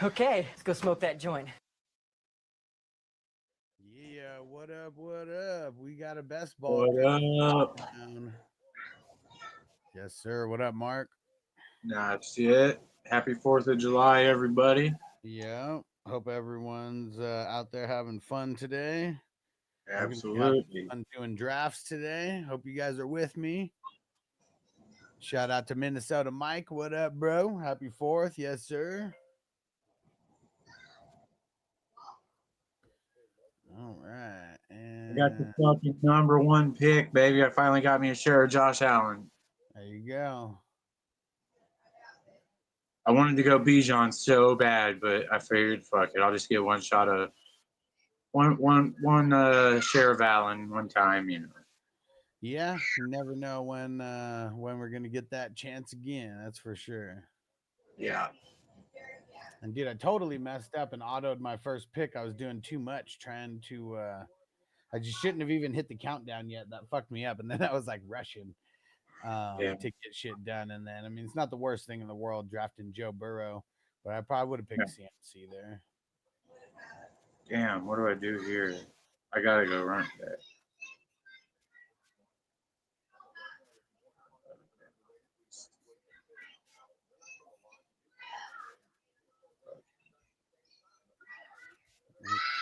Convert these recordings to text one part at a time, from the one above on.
Okay, let's go smoke that joint. Yeah, what up? What up? We got a best ball. What up? Down. Yes, sir. What up, Mark? That's it. Happy 4th of July, everybody. Yeah. Hope everyone's out there having fun today. We're gonna be having Absolutely. fun doing drafts today. Hope you guys are with me. Shout out to Minnesota Mike. What up, bro? Happy 4th. Yes, sir. All right. I got the And fucking number one pick, baby. I finally got me a share of Josh Allen. there you go. I wanted to go Bijan so bad, but I figured, fuck it. I'll just get one shot of one share of Allen one time, you know. Yeah, you never know when we're gonna get that chance again. That's for sure. Yeah. And dude, I totally messed up and autoed my first pick. I was doing too much trying to I just shouldn't have even hit the countdown yet. That fucked me up. And then I was like rushing Yeah. to get shit done. And then I mean it's not the worst thing in the world drafting Joe Burrow, but I probably would have picked CMC there. Damn, what do I do here? I gotta go run that.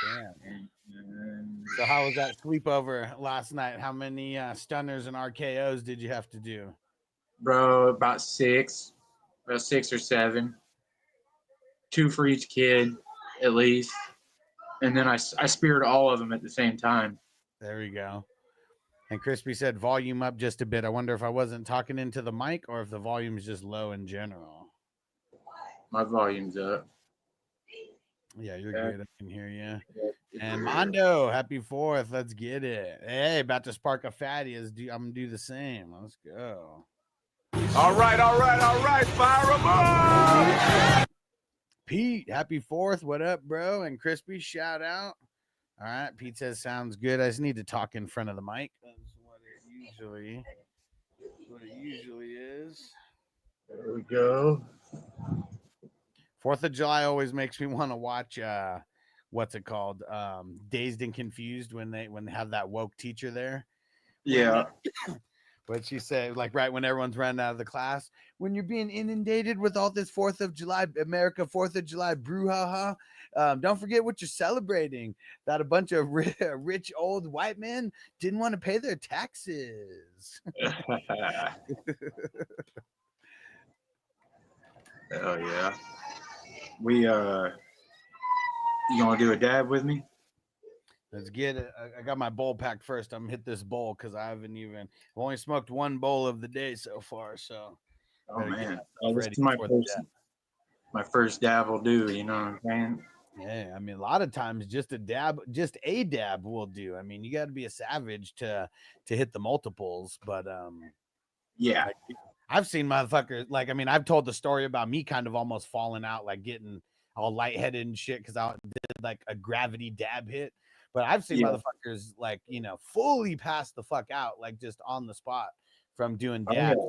Damn. So how was that sleepover last night? How many stunners and RKOs did you have to do? Bro, about six or seven. Two for each kid, at least. And then I speared all of them at the same time. There we go. And Crispy said volume up just a bit. I wonder if I wasn't talking into the mic or if the volume is just low in general. My volume's up. Yeah, you're good. I can hear you. And Mondo, happy 4th. Let's get it. Hey, about to spark a fatty. I'm going to do the same. Let's go. All right. Fire them up. Pete, happy 4th. What up, bro? And Crispy, shout out. All right. Pete says sounds good. I just need to talk in front of the mic. That's what it usually is. There we go. 4th of July always makes me want to watch what's it called? Dazed and Confused when they have that woke teacher there. Yeah. What'd she say? Like right when everyone's running out of the class, when you're being inundated with all this 4th of July, America 4th of July brouhaha, don't forget what you're celebrating. That a bunch of rich old white men didn't want to pay their taxes. Oh yeah. We you gonna do a dab with me? Let's get it. I got my bowl packed first. I'm gonna hit this bowl because I've only smoked one bowl of the day so far. So oh man, this is my first dab will do, you know what I'm saying? Yeah, I mean a lot of times just a dab will do. I mean, you gotta be a savage to hit the multiples, but yeah. Like, I've seen motherfuckers like, I mean, I've told the story about me kind of almost falling out, like getting all lightheaded and shit because I did like a gravity dab hit. But I've seen motherfuckers like, you know, fully pass the fuck out, like just on the spot from doing dabs,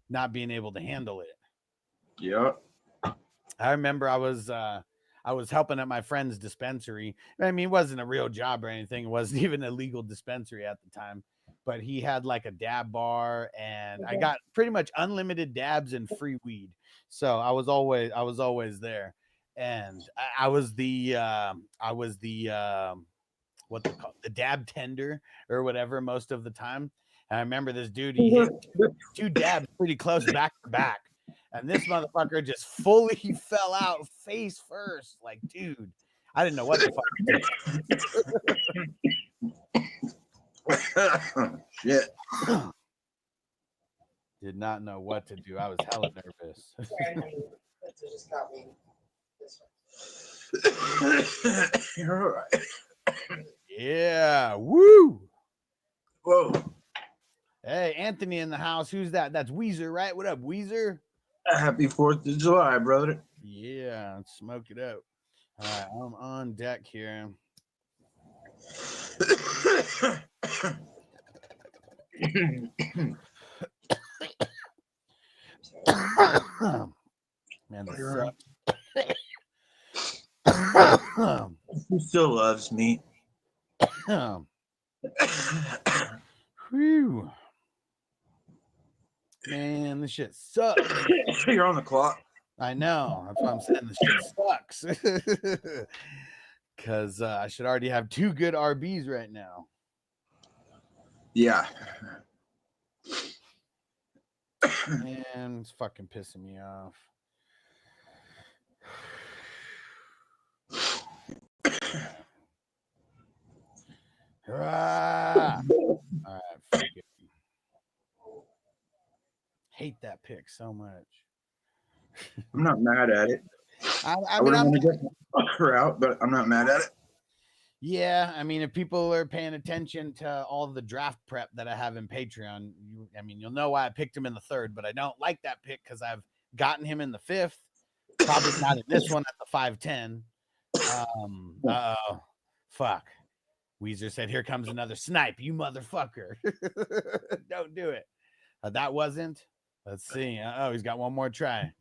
not being able to handle it. Yep. I remember I was helping at my friend's dispensary. I mean, it wasn't a real job or anything. It wasn't even a legal dispensary at the time. But he had like a dab bar, and I got pretty much unlimited dabs and free weed. So I was always there. And I was the what they call the dab tender or whatever most of the time. And I remember this dude, he hit two dabs pretty close back to back. And this motherfucker just fully fell out face first. Like, dude, I didn't know what the fuck to do. Shit. Did not know what to do. I was hella nervous. Just got me this You're all right. Yeah. Woo. Whoa. Hey, Anthony in the house. Who's that? That's Weezer, right? What up, Weezer? Happy 4th of July, brother. Yeah, let's smoke it out. All right, I'm on deck here. Man, this sucks. He still loves me. Whew. Man, this shit sucks. You're on the clock. I know. That's why I'm saying this shit sucks. Because I should already have 2 good RBs right now. Yeah. Man, it's fucking pissing me off. All right, fuck it. Hate that pick so much. I'm not mad at it. I I mean, wouldn't want to get the fucker out, but I'm not mad at it. yeah, I mean, if people are paying attention to all the draft prep that I have in Patreon, you'll know why I picked him in the 3rd, but I don't like that pick because I've gotten him in the 5th. Probably not in this one at the 5'10". Fuck. Weezer said, "Here comes another snipe, you motherfucker." Don't do it. That wasn't. Let's see. He's got one more try.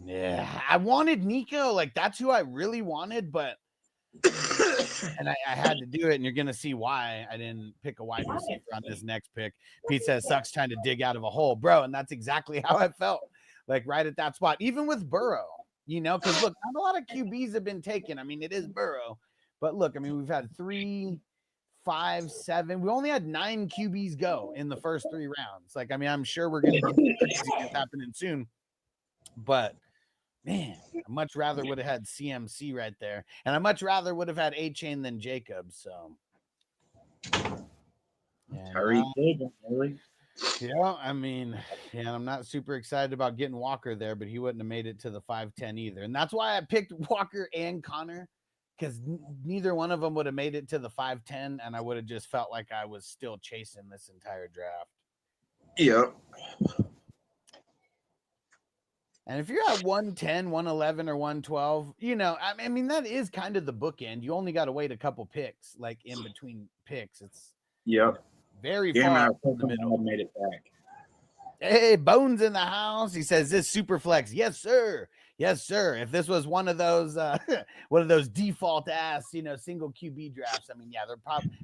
Yeah, I wanted Nico. Like, that's who I really wanted, but and I had to do it, and you're gonna see why I didn't pick a wide receiver on this next pick. Pete says, "Sucks trying to dig out of a hole, bro," and that's exactly how I felt. Like right at that spot, even with Burrow, because look, not a lot of QBs have been taken. I mean, it is Burrow, but look, I mean, we've had 3, 5, 7. We only had 9 QBs go in the first 3 rounds. Like, I mean, I'm sure we're gonna get craziness happening soon, but man, I much rather would have had CMC right there, and I much rather would have had A-Chain than Jacobs. So, really? Yeah, I mean, I'm not super excited about getting Walker there, but he wouldn't have made it to the 5'10" either, and that's why I picked Walker and Connor, because neither one of them would have made it to the 5'10", and I would have just felt like I was still chasing this entire draft. Yep. And if you're at 110, 111, or 112, I mean, that is kind of the bookend. You only got to wait a couple picks, like in between picks. It's very far from the middle. Made it back. Hey, Bones in the house. He says, "This super flex." Yes, sir. Yes, sir. If this was one of those default ass, single QB drafts, I mean, yeah,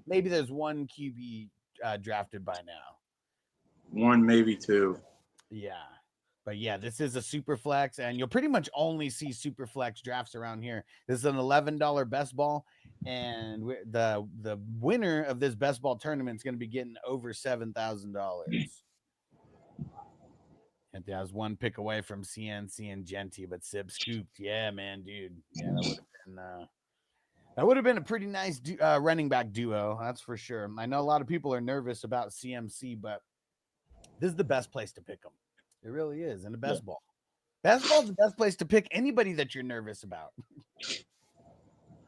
maybe there's 1 QB drafted by now. 1, maybe 2. Yeah. But yeah, this is a super flex, and you'll pretty much only see super flex drafts around here. This is an $11 best ball, and the winner of this best ball tournament is going to be getting over $7,000. And that was 1 pick away from CNC and Genty, but Sib scooped. Yeah, man, dude. Yeah, that would have been a pretty nice running back duo. That's for sure. I know a lot of people are nervous about CMC, but this is the best place to pick them. It really is in the best ball. Best ball is the best place to pick anybody that you're nervous about.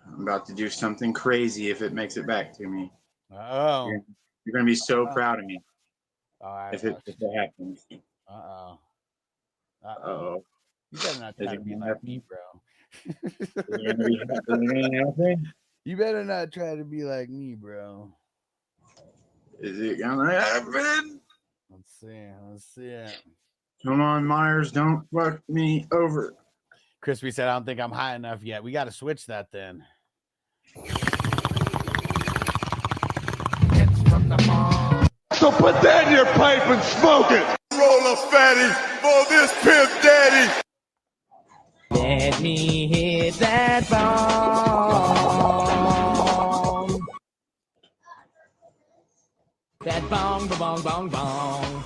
I'm about to do something crazy if it makes it back to me. Oh, you're gonna be so proud of me if it happens. Uh-oh. You better not try to be like me, bro. You better not try to be like me, bro. Is it gonna happen? Let's see it. Come on, Myers, don't fuck me over. Crispy said, "I don't think I'm high enough yet." We got to switch that then. So put that in your pipe and smoke it. Roll a fatty for this pimp daddy. Let me hit that bong. That bong, bong, bong, bong.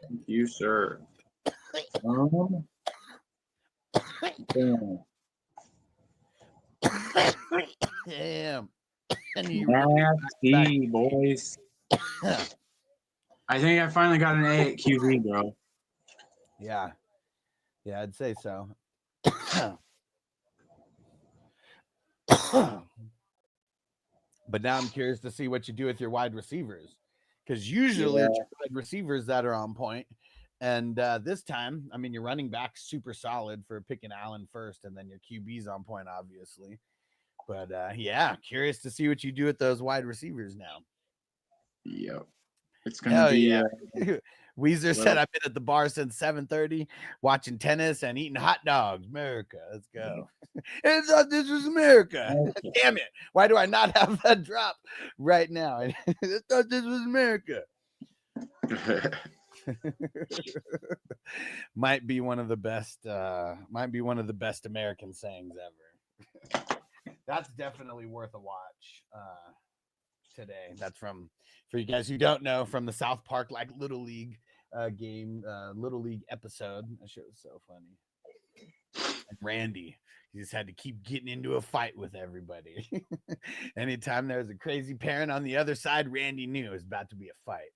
Thank you, sir. Damn. Nasty, boys. I think I finally got an A at QB, bro. Yeah, I'd say so. But now I'm curious to see what you do with your wide receivers, because usually it's your wide receivers that are on point. And this time, I mean, your running back's super solid for picking Allen first, and then your QB's on point, obviously. But curious to see what you do with those wide receivers now. Yep. It's going to be Weezer said, I've been at the bar since 7:30, watching tennis and eating hot dogs. America, let's go. I thought this was America. Damn it. Why do I not have that drop right now? I thought this was America. Might be one of the best American sayings ever. That's definitely worth a watch today. That's from, for you guys who don't know, from the South Park like Little League game, Little League episode. That shit was so funny. And Randy, he just had to keep getting into a fight with everybody. Anytime there was a crazy parent on the other side, Randy knew it was about to be a fight.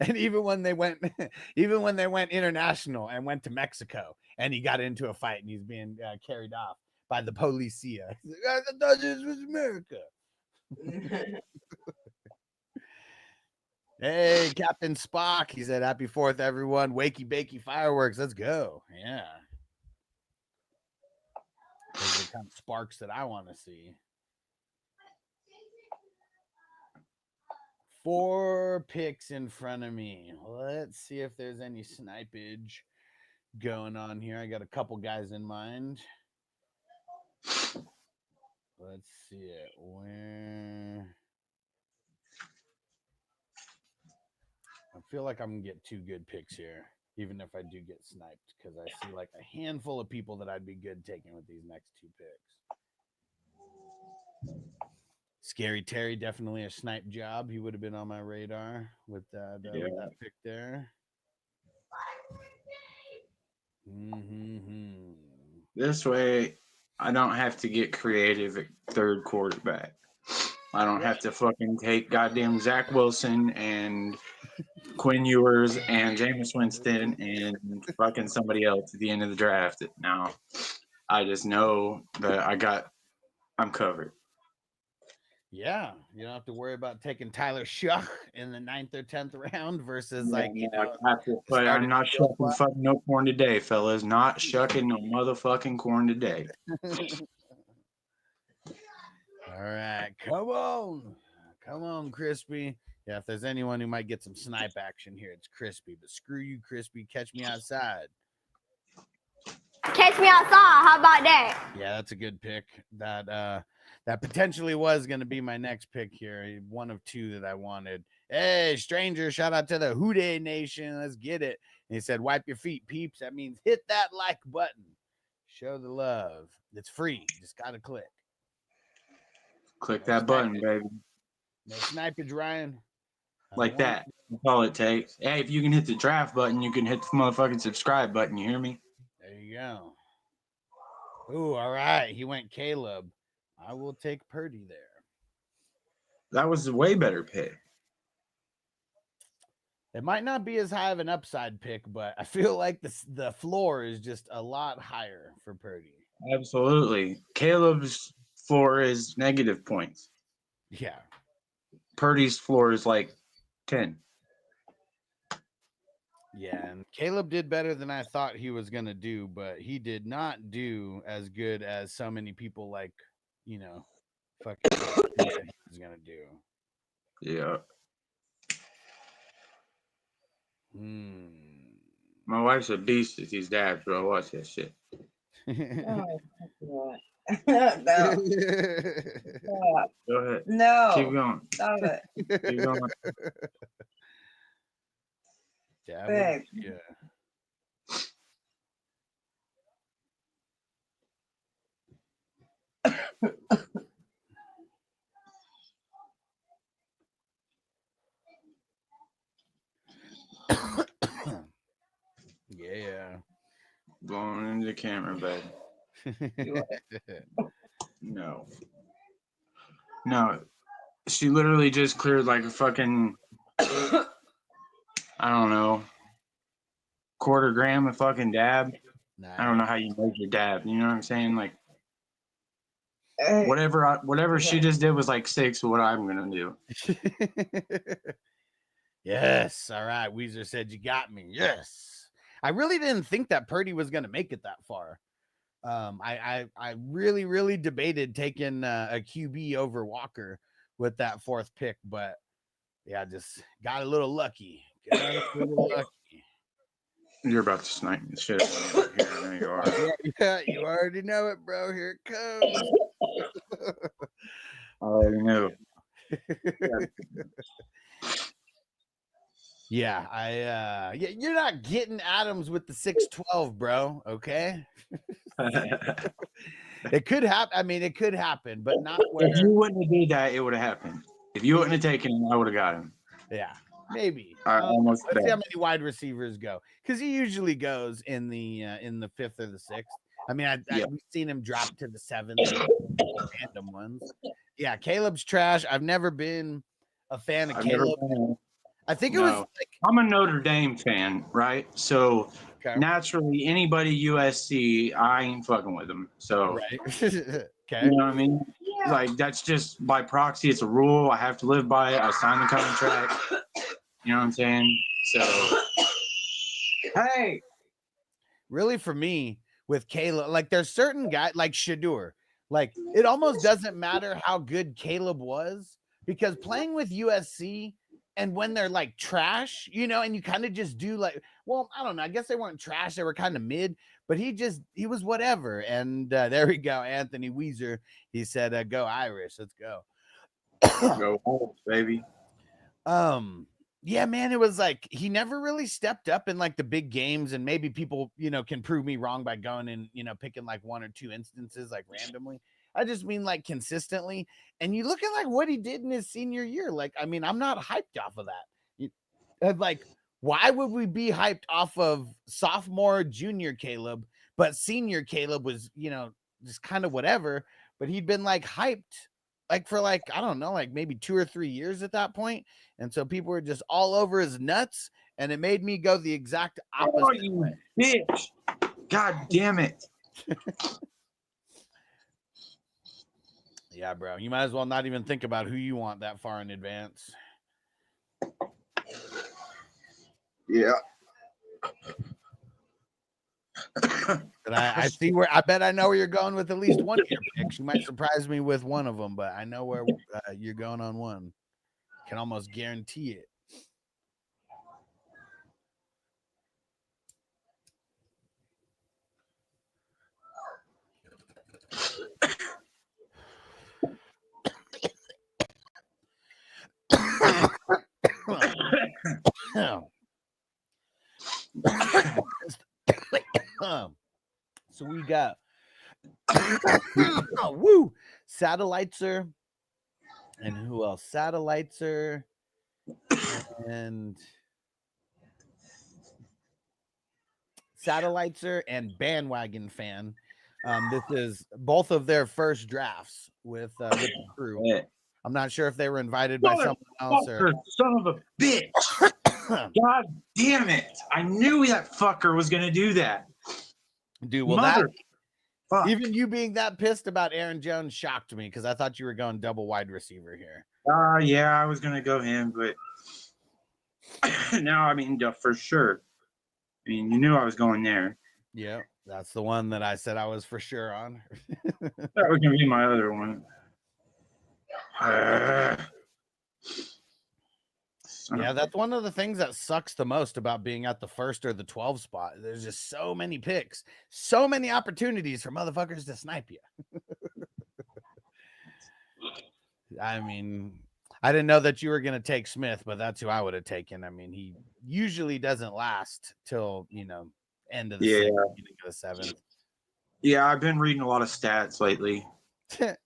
And even when they went international and went to Mexico, and he got into a fight and he's being carried off by the policia. He's like, I thought this was America. Hey, Captain Spock. He said, "Happy 4th, everyone. Wakey bakey fireworks. Let's go." Yeah. Those are the kind of sparks that I want to see. 4 picks in front of me. Let's see if there's any snipage going on here. I got a couple guys in mind. Let's see it. Where? I feel like I'm going to get 2 good picks here, even if I do get sniped, because I see like a handful of people that I'd be good taking with these next 2 picks. Scary Terry, definitely a snipe job. He would have been on my radar with that pick there. Mm-hmm. This way, I don't have to get creative at 3rd quarterback. I don't have to fucking take goddamn Zach Wilson and Quinn Ewers and Jameis Winston and fucking somebody else at the end of the draft. Now, I just know that I'm covered. Yeah, you don't have to worry about taking Tyler Shuck in the 9th or 10th round versus I'm not shucking fucking no corn today, fellas. Not shucking no motherfucking corn today. All right, come on, Crispy. Yeah, if there's anyone who might get some snipe action here, it's Crispy. But screw you, Crispy. Catch me outside. Catch me outside. How about that? Yeah, that's a good pick. That potentially was going to be my next pick here. One of 2 that I wanted. Hey, stranger, shout out to the Houday Nation. Let's get it. And he said, wipe your feet, peeps. That means hit that like button. Show the love. It's free. You just got to click. Click that button, baby. No snipage, Ryan. Like that. That's all it takes. Hey, if you can hit the draft button, you can hit the motherfucking subscribe button. You hear me? There you go. Ooh, all right. He went Caleb. I will take Purdy there. That was a way better pick. It might not be as high of an upside pick, but I feel like the floor is just a lot higher for Purdy. Absolutely. Caleb's floor is negative points. Yeah. Purdy's floor is like 10. Yeah, and Caleb did better than I thought he was going to do, but he did not do as good as so many people like, fucking he was going to do. Yeah. Hmm. My wife's a beast at these dabs, bro. Watch that shit. No. Go ahead. No. Keep going. Stop it. Keep going. Yeah. Yeah. Blowing into the camera, babe. No. She literally just cleared like a fucking, I don't know, quarter gram of fucking dab. Nice. I don't know how you measure dab. You know what I'm saying? Like, whatever she just did was like 6 of what I'm gonna do. Yes. All right. Weezer said you got me. Yes. I really didn't think that Purdy was gonna make it that far. I really, really debated taking a QB over Walker with that 4th pick, but yeah, just got a little lucky. Got pretty lucky. You're about to snipe the shit out of me over here. I know you are. Yeah, you already know it, bro. Here it comes. I already knew. Yeah, you're not getting Adams with the 612, bro. Okay. It could happen. I mean, it could happen, but not where. If you wouldn't have did that, it would have happened. If you wouldn't have taken him, I would have got him. Yeah, maybe. I almost Let's see how bet. many wide receivers go, because he usually goes in the 5th or the 6th. I mean, Yeah. we've seen him drop to the 7th, random ones. Yeah, Caleb's trash. I've never been a fan of I've never Caleb. been- I think it was like I'm a Notre Dame fan, right? So okay. naturally, anybody USC, I ain't fucking with them. So Right. you Okay. know what I mean? Like that's just by proxy. It's a rule. I have to live by it. I signed the contract. You know what I'm saying? So hey, Really, for me with Caleb, like there's certain guys like Shadur. Like it almost doesn't matter how good Caleb was, because playing with USC and when they're like trash, you know, and you kind of just do like, well, I don't know. I guess they weren't trash. They were kind of mid, but he was whatever. And there we go. Anthony Weezer. He said, go Irish. Let's go. go Wolves, baby. Yeah, man, it was like he never really stepped up in like the big games, and maybe people, you know, can prove me wrong by going and, you know, picking like 1 or 2 instances like randomly. I just mean like consistently. And you look at like what he did in his senior year. Like, I mean, I'm not hyped off of that. Like, why would we be hyped off of sophomore, junior Caleb, but senior Caleb was, you know, just kind of whatever. But he'd been like hyped like for like, I don't know, like maybe 2 or 3 years at that point. And so people were just all over his nuts, and it made me go the exact opposite. Oh, you bitch. God damn it. Yeah, bro. You might as well not even think about who you want that far in advance. Yeah. But I see where I bet I know where you're going with at least one of your picks. You might surprise me with one of them, but I know where you're going on one. Can almost guarantee it. So we got woo Satellitzer, and who else? Satellitzer and Bandwagon Fan. This is both of their first drafts with the crew. Yeah. I'm not sure if they were invited by someone else or son of a bitch. God damn it. I knew that fucker was gonna do that. dude. Well, Mother fuck. even you being that pissed about Aaron Jones shocked me, because I thought you were going double wide receiver here. Yeah, I was gonna go him, but now I mean for sure. I mean, you knew I was going there. Yeah, that's the one that I said I was for sure on. That was gonna be my other one. Yeah, that's one of the things that sucks the most about being at the 1st or the 12 spot. There's just so many picks, so many opportunities for motherfuckers to snipe you. I mean, I didn't know that you were going to take Smith, but that's who I would have taken. I mean, he usually doesn't last till, you know, end of the 6th, beginning of the 7th. Yeah, I've been reading a lot of stats lately.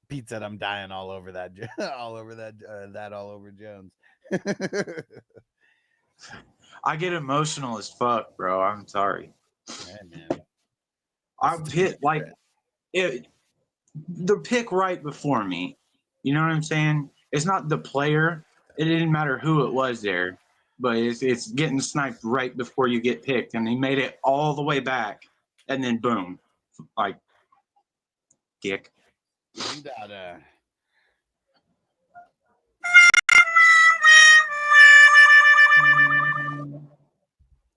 Pete said I'm dying all over that, all over Jones. I get emotional as fuck, bro. I'm sorry. Hey, man. I hit like the pick right before me. You know what I'm saying? It's not the player. It didn't matter who it was there, but it's getting sniped right before you get picked, and he made it all the way back, and then boom, like dick.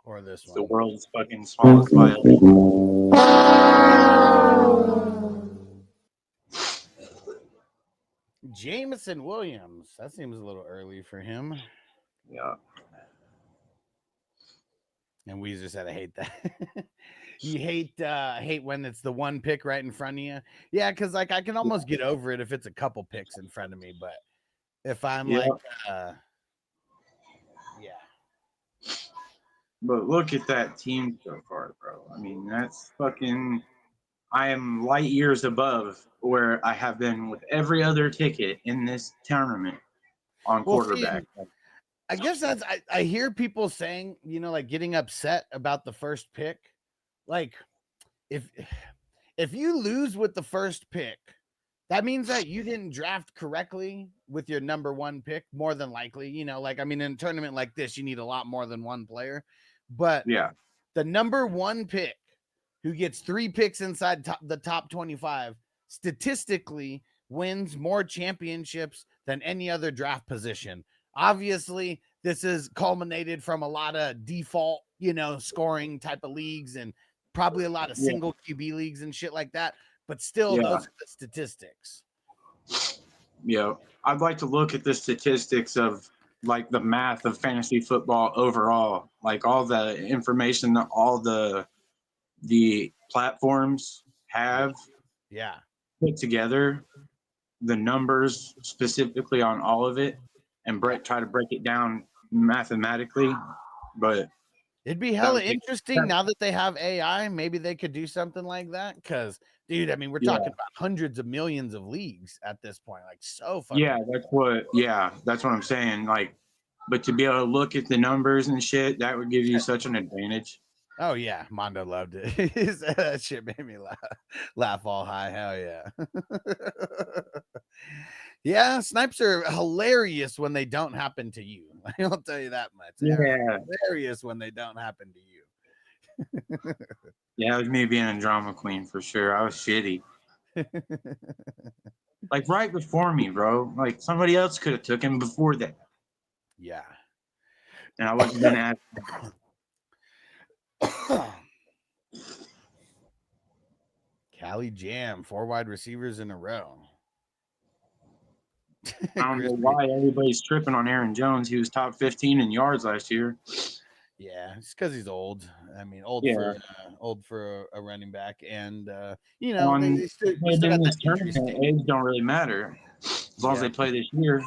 Or this one. The world's fucking smallest violin. Jameson Williams. That seems a little early for him. Yeah. And Weezer said, "I hate that." You hate when it's the one pick right in front of you. Yeah, because like I can almost get over it if it's a couple picks in front of me, but if I'm Yeah. like, But look at that team so far, bro. I mean, that's fucking. I am light years above where I have been with every other ticket in this tournament on well, see, quarterback. I guess that's I hear people saying, like getting upset about the first pick. Like if you lose with the first pick, that means that you didn't draft correctly with your number one pick, more than likely. Like I mean, in a tournament like this, you need a lot more than one player. But Yeah. the number one pick who gets 3 picks inside the top 25 statistically wins more championships than any other draft position. Obviously, this is culminated from a lot of default, scoring type of leagues and probably a lot of single QB leagues and shit like that. But still, those are the statistics. Yeah. I'd like to look at the statistics of like the math of fantasy football overall, like all the information that all the platforms have Yeah. put together, the numbers specifically on all of it, and try to break it down mathematically. But it'd be hella interesting now that they have AI. Maybe they could do something like that. Because, dude, I mean, we're talking about hundreds of millions of leagues at this point. Like, so fucking. Yeah, that's what I'm saying. Like, but to be able to look at the numbers and shit, that would give you such an advantage. Oh yeah, Mondo loved it. That shit made me laugh all high. Hell yeah. Yeah, snipes are hilarious when they don't happen to you. I'll tell you that much. They're hilarious when they don't happen to you. Yeah, it was me being a drama queen for sure. I was shitty. Like right before me, bro. Like somebody else could have took him before that. Yeah. And I wasn't gonna ask. Cali Jam, 4 wide receivers in a row. I don't know why everybody's tripping on Aaron Jones. He was top 15 in yards last year. Yeah, it's because he's old. I mean, old for a running back, and they still got that injury state. Age don't really matter as long as they play this year.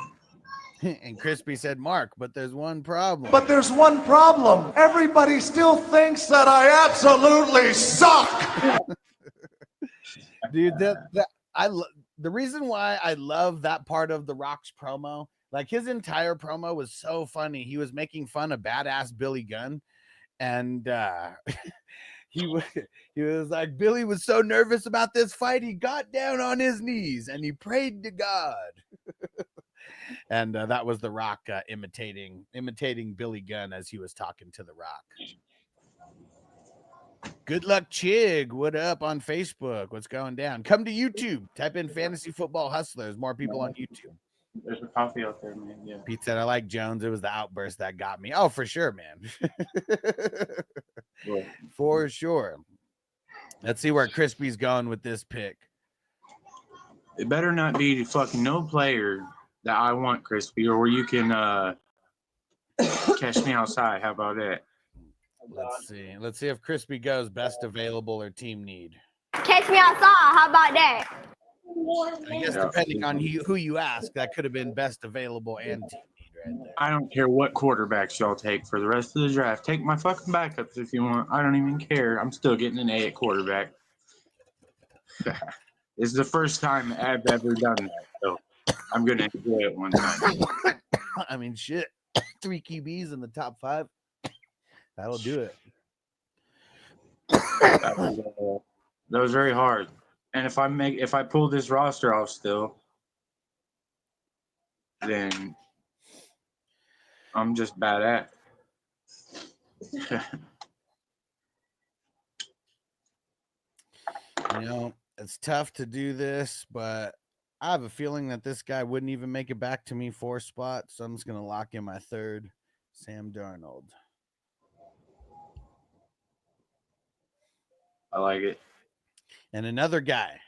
And Crispy said, "Mark, but there's one problem." But there's one problem. Everybody still thinks that I absolutely suck. Dude, the reason why I love that part of the Rock's promo, like his entire promo was so funny. He was making fun of badass Billy Gunn, and he was like, Billy was so nervous about this fight, he got down on his knees and he prayed to God. And that was the Rock imitating Billy Gunn as he was talking to the Rock. Good luck, Chig. What up on Facebook? What's going down? Come to YouTube. Type in Fantasy Football Hustlers. More people on YouTube. There's a coffee out there, man. Yeah. Pete said, I like Jones. It was the outburst that got me. Oh, for sure, man. For sure. Let's see where Crispy's going with this pick. It better not be fucking no player that I want, Crispy, or where you can catch me outside. How about that? Let's see if Crispy goes best available or team need. Catch me outside. How about that? I guess depending on who you ask, that could have been best available and team need right there. I don't care what quarterbacks y'all take for the rest of the draft. Take my fucking backups if you want. I don't even care. I'm still getting an A at quarterback. This is the first time I've ever done that, so I'm going to enjoy it one time. I mean, shit. 3 QBs in the top 5. That'll do it. That was very hard. And if I pull this roster off still, then I'm just bad at. It's tough to do this, but I have a feeling that this guy wouldn't even make it back to me 4 spots. So I'm just going to lock in my 3rd, Sam Darnold. I like it. And another guy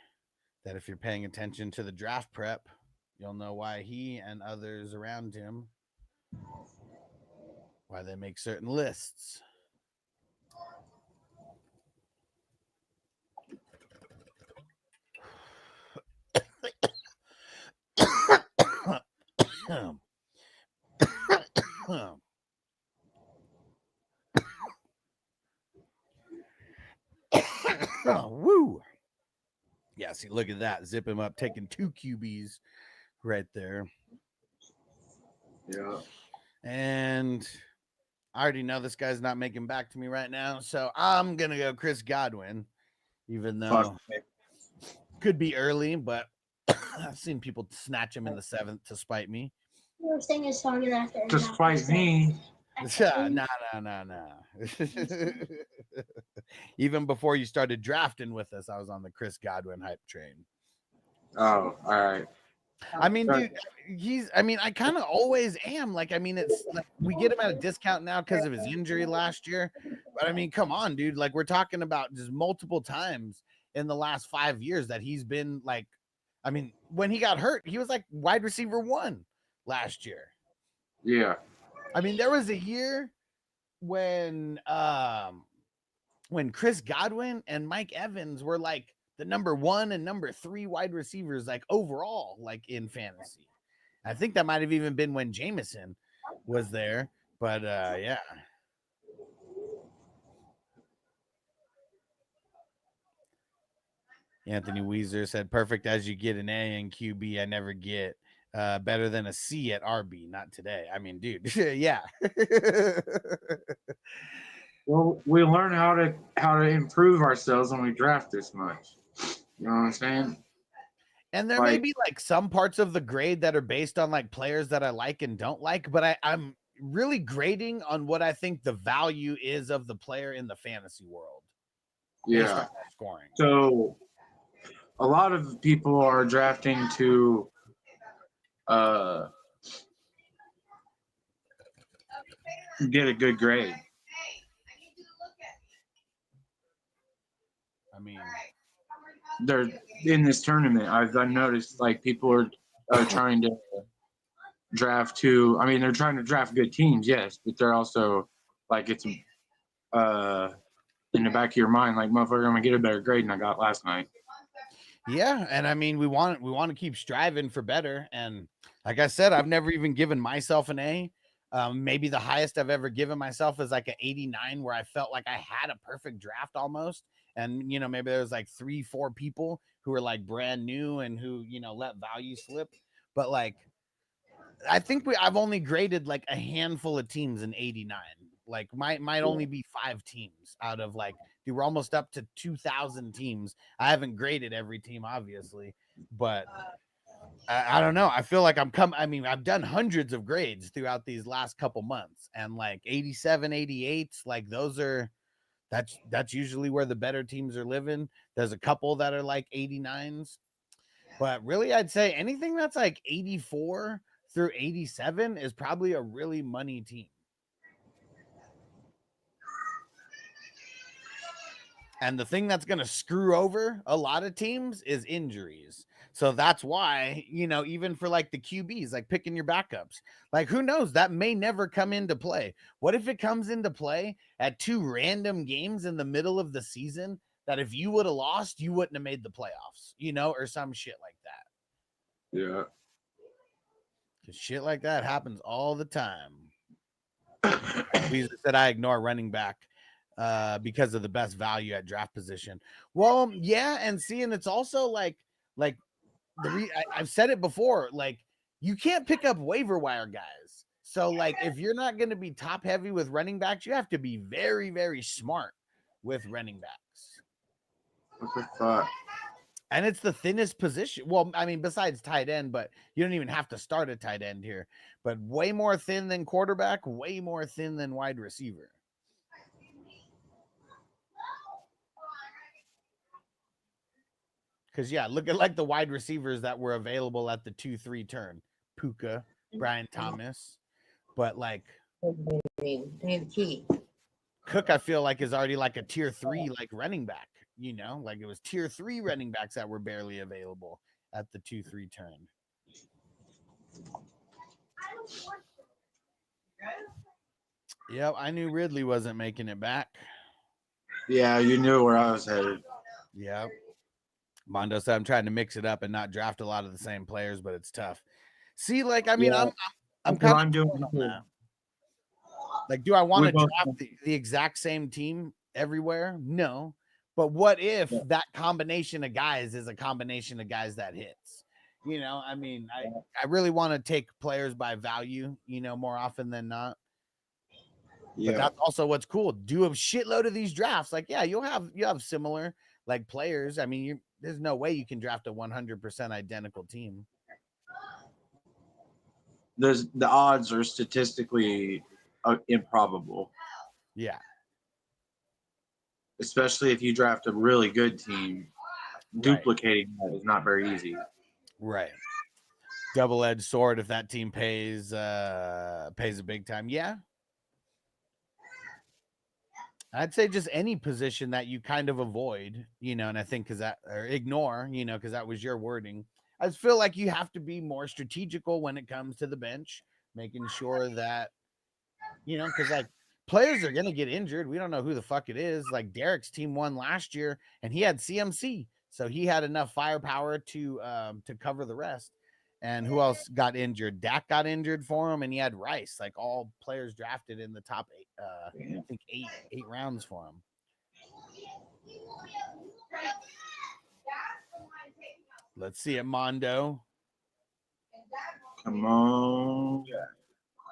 that if you're paying attention to the draft prep, you'll know why he and others around him, why they make certain lists. Woo. Yeah, see, look at that. Zip him up, taking 2 QBs right there. Yeah. And I already know this guy's not making back to me right now, so I'm going to go Chris Godwin, even though could be early, but I've seen people snatch him in the 7th to spite me. Your thing is stronger after. To spite me. Nah. Even before you started drafting with us, I was on the Chris Godwin hype train. Oh, all right. I mean, dude, I kind of always am. Like, I mean, it's like we get him at a discount now because of his injury last year. But I mean, come on, dude. Like, we're talking about just multiple times in the last 5 years that he's been like, I mean, when he got hurt, he was like wide receiver 1 last year. Yeah. I mean, there was a year when Chris Godwin and Mike Evans were like the number 1 and number 3 wide receivers, like overall, like in fantasy. I think that might have even been when Jameson was there, but yeah. Anthony Weezer said, perfect as you get an A in QB, I never get better than a C at RB. Not today. I mean, dude, yeah. Well, we learn how to improve ourselves when we draft this much. You know what I'm saying? And there may be like some parts of the grade that are based on like players that I like and don't like, but I'm really grading on what I think the value is of the player in the fantasy world. Yeah. Scoring. So a lot of people are drafting to get a good grade. I mean, they're in this tournament. I've noticed like people are trying to draft to. I mean, they're trying to draft good teams, yes, but they're also like it's in the back of your mind, like motherfucker, I'm gonna get a better grade than I got last night. Yeah, and I mean, we want to keep striving for better. And like I said, I've never even given myself an A. Maybe the highest I've ever given myself is like an 89, where I felt like I had a perfect draft almost. And, you know, maybe there was like 3-4 people who were like brand new and who, you know, let value slip. But like, I think I've only graded like a handful of teams in 89. Like might only be 5 teams out of like, dude, we're almost up to 2,000 teams. I haven't graded every team, obviously, but I don't know. I feel like I've done hundreds of grades throughout these last couple months, and like 87, 88s, like that's usually where the better teams are living. There's a couple that are like 89s, but really I'd say anything that's like 84 through 87 is probably a really money team. And the thing that's going to screw over a lot of teams is injuries. So that's why, you know, even for like the QBs, like picking your backups, like who knows, that may never come into play. What if it comes into play at 2 random games in the middle of the season that if you would have lost, you wouldn't have made the playoffs, you know, or some shit like that. Yeah. Because shit like that happens all the time. We said I ignore running back because of the best value at draft position. Well, yeah, and it's also like I've said it before, like you can't pick up waiver wire guys. So like if you're not going to be top heavy with running backs, you have to be very, very smart with running backs. What the fuck? And it's the thinnest position. Well, I mean, besides tight end, but you don't even have to start a tight end here. But way more thin than quarterback, way more thin than wide receiver. Because, yeah, look at like the wide receivers that were available at the 2-3 turn. Puka, Brian Thomas. But like Cook, I feel like is already like a tier 3 like running back, you know, like it was tier 3 running backs that were barely available at the 2-3 turn. Yep, I knew Ridley wasn't making it back. Yeah, you knew where I was headed. Yep. Mondo said I'm trying to mix it up and not draft a lot of the same players, but it's tough. See, like I mean, Yeah. I'm kind I'm doing of that. Like, do I want to draft the exact same team everywhere? No, But what if that combination of guys is a combination of guys that hits? You know, I mean, I really want to take players by value, you know, more often than not. Yeah. But that's also what's cool. Do a shitload of these drafts. Like, yeah, you have similar like players. I mean, there's no way you can draft a 100% identical team. The odds are statistically improbable. Yeah. Especially if you draft a really good team. Duplicating that is not very easy. Right. Double-edged sword if that team pays a big time. Yeah. I'd say just any position that you kind of avoid, you know, and I think or ignore, you know, because that was your wording. I just feel like you have to be more strategical when it comes to the bench, making sure that, you know, because like players are going to get injured. We don't know who the fuck it is. Like Derek's team won last year and he had CMC. So he had enough firepower to cover the rest. And who else got injured? Dak got injured for him, and he had Rice. Like all players drafted in the top eight, I think eight rounds for him. Let's see it, Mondo. Come on.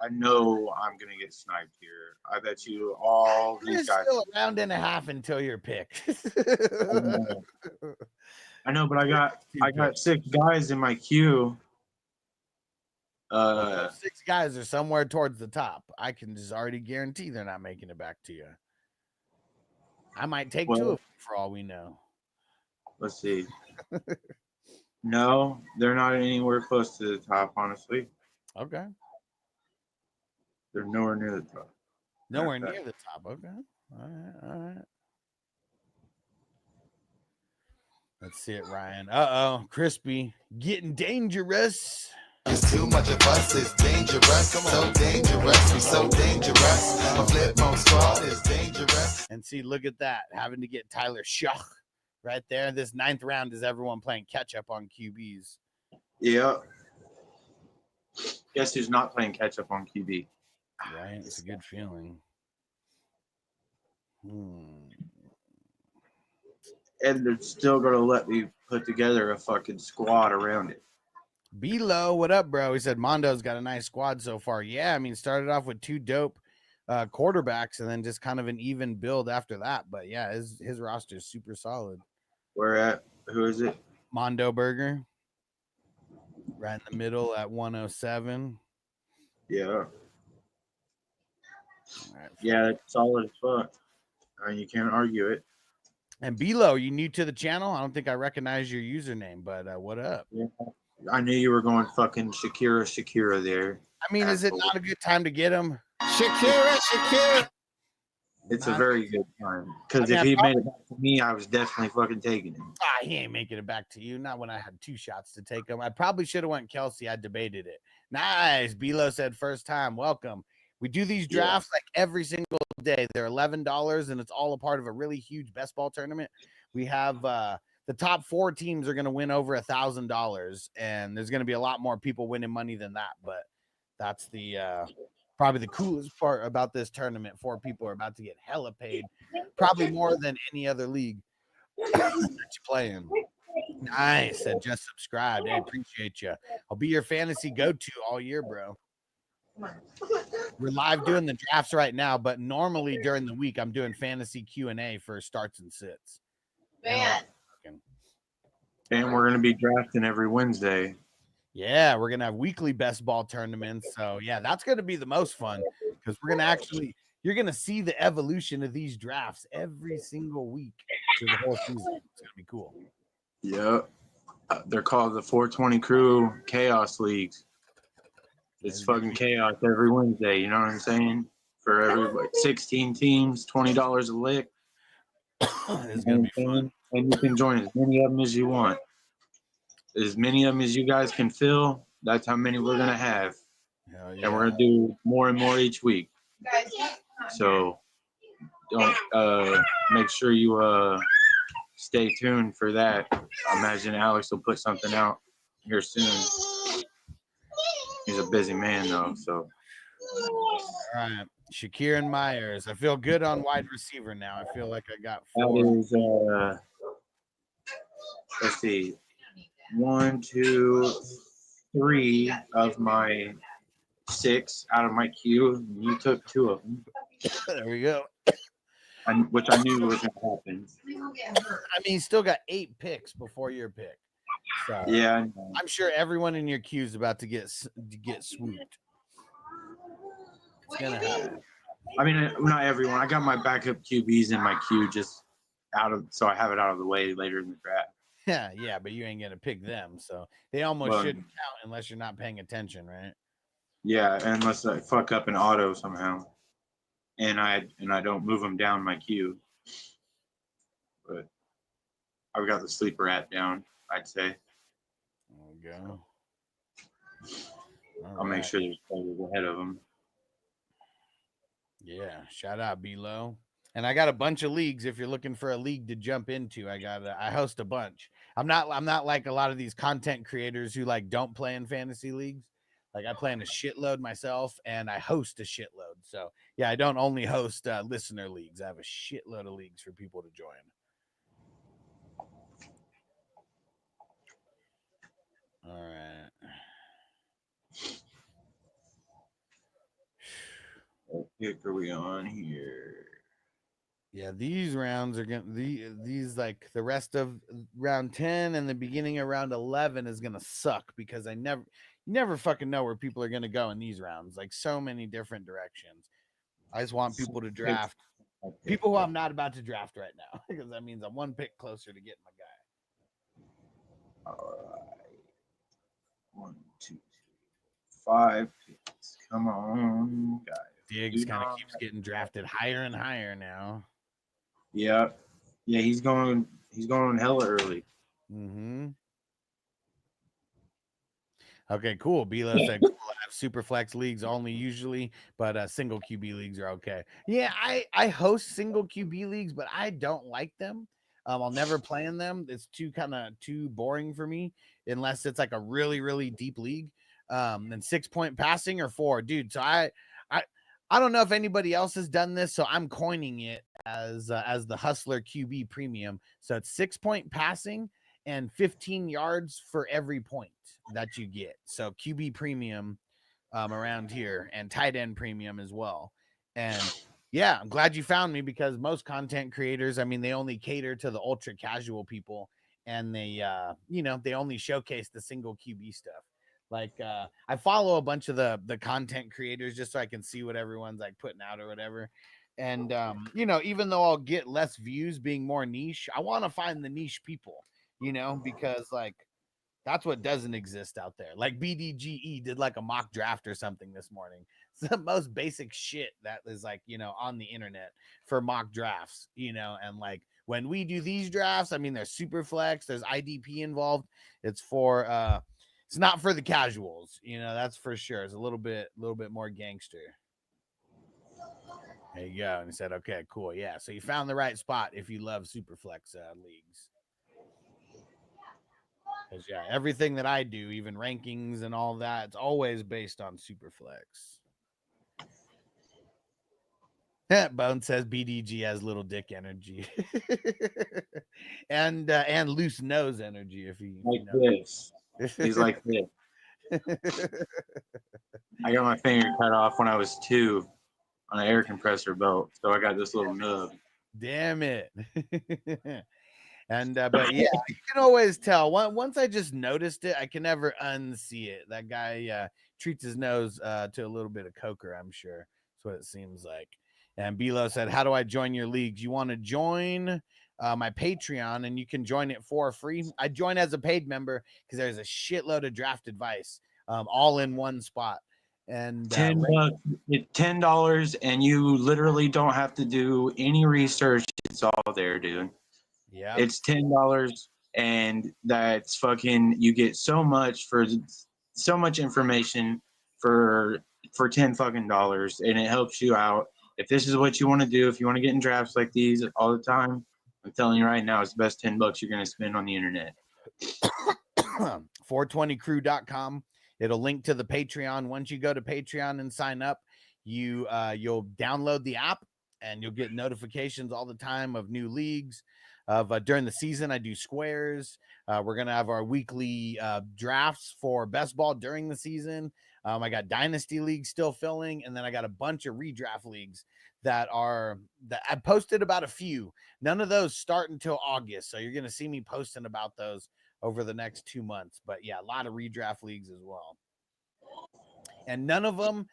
I know I'm gonna get sniped here. I bet you all these guys. Still a round and a half until your pick. I know, but I got 6 guys in my queue. Those 6 guys are somewhere towards the top. I can just already guarantee they're not making it back to you. I might take 2 of them for all we know. Let's see. No, they're not anywhere close to the top, honestly. Okay. They're nowhere near the top. Nowhere near the top. Okay. All right. Let's see it, Ryan. Uh-oh. Crispy. Getting dangerous. It's too much of us, it's dangerous. So dangerous, we so dangerous. A flip mode squad is dangerous. And see, look at that. Having to get Tyler Shuck right there. This 9th round is everyone playing catch up on QBs. Yeah. Guess who's not playing catch up on QB? Right? It's a good feeling. And they're still going to let me put together a fucking squad around it. B-Lo, what up, bro? He said Mondo's got a nice squad so far. Yeah, I mean, started off with 2 dope quarterbacks and then just kind of an even build after that. But yeah, his roster is super solid. Where at? Who is it? Mondo Burger. Right in the middle at 107. Yeah. Right, yeah, it's solid as fuck. I mean, you can't argue it. And B-Lo, you new to the channel? I don't think I recognize your username, but what up? Yeah. I knew you were going fucking Shakira there. I mean, is it not a good time to get him? Shakira. It's a very good time. Because if he made it back to me, I was definitely fucking taking him. He ain't making it back to you. Not when I had 2 shots to take him. I probably should have went Kelsey. I debated it. Nice. B-Lo said first time. Welcome. We do these drafts like every single day. They're $11, and it's all a part of a really huge best ball tournament. We have the top 4 teams are going to win over $1,000, and there's going to be a lot more people winning money than that. But that's the probably the coolest part about this tournament. 4 people are about to get hella paid, probably more than any other league that you're playing. Nice. And just subscribed. I appreciate you. I'll be your fantasy go-to all year, bro. We're live doing the drafts right now, but normally during the week I'm doing fantasy Q&A for starts and sits. Man. And we're going to be drafting every Wednesday. Yeah, we're going to have weekly best ball tournaments. So yeah, that's going to be the most fun because we're going to you're going to see the evolution of these drafts every single week through the whole season. It's going to be cool. Yeah. They're called the 420 Crew Chaos Leagues. It's fucking chaos every Wednesday, you know what I'm saying? For every 16 teams, $20 a lick. It's going to be fun. And you can join as many of them as you want. As many of them as you guys can fill, that's how many we're going to have. Yeah. And we're going to do more and more each week. So don't make sure you stay tuned for that. I imagine Alex will put something out here soon. He's a busy man, though, so. All right. Shakir and Myers. I feel good on wide receiver now. I feel like I got That 4. is, let's see, 1, 2, 3 of my 6 out of my queue. You took 2 of them, There we go. which I knew was going to happen. I mean, you still got 8 picks before your pick. So Yeah, I know. I'm sure everyone in your queue is about to get swooped. It's gonna happen. I mean, not everyone. I got my backup QBs in my queue just so I have it out of the way later in the draft. Yeah, but you ain't gonna pick them, so they almost Well, shouldn't count unless you're not paying attention, right? Yeah, unless I fuck up an auto somehow, and I don't move them down my queue. But I've got the sleeper app down, I'd say. There we go. I'll make sure there's players ahead of them. Yeah, shout out B-Lo. And I got a bunch of leagues. If you're looking for a league to jump into, I host a bunch. I'm not like a lot of these content creators who like don't play in fantasy leagues. Like I play in a shitload myself, and I host a shitload. So yeah, I don't only host listener leagues. I have a shitload of leagues for people to join. All right. What pick are we on here? Yeah, these rounds are gonna these like the rest of round 10 and the beginning of round 11 is gonna suck because you never fucking know where people are gonna go in these rounds. Like so many different directions. I just want people to draft people who I'm not about to draft right now because that means I'm one pick closer to getting my guy. All right. 1, 2, 3, 5 picks. Come on, guys. Diggs kind of keeps getting drafted higher and higher now. Yeah, he's going hella early. Mm-hmm. Okay, cool. Bilo said cool. I have super flex leagues only usually, but single QB leagues are okay. Yeah, I host single QB leagues, but I don't like them. I'll never play in them. It's too boring for me unless it's like a really, really deep league. And 6-point passing or 4, dude. So I don't know if anybody else has done this, so I'm coining it as the Hustler QB Premium. So it's 6-point passing and 15 yards for every point that you get. So QB Premium around here and tight end Premium as well. And yeah, I'm glad you found me because most content creators, I mean, they only cater to the ultra casual people and they they only showcase the single QB stuff. Like I follow a bunch of the content creators just so I can see what everyone's like putting out or whatever. And even though I'll get less views being more niche, I want to find the niche people, because like that's what doesn't exist out there. Like BDGE did like a mock draft or something this morning. It's the most basic shit that is like, on the internet for mock drafts, and like when we do these drafts, I mean, there's super flex, there's IDP involved. It's for it's not for the casuals, that's for sure. It's a little bit more gangster. There you go. And he said, okay, cool. Yeah. So you found the right spot if you love Superflex leagues. Because, yeah, everything that I do, even rankings and all that, it's always based on Superflex. Bone says BDG has little dick energy. and loose nose energy. If you like this. He's like this. I got my finger cut off when I was 2 on an air compressor belt, so I got this little nub. Damn it. And but yeah, you can always tell. Once I just noticed it, I can never unsee it. That guy treats his nose to a little bit of coker, I'm sure. That's what it seems like. And Bilo said, how do I join your leagues? You want to join my Patreon, and you can join it for free. I join as a paid member because there's a shitload of draft advice all in one spot. And $10, and you literally don't have to do any research. It's all there, dude. Yeah, it's $10, and that's fucking. You get so much information for $10 fucking dollars, and it helps you out. If this is what you want to do, if you want to get in drafts like these all the time, I'm telling you right now, it's the best $10 you're going to spend on the internet. 420crew.com. It'll link to the Patreon. Once you go to Patreon and sign up, you'll download the app and you'll get notifications all the time of new leagues. Of during the season, I do squares. We're gonna have our weekly drafts for best ball during the season. I got dynasty leagues still filling, and then I got a bunch of redraft leagues that I posted about a few. None of those start until August, so you're gonna see me posting about those over the next 2 months. But yeah, a lot of redraft leagues as well, and none of them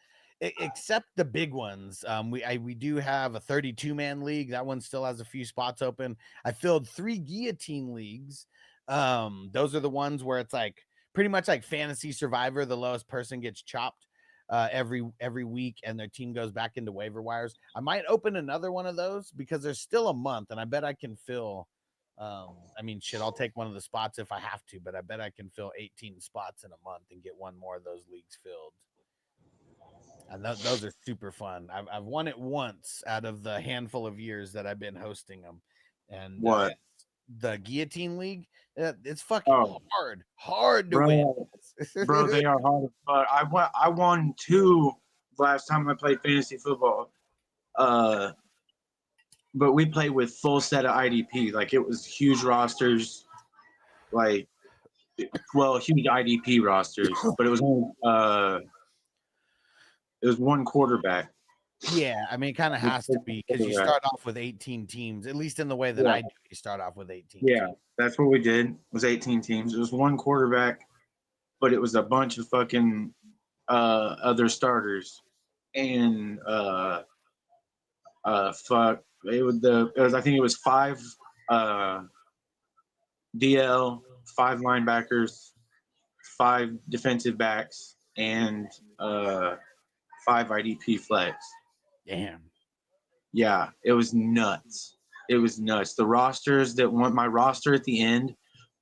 except the big ones. We do have a 32-man league. That one still has a few spots open. I filled 3 guillotine leagues. Those are the ones where it's like pretty much like Fantasy Survivor. The lowest person gets chopped every week, and their team goes back into waiver wires. I might open another one of those because there's still a month, and I bet I can fill. I mean, shit, I'll take one of the spots if I have to, but I bet I can fill 18 spots in a month and get one more of those leagues filled. And those are super fun. I've won it once out of the handful of years that I've been hosting them. And What? The guillotine league, it's fucking hard to win. Bro, they are hard. But I won 2 last time I played fantasy football. But we played with full set of IDP. Like, it was huge rosters, like, well, huge IDP rosters. But it was only, it was one quarterback. Yeah, I mean, it kind of has to be because you start off with 18 teams, at least in the way that I do. You start off with 18 Yeah, teams. that's what we did. It was 18 teams. It was one quarterback, but it was a bunch of fucking other starters. And fuck, it was I think it was 5 DL, 5 linebackers, 5 defensive backs, and 5 IDP flex. Damn. Yeah, it was nuts. It was nuts. The rosters that went, my roster at the end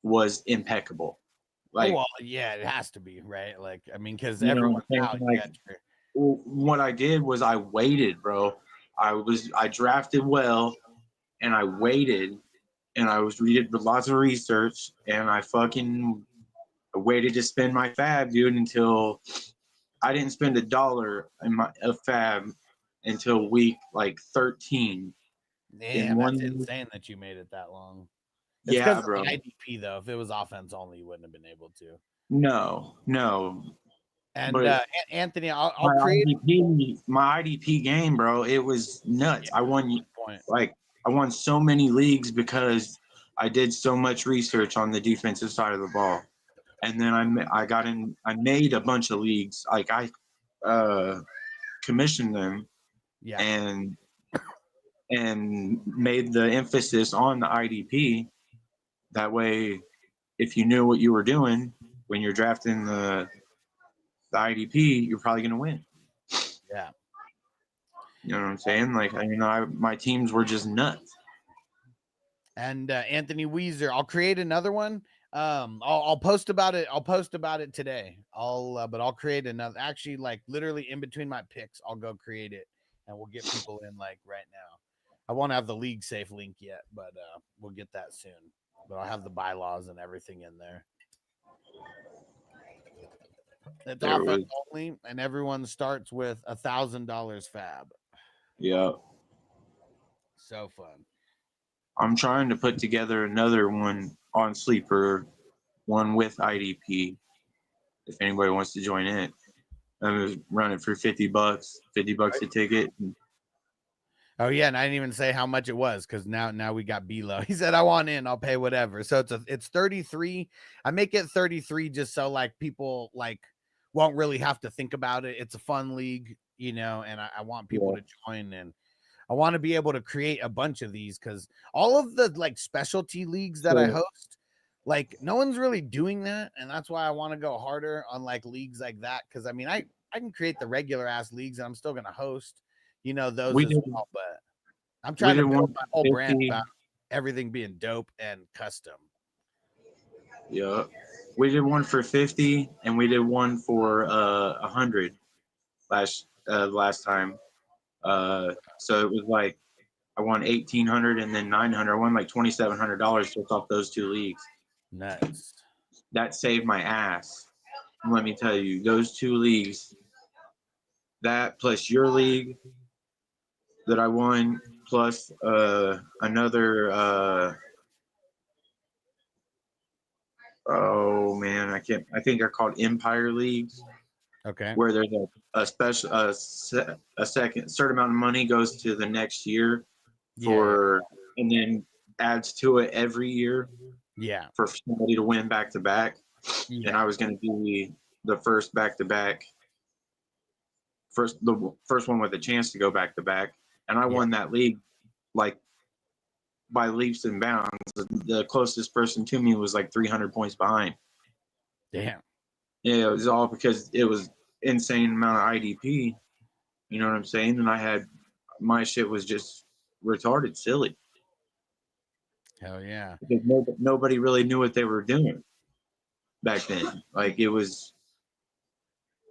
was impeccable. Like, well, yeah, it has to be, right? Like, I mean, because you know everyone's what I'm out. saying? Like, what I did was I waited, bro. I drafted well, and I waited, and I did lots of research, and I fucking waited to spend my fab, dude, until I didn't spend $1 in my fab until week like 13. Damn, that's insane that you made it that long. It's Yeah, of bro. the IDP though. If it was offense only, you wouldn't have been able to. No. And But Anthony, I'll create my IDP game, bro. It was nuts. Yeah, I won so many leagues because I did so much research on the defensive side of the ball. And then I made a bunch of leagues. Like, I commissioned them, yeah, and made the emphasis on the IDP. That way, if you knew what you were doing when you're drafting the IDP, you're probably going to win. Yeah. You know what I'm saying? Like, I mean, my teams were just nuts. And Anthony Weezer, I'll create another one. I'll post about it. I'll post about it today. But I'll create another. Actually, like literally in between my picks, I'll go create it, and we'll get people in like right now. I won't have the league safe link yet, but we'll get that soon. But I'll have the bylaws and everything in there. It's offense only, and everyone starts with $1,000 fab. Yeah. So fun. I'm trying to put together another one on Sleeper, one with IDP. If anybody wants to join it, I'm gonna run it for $50, $50 a ticket. Oh yeah, and I didn't even say how much it was because now we got B-Lo. He said I want in, I'll pay whatever. So it's 33. I make it 33 just so like people like won't really have to think about it. It's a fun league, you know, and I want people to join, and I want to be able to create a bunch of these because all of the like specialty leagues that I host, like no one's really doing that, and that's why I want to go harder on like leagues like that. Because I mean, I can create the regular ass leagues, and I'm still gonna host, you know, those well. But I'm trying to build my whole brand about everything being dope and custom. Yeah, we did one for 50, and we did one for 100 last time. So it was like I won 1,800 and then 900. I won like $2,700 just off those 2 leagues. Nice. That saved my ass. Let me tell you, those 2 leagues that plus your league that I won, plus another. Oh man, I can't. I think they're called Empire leagues, Okay. where there's a special a second certain amount of money goes to the next year for, and then adds to it every year. Yeah. For somebody to win back to back, Yeah. and I was going to be the first back to back, the first one with a chance to go back to back, and I won that league like by leaps and bounds. The closest person to me was like 300 points behind. Damn. Yeah, it was all because it was insane amount of IDP. You know what I'm saying? And I had my shit was just retarded, silly. Hell yeah. Because nobody really knew what they were doing back then. Like it was,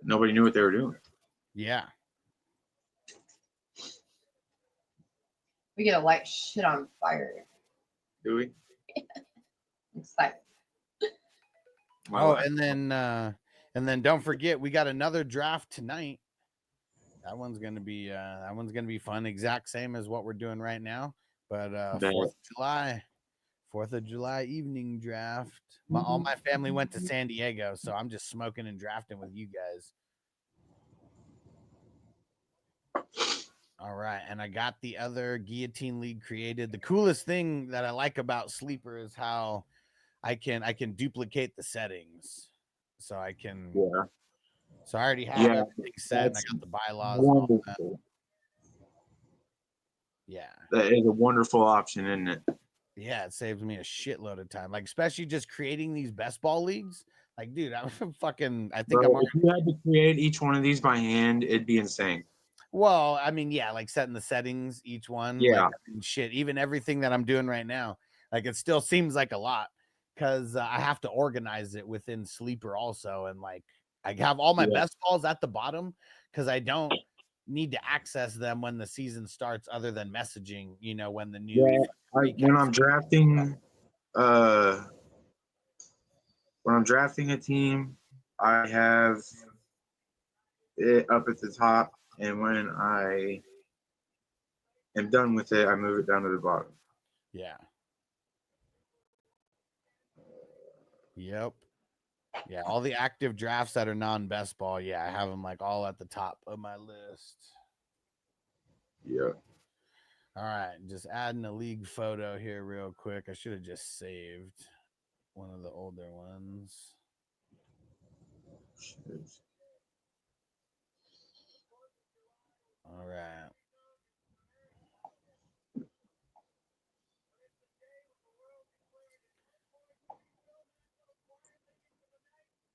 nobody knew what they were doing. Yeah. We get to light shit on fire. Do we? Excited. Oh, and then don't forget we got another draft tonight. That one's gonna be fun. Exact same as what we're doing right now, but 4th of July evening draft. All my family went to San Diego, so I'm just smoking and drafting with you guys. All right, and I got the other Guillotine League created. The coolest thing that I like about Sleeper is how I can duplicate the settings, so I can. Yeah. So I already have everything set. And I got the bylaws. And all that. Yeah, that is a wonderful option, isn't it? Yeah, it saves me a shitload of time. Like especially just creating these best ball leagues. Like, dude, I'm fucking. I think Bro, if you had to create each one of these by hand, it'd be insane. Well, I mean, yeah, like setting the settings, each one. Yeah. Like, I mean, shit, even everything that I'm doing right now, like it still seems like a lot because I have to organize it within Sleeper also. And like I have all my best balls at the bottom because I don't need to access them when the season starts other than messaging, you know, when the new. When I'm drafting, a team, I have it up at the top. And when I am done with it, I move it down to the bottom. Yeah. Yep. Yeah, all the active drafts that are non-best ball, yeah, I have them like all at the top of my list. Yep. All right, just adding a league photo here real quick. I should have just saved one of the older ones. All right.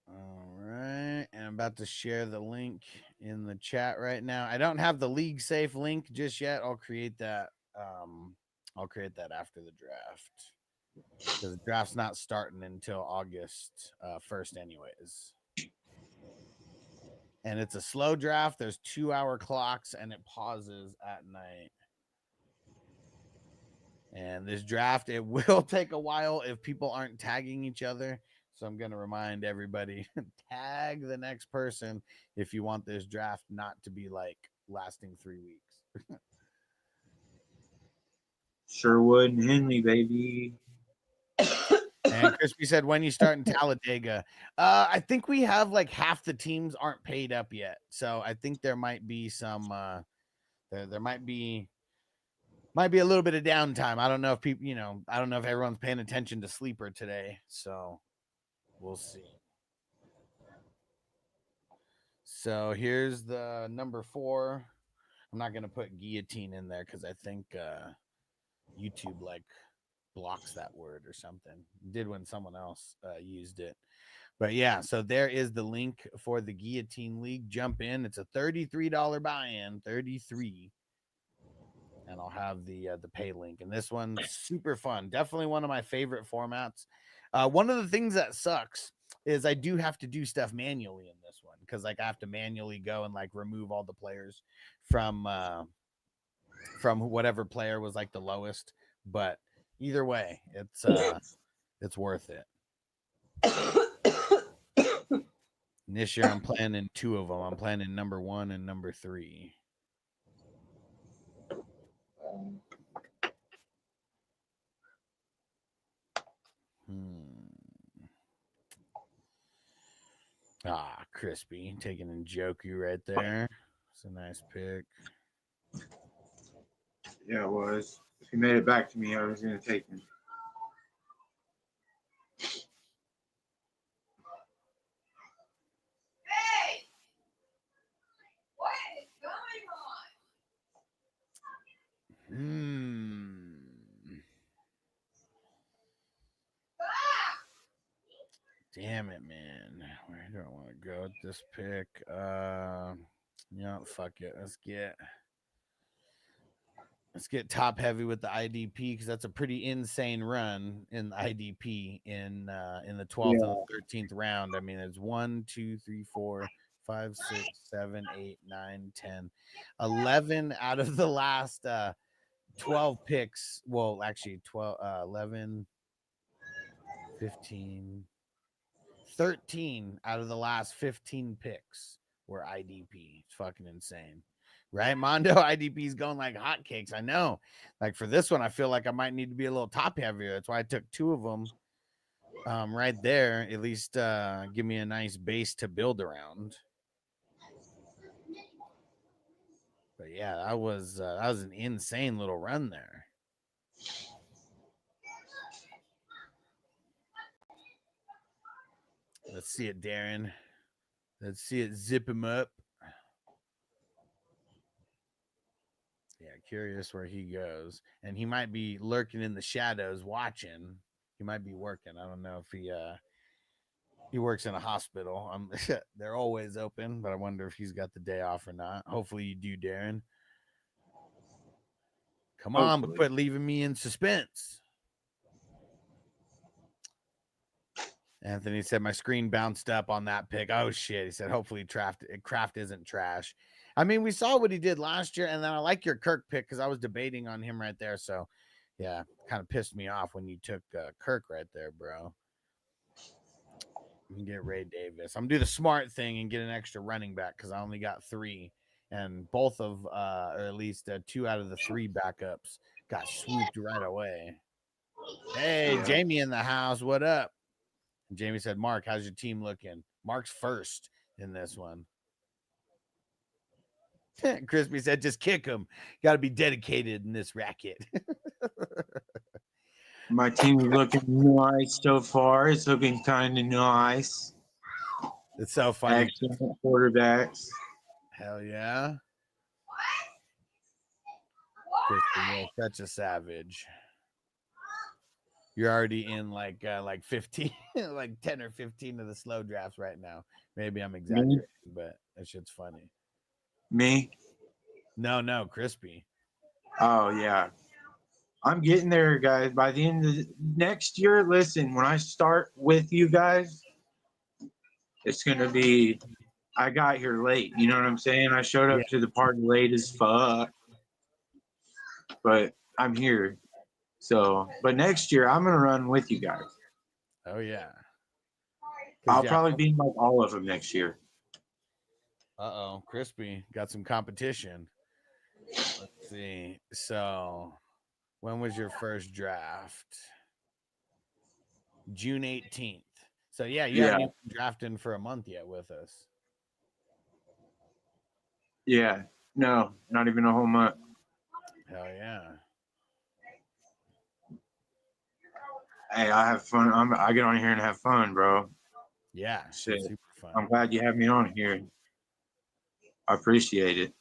All right, and I'm about to share the link in the chat right now. I don't have the league safe link just yet. I'll create that. I'll create that after the draft because the draft's not starting until August 1st, anyways. And it's a slow draft. There's 2-hour clocks, and it pauses at night. And this draft, it will take a while if people aren't tagging each other. So I'm going to remind everybody, tag the next person if you want this draft not to be like lasting 3 weeks. Sherwood and Henley, baby. And Crispy said, when you start in Talladega, I think we have like half the teams aren't paid up yet. So I think there might be some, there might be a little bit of downtime. I don't know if people, you know, I don't know if everyone's paying attention to Sleeper today. So we'll see. So here's the number 4. I'm not going to put guillotine in there because I think YouTube like blocks that word or something. It did when someone else used it. But yeah, so there is the link for the Guillotine League. Jump in. It's a $33 buy-in, 33. And I'll have the pay link. And this one's super fun. Definitely one of my favorite formats. One of the things that sucks is I do have to do stuff manually in this one because like I have to manually go and like remove all the players from whatever player was like the lowest. But either way, it's worth it. And this year I'm planning 2 of them. I'm planning number 1 and number 3. Ah, Crispy taking Njoku right there. It's a nice pick. Yeah, it was. If he made it back to me, I was going to take him. Hey! What is going on? Damn it, man. Where do I want to go with this pick? Fuck it. Let's get top heavy with the IDP because that's a pretty insane run in the IDP in the 12th and the 13th round. I mean, it's 1, 2, 3, 4, 5, 6, 7, 8, 9, 10, 11 out of the last 12 picks. Well, actually 12, 11, 15, 13 out of the last 15 picks were IDP. It's fucking insane. Right, Mondo? IDP's going like hotcakes. I know. Like for this one, I feel like I might need to be a little top heavier. That's why I took 2 of them right there. At least give me a nice base to build around. But yeah, that was an insane little run there. Let's see it, Darren. Let's see it zip him up. Yeah, curious where he goes. And he might be lurking in the shadows watching. He might be working. I don't know if he works in a hospital. They're always open, but I wonder if he's got the day off or not. Hopefully you do, Darren. Come on, but quit leaving me in suspense. Anthony said my screen bounced up on that pick. Oh shit. He said hopefully Kraft isn't trash. I mean, we saw what he did last year, and then I like your Kirk pick because I was debating on him right there. So yeah, kind of pissed me off when you took Kirk right there, bro. You can get Ray Davis. I'm gonna do the smart thing and get an extra running back because I only got 3, and both of or at least 2 out of the 3 backups got swooped right away. Hey, Jamie in the house. What up? And Jamie said, Mark, how's your team looking? Mark's first in this one. Crispy said, just kick him. Got to be dedicated in this racket. My team's looking nice so far. It's looking kind of nice. It's so funny. Excellent quarterbacks. Hell yeah. Crispy, you're such a savage. You're already in like 15, like 10 or 15 of the slow drafts right now. Maybe I'm exaggerating, but that shit's funny. Me? No, Crispy. Oh, yeah. I'm getting there, guys. By the end of next year, listen, when I start with you guys, it's going to be, I got here late. You know what I'm saying? I showed up to the party late as fuck. But I'm here. So, but next year, I'm going to run with you guys. Oh, yeah. I'll probably be like all of them next year. Uh-oh, Crispy got some competition. Let's see. So, when was your first draft? June 18th. So, yeah, you haven't even been drafting for a month yet with us. Yeah. No, not even a whole month. Hell yeah. Hey, I have fun. I get on here and have fun, bro. Yeah, shit. Super fun. I'm glad you have me on here. I appreciate it.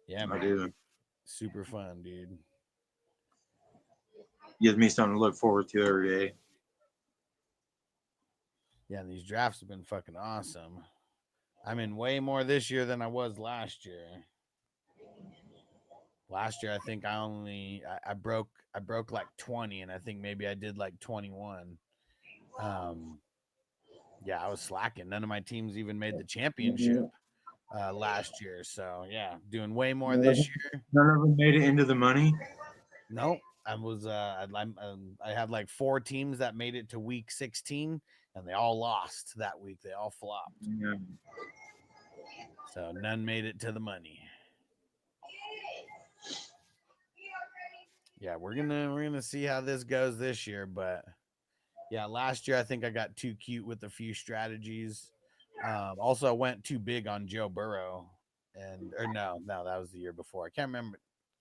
Yeah, man. I do. Super fun, dude. Gives me something to look forward to every day. Yeah, and these drafts have been fucking awesome. I'm in way more this year than I was last year. Last year, I think I broke like 20, and I think maybe I did like 21. Yeah, I was slacking. None of my teams even made the championship last year. So yeah, doing way more this year. None of them made it into the money. No, I was I had like 4 teams that made it to week 16, and they all lost that week. They all flopped. Yeah. So none made it to the money. Yeah, we're gonna see how this goes this year, but yeah, last year I think I got too cute with a few strategies. Also, I went too big on Joe Burrow, or no, that was the year before. I can't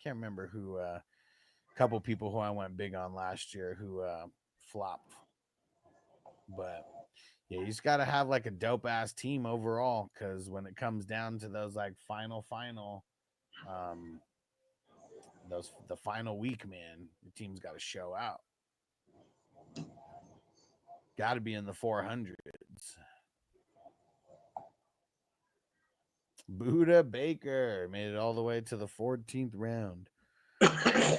remember who. A couple people who I went big on last year who flopped, but yeah, you just got to have like a dope ass team overall, because when it comes down to those like final the final week, man, the team's got to show out. Got to be in the 400s. Buddha Baker made it all the way to the 14th round. Yeah,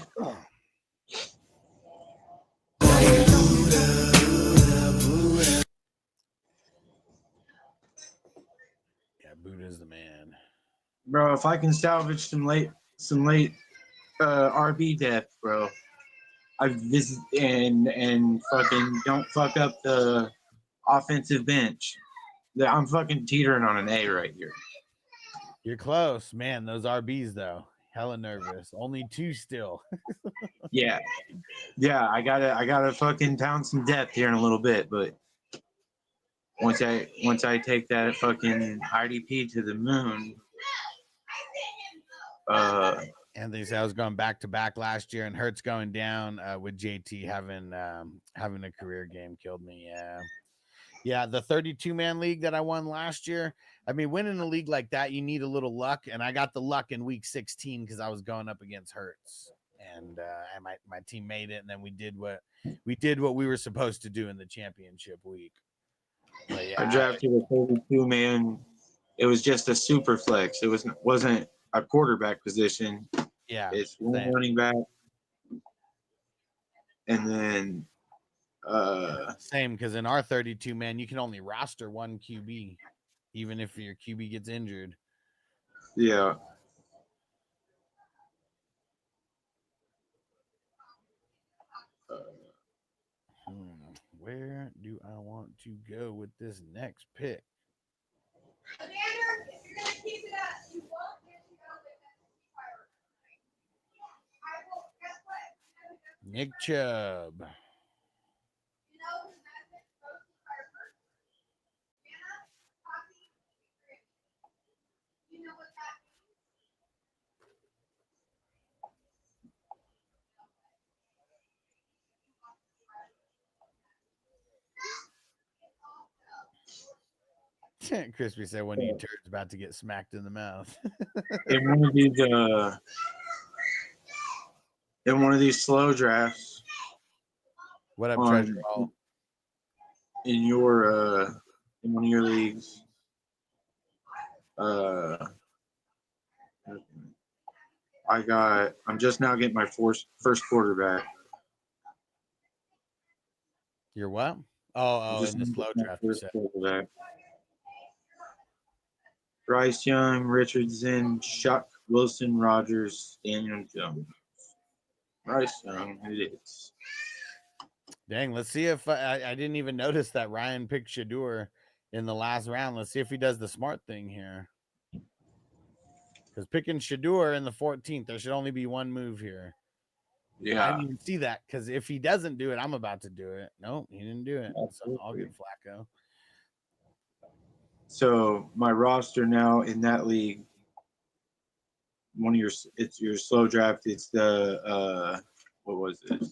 Buddha's the man. Bro, if I can salvage some late RB depth, bro, I visit and fucking don't fuck up the offensive bench. I'm fucking teetering on an A right here. You're close, man. Those RBs though, hella nervous. Only 2 still. Yeah, I gotta fucking pound some depth here in a little bit, but once I take that fucking IDP to the moon, Anthony said I was going back to back last year, and Hurts going down with JT having a career game killed me. Yeah, the 32-man league that I won last year. I mean, winning a league like that, you need a little luck, and I got the luck in week 16 because I was going up against Hurts, and my team made it, and then we did what we were supposed to do in the championship week. But yeah, I drafted a 32-man. It was just a super flex. It wasn't a quarterback position. Yeah, it's one running back, and then same, because in our 32-man, you can only roster one QB, even if your QB gets injured. Yeah. Where do I want to go with this next pick? Nick Chubb. Crispy said, "When you turds about to get smacked in the mouth." in one of these slow drafts. What up, Treasure Ball? In one of your leagues, I'm just now getting my first quarterback. You're what? Oh, in the slow draft. Bryce Young, Richardson, Chuck Wilson, Rogers, Daniel Jones. Bryce Young, it is. Dang, let's see if I didn't even notice that Ryan picked Shador in the last round. Let's see if he does the smart thing here. Because picking Shador in the 14th, there should only be one move here. Yeah. I didn't even see that, because if he doesn't do it, I'm about to do it. Nope, he didn't do it. So I'll get Flacco. So my roster now in that league, it's your slow draft. It's the what was it?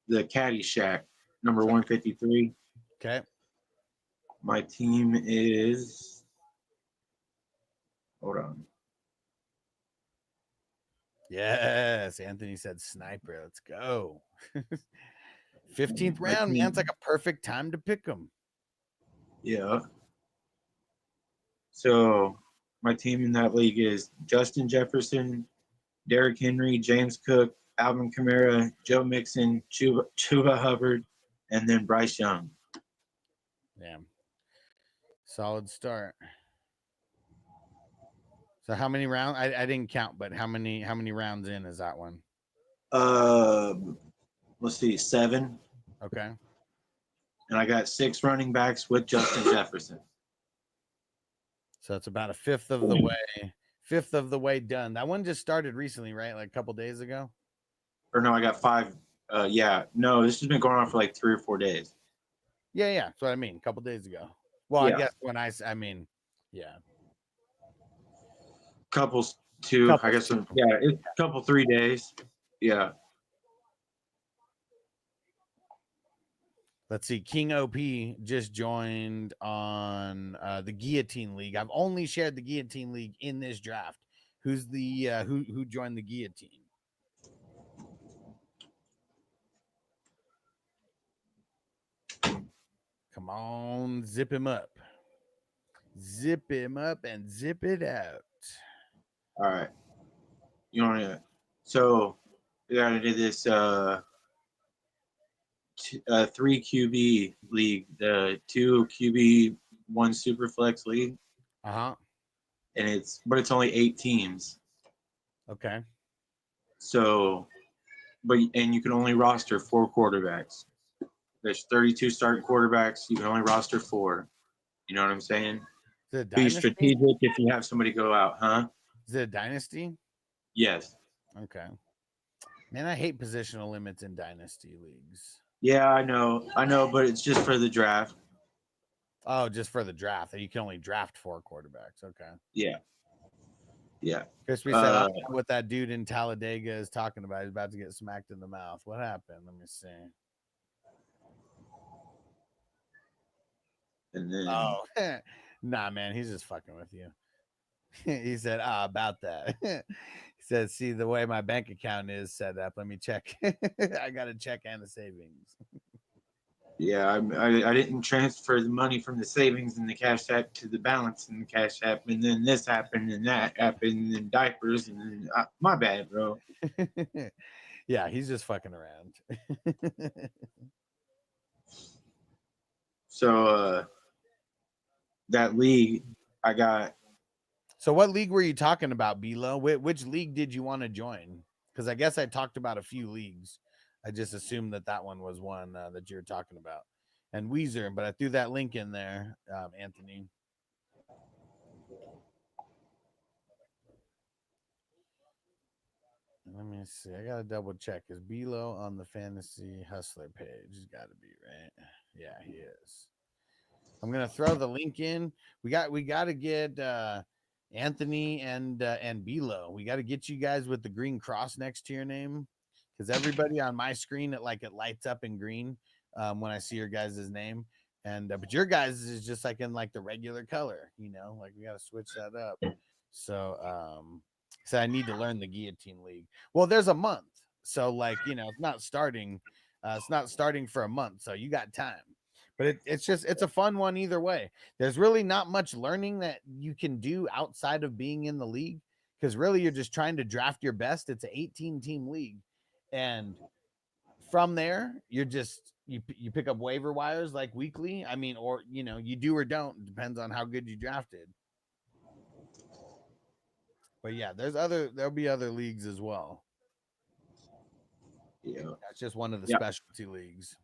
The Caddyshack, number 153. Okay. My team is. Hold on. Yes, Anthony said sniper. Let's go. 15th round, man. It's like a perfect time to pick him. Yeah. So my team in that league is Justin Jefferson, Derrick Henry, James Cook, Alvin Kamara, Joe Mixon, Chuba Hubbard, and then Bryce Young. Damn. Solid start. So how many rounds? I didn't count, but how many rounds in is that one? Let's see, 7. Okay. and I got 6 running backs with Justin Jefferson. So it's about a fifth of the way done. That one just started recently, right? Like a couple days ago. Or no, I got 5. No, this has been going on for like 3 or 4 days. Yeah, that's what I mean. A couple days ago. Well, Yeah. I guess when I mean, yeah. Couples 2, I guess. Yeah, it's a couple 3 days. Yeah. Let's see. King OP just joined on the Guillotine League. I've only shared the Guillotine League in this draft. Who's the who joined the Guillotine? Come on, zip him up. Zip him up and zip it out. All right. You want to? So we got to do this 3 QB league, the 2 QB 1 super flex league, And it's only 8 teams. Okay. So, and you can only roster 4 quarterbacks. There's 32 starting quarterbacks. You can only roster 4. You know what I'm saying? Is it a Be dynasty? strategic if you have somebody go out, huh? Is it a dynasty? Yes. Okay. Man, I hate positional limits in dynasty leagues. Yeah, I know, but it's just for the draft. Oh, just for the draft. You can only draft 4 quarterbacks. Okay. Yeah. Crispy said, I don't know what that dude in Talladega is talking about. He's about to get smacked in the mouth. What happened? Let me see. And then, nah, man, he's just fucking with you. He said, about that. He said, see the way my bank account is set up. Let me check. I got a check and a savings. yeah, I didn't transfer the money from the savings and the cash app to the balance in the cash app, and then this happened and that happened and diapers and then, my bad, bro. Yeah, he's just fucking around. So that league I got. So what league were you talking about, Bilo? Which league did you want to join? Because I guess I talked about a few leagues. I just assumed that one was one that you're talking about. And Weezer, but I threw that link in there, Anthony. Let me see. I got to double check. Is Bilo on the Fantasy Hustler page? He's got to be, right? Yeah, he is. I'm going to throw the link in. We got to get Anthony and Bilo. We got to get you guys with the green cross next to your name, because everybody on my screen it lights up in green when I see your guys' name, and but your guys is just like in like the regular color, you know, like we got to switch that up. So so I need to learn the Guillotine League. Well, there's a month, so like, you know, it's not starting for a month, so you got time. But it's a fun one either way. There's really not much learning that you can do outside of being in the league, because really you're just trying to draft your best. It's an 18-team league, and from there you're just you pick up waiver wires like weekly. I mean, or you know, you do or don't. It depends on how good you drafted. But yeah, there'll be other leagues as well. Yeah, that's just one of the specialty leagues.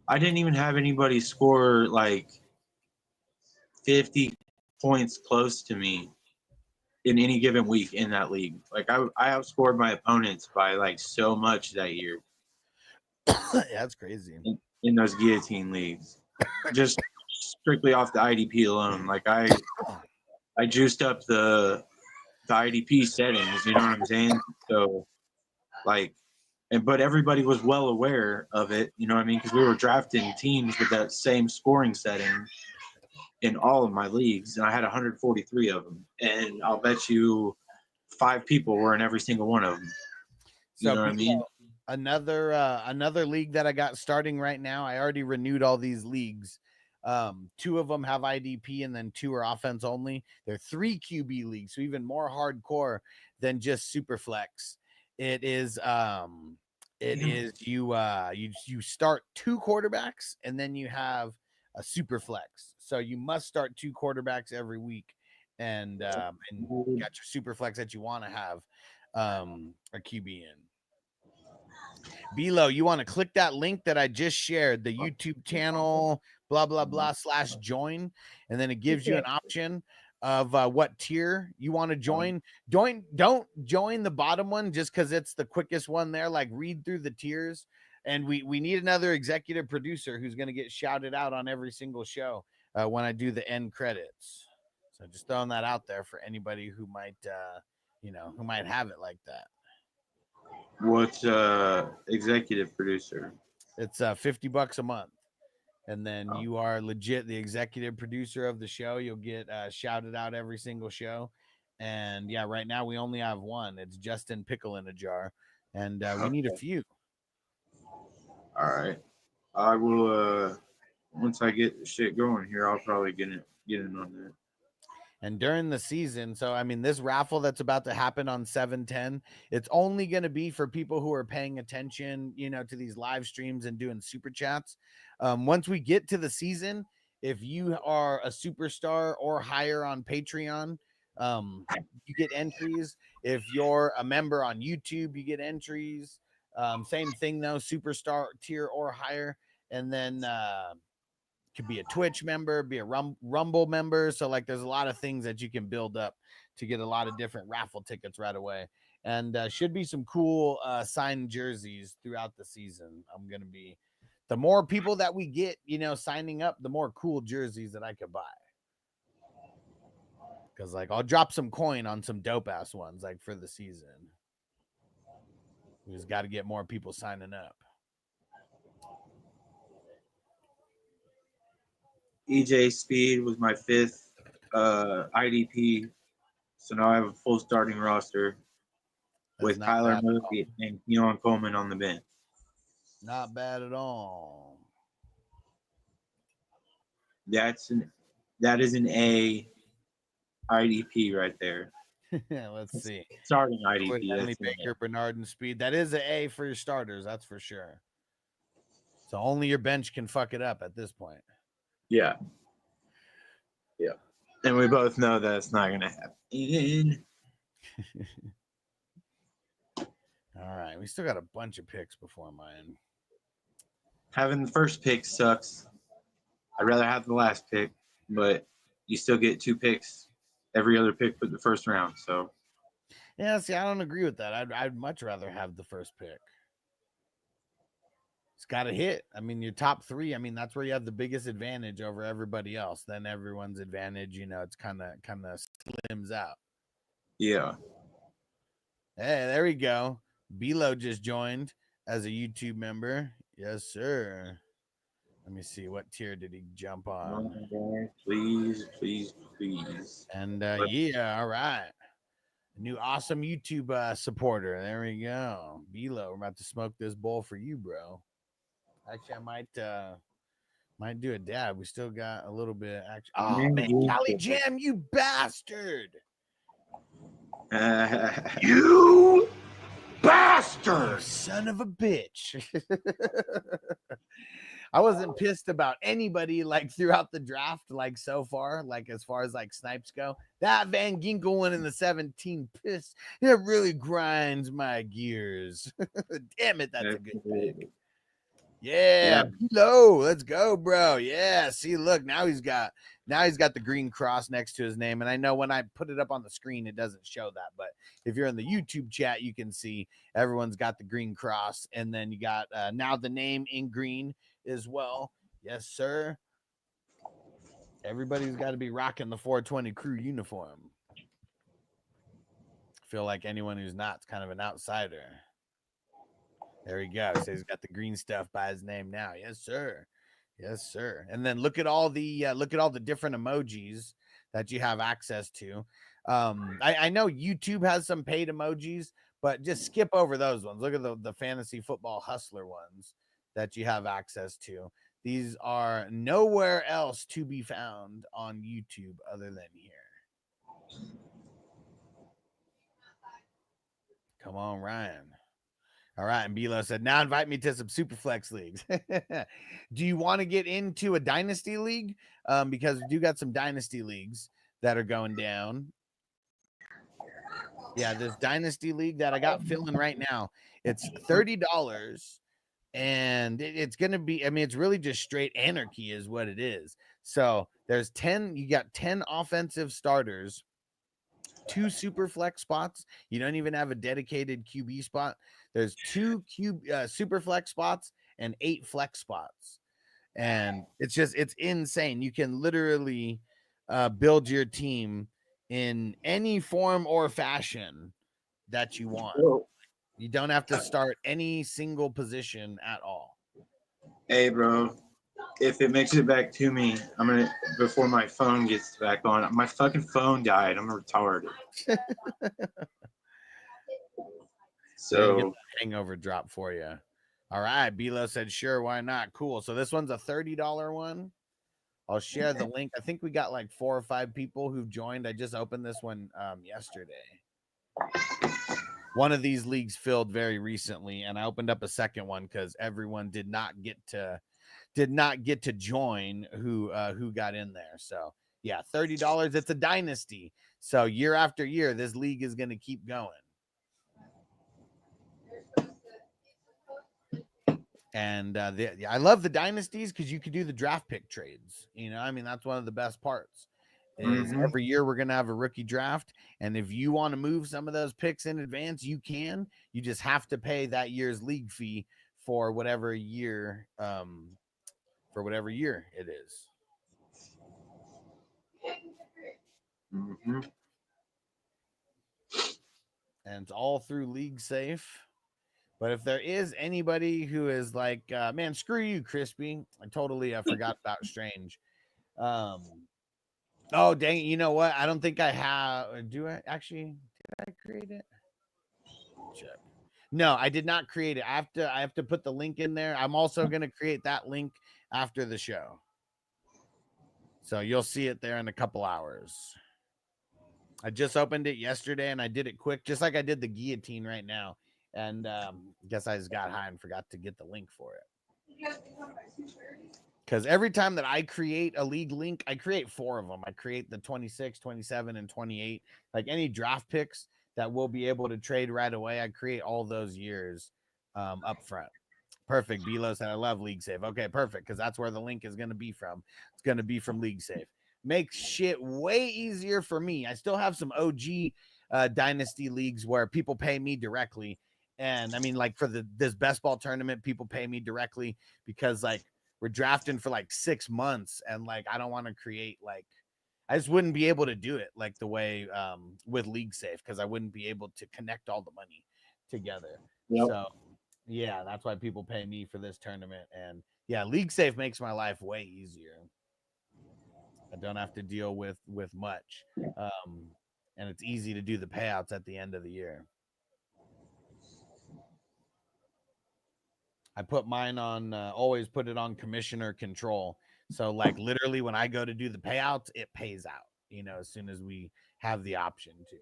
I didn't even have anybody score like 50 points close to me in any given week in that league. Like I outscored my opponents by like so much that year. Yeah, that's crazy. In those Guillotine leagues, just strictly off the IDP alone. Like I juiced up the IDP settings. You know what I'm saying? So like. But everybody was well aware of it, you know what I mean? Because we were drafting teams with that same scoring setting in all of my leagues, and I had 143 of them. And I'll bet you 5 people were in every single one of them. You know what I mean? Another league that I got starting right now, I already renewed all these leagues. 2 of them have IDP, and then 2 are offense only. They're 3 QB leagues, so even more hardcore than just Superflex. It is you start 2 quarterbacks, and then you have a super flex. So you must start 2 quarterbacks every week, and got your super flex that you want to have a QB in. Below, you want to click that link that I just shared, the YouTube channel, blah, blah, blah, /join. And then it gives you an option of what tier you want to join. Don't join the bottom one just because it's the quickest one there. Like, read through the tiers. And we need another executive producer who's going to get shouted out on every single show when I do the end credits. So just throwing that out there for anybody who might, who might have it like that. What's executive producer? It's $50 a month. And then you are legit the executive producer of the show. You'll get shouted out every single show. And yeah, right now we only have one. It's Justin Pickle in a Jar. And we need a few. All right. I will once I get the shit going here, I'll probably get in on that. And during the season, so I mean, this raffle that's about to happen on 7/10, it's only going to be for people who are paying attention, to these live streams and doing super chats. Once we get to the season, if you are a superstar or higher on Patreon, you get entries. If you're a member on YouTube, you get entries. Same thing though, superstar tier or higher. And then could be a Twitch member, be a Rumble member. So like there's a lot of things that you can build up to get a lot of different raffle tickets right away. And should be some cool signed jerseys throughout the season. The more people that we get, signing up, the more cool jerseys that I could buy. Because like I'll drop some coin on some dope ass ones like for the season. We just got to get more people signing up. EJ Speed was my 5th IDP, so now I have a full starting roster with Tyler Murphy and Keon Coleman on the bench. Not bad at all. That is an A IDP right there. Let's see. Starting IDP. Henley, Baker, Bernard, and Speed. That is an A for your starters, that's for sure. So only your bench can fuck it up at this point. Yeah. Yeah. And we both know that it's not going to happen. All right. We still got a bunch of picks before mine. Having the first pick sucks. I'd rather have the last pick, but you still get 2 picks every other pick but the first round. So, yeah, see, I don't agree with that. I'd much rather have the first pick. It's got to hit. I mean, your top 3, I mean, that's where you have the biggest advantage over everybody else. Then everyone's advantage, it's kind of slims out. Yeah. Hey, there we go. Bilo just joined as a YouTube member. Yes, sir. Let me see. What tier did he jump on? Please, please, please. And yeah, all right. A new awesome YouTube supporter. There we go. Bilo, we're about to smoke this bowl for you, bro. Actually, I might do a dab. We still got a little bit. Actually, oh man, Cali Jam, you bastard! You bastard! Son of a bitch! I wasn't pissed about anybody like throughout the draft, like so far, like as far as like snipes go. That Van Ginkel one in the 17 piss, it really grinds my gears. Damn it, that's a good pick. Yeah, Bilo, let's go, bro. Yeah, see, look, now he's got the green cross next to his name. And I know when I put it up on the screen, it doesn't show that. But if you're in the YouTube chat, you can see everyone's got the green cross. And then you got now the name in green as well. Yes, sir. Everybody's got to be rocking the 420 crew uniform. I feel like anyone who's not is kind of an outsider. There he goes. So he's got the green stuff by his name now. Yes, sir. Yes, sir. And then look at all the different emojis that you have access to. I know YouTube has some paid emojis, but just skip over those ones. Look at the fantasy football hustler ones that you have access to. These are nowhere else to be found on YouTube other than here. Come on, Ryan. All right, and Bilo said, now invite me to some Superflex leagues. Do you want to get into a dynasty league? Because we do got some dynasty leagues that are going down. Yeah, this dynasty league that I got filling right now It's $30, and it's going to be, I mean, it's really just straight anarchy is what it is. So there's 10, you got 10 offensive starters, 2 super flex spots. You don't even have a dedicated QB spot. There's 2 super flex spots and 8 flex spots. And it's insane. You can literally build your team in any form or fashion that you want. Whoa. You don't have to start any single position at all. Hey, bro. If it makes it back to me, I'm gonna before my phone gets back on. My fucking phone died. I'm retarded. So get So the hangover drop for you. All right, Bilo said sure, why not? Cool. So this one's a $30 one. I'll share the link. I think we got like 4 or 5 people who've joined. I just opened this one yesterday. One of these leagues filled very recently, and I opened up a second one because everyone did not get to join who got in there. So yeah, $30. It's a dynasty. So year after year, this league is going to keep going. And I love the dynasties because you could do the draft pick trades. You know, I mean, that's one of the best parts. Is every year we're gonna have a rookie draft, and if you want to move some of those picks in advance, you can. You just have to pay that year's league fee for whatever year it is. And it's all through League Safe. But if there is anybody who is like, man, screw you, Crispy. I totally forgot about Strange. Oh, dang it. You know what? I don't think I have. Do I actually? Did I create it? Check. No, I did not create it. I have to put the link in there. I'm also going to create that link after the show. So you'll see it there in a couple hours. I just opened it yesterday and I did it quick, just like I did the guillotine right now. And guess I just got high and forgot to get the link for it. Because every time that I create a league link, I create 4 of them. I create the 26, 27, and 28. Like any draft picks that we'll be able to trade right away, I create all those years up front. Perfect. Bilo said, I love League Safe. Okay, perfect, because that's where the link is going to be from. It's going to be from League Safe. Makes shit way easier for me. I still have some OG dynasty leagues where people pay me directly. And I mean, like for this best ball tournament, people pay me directly because like we're drafting for like 6 months, and like I don't want to create like I just wouldn't be able to do it like the way with League Safe, because I wouldn't be able to connect all the money together. Yep. So yeah, that's why people pay me for this tournament. And yeah, League Safe makes my life way easier. I don't have to deal with much, and it's easy to do the payouts at the end of the year. I put mine on, always put it on commissioner control. So like literally when I go to do the payouts, it pays out, you know, as soon as we have the option to.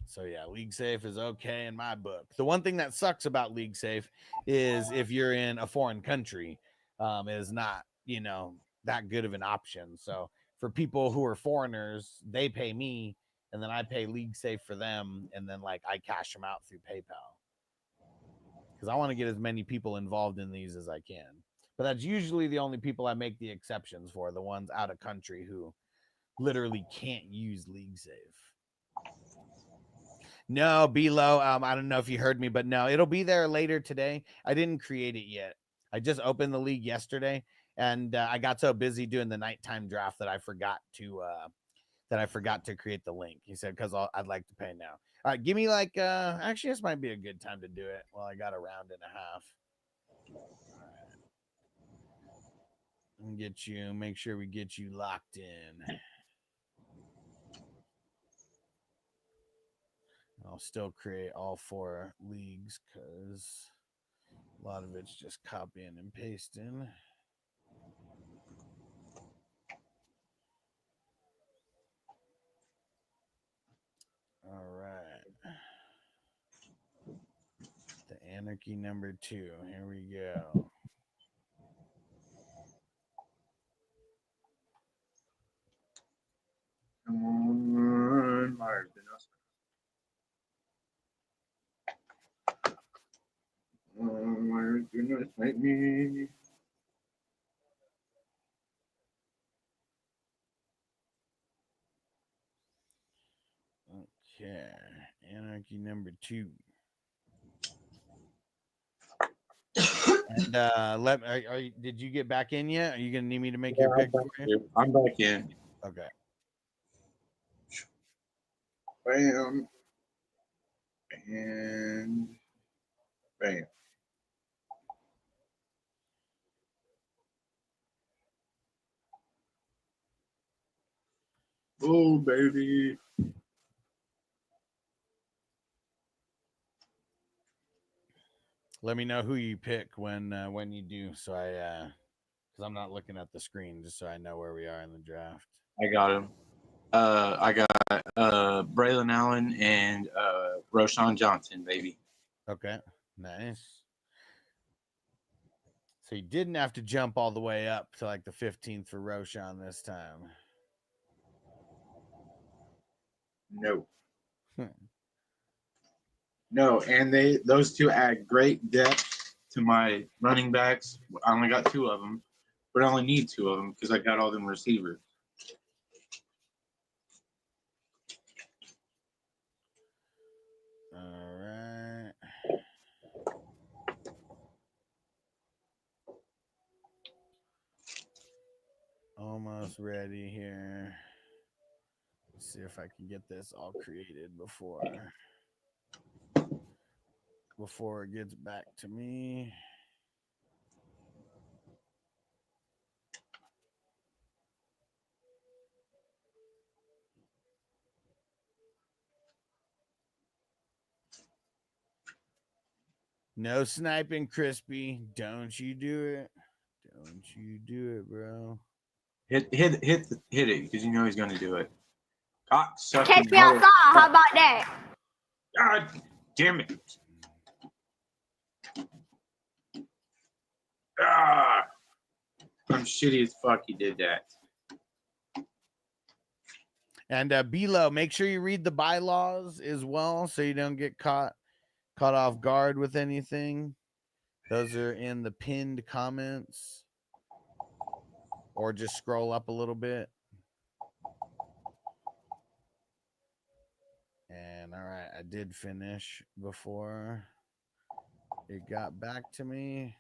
So yeah, League Safe is okay in my book. The one thing that sucks about League Safe is if you're in a foreign country, it is not, you know, that good of an option. So for people who are foreigners, they pay me, and then I pay League Safe for them, and then like I cash them out through PayPal. Because I want to get as many people involved in these as I can. But that's usually the only people I make the exceptions for, the ones out of country who literally can't use League Safe. No, below. I don't know if you heard me, but no, it'll be there later today. I didn't create it yet. I just opened the league yesterday, and I got so busy doing the nighttime draft that I forgot to create the link. He said, because I'd like to pay now. All right, give me like actually this might be a good time to do it. Well, I got a round and a half. All right. Make sure we get you locked in. I'll still create all 4 leagues because a lot of it's just copying and pasting. All right. The Anarchy number 2. Here we go. Do not make me. Okay, Anarchy number 2. And did you get back in yet? Are you gonna need me to make your pick for you? I'm back in. Okay. Bam. And bam. Oh, baby. Let me know who you pick when you do, so I because I'm not looking at the screen, just so I know where we are in the draft. I got him. I got Braylon Allen and Roshan Johnson, baby. Okay, nice. So you didn't have to jump all the way up to like the 15th for Roshan this time. No. No, and those two add great depth to my running backs. I only got 2 of them, but I only need 2 of them because I got all them receivers. All right. Almost ready here. Let's see if I can get this all created before it gets back to me. No sniping, Crispy. Don't you do it. Don't you do it, bro. Hit it because you know he's going to do it. Catch me outside. How about that? God damn it. Ah, I'm shitty as fuck he did that. And Bilo, make sure you read the bylaws as well so you don't get caught off guard with anything. Those are in the pinned comments. Or just scroll up a little bit. And all right, I did finish before it got back to me.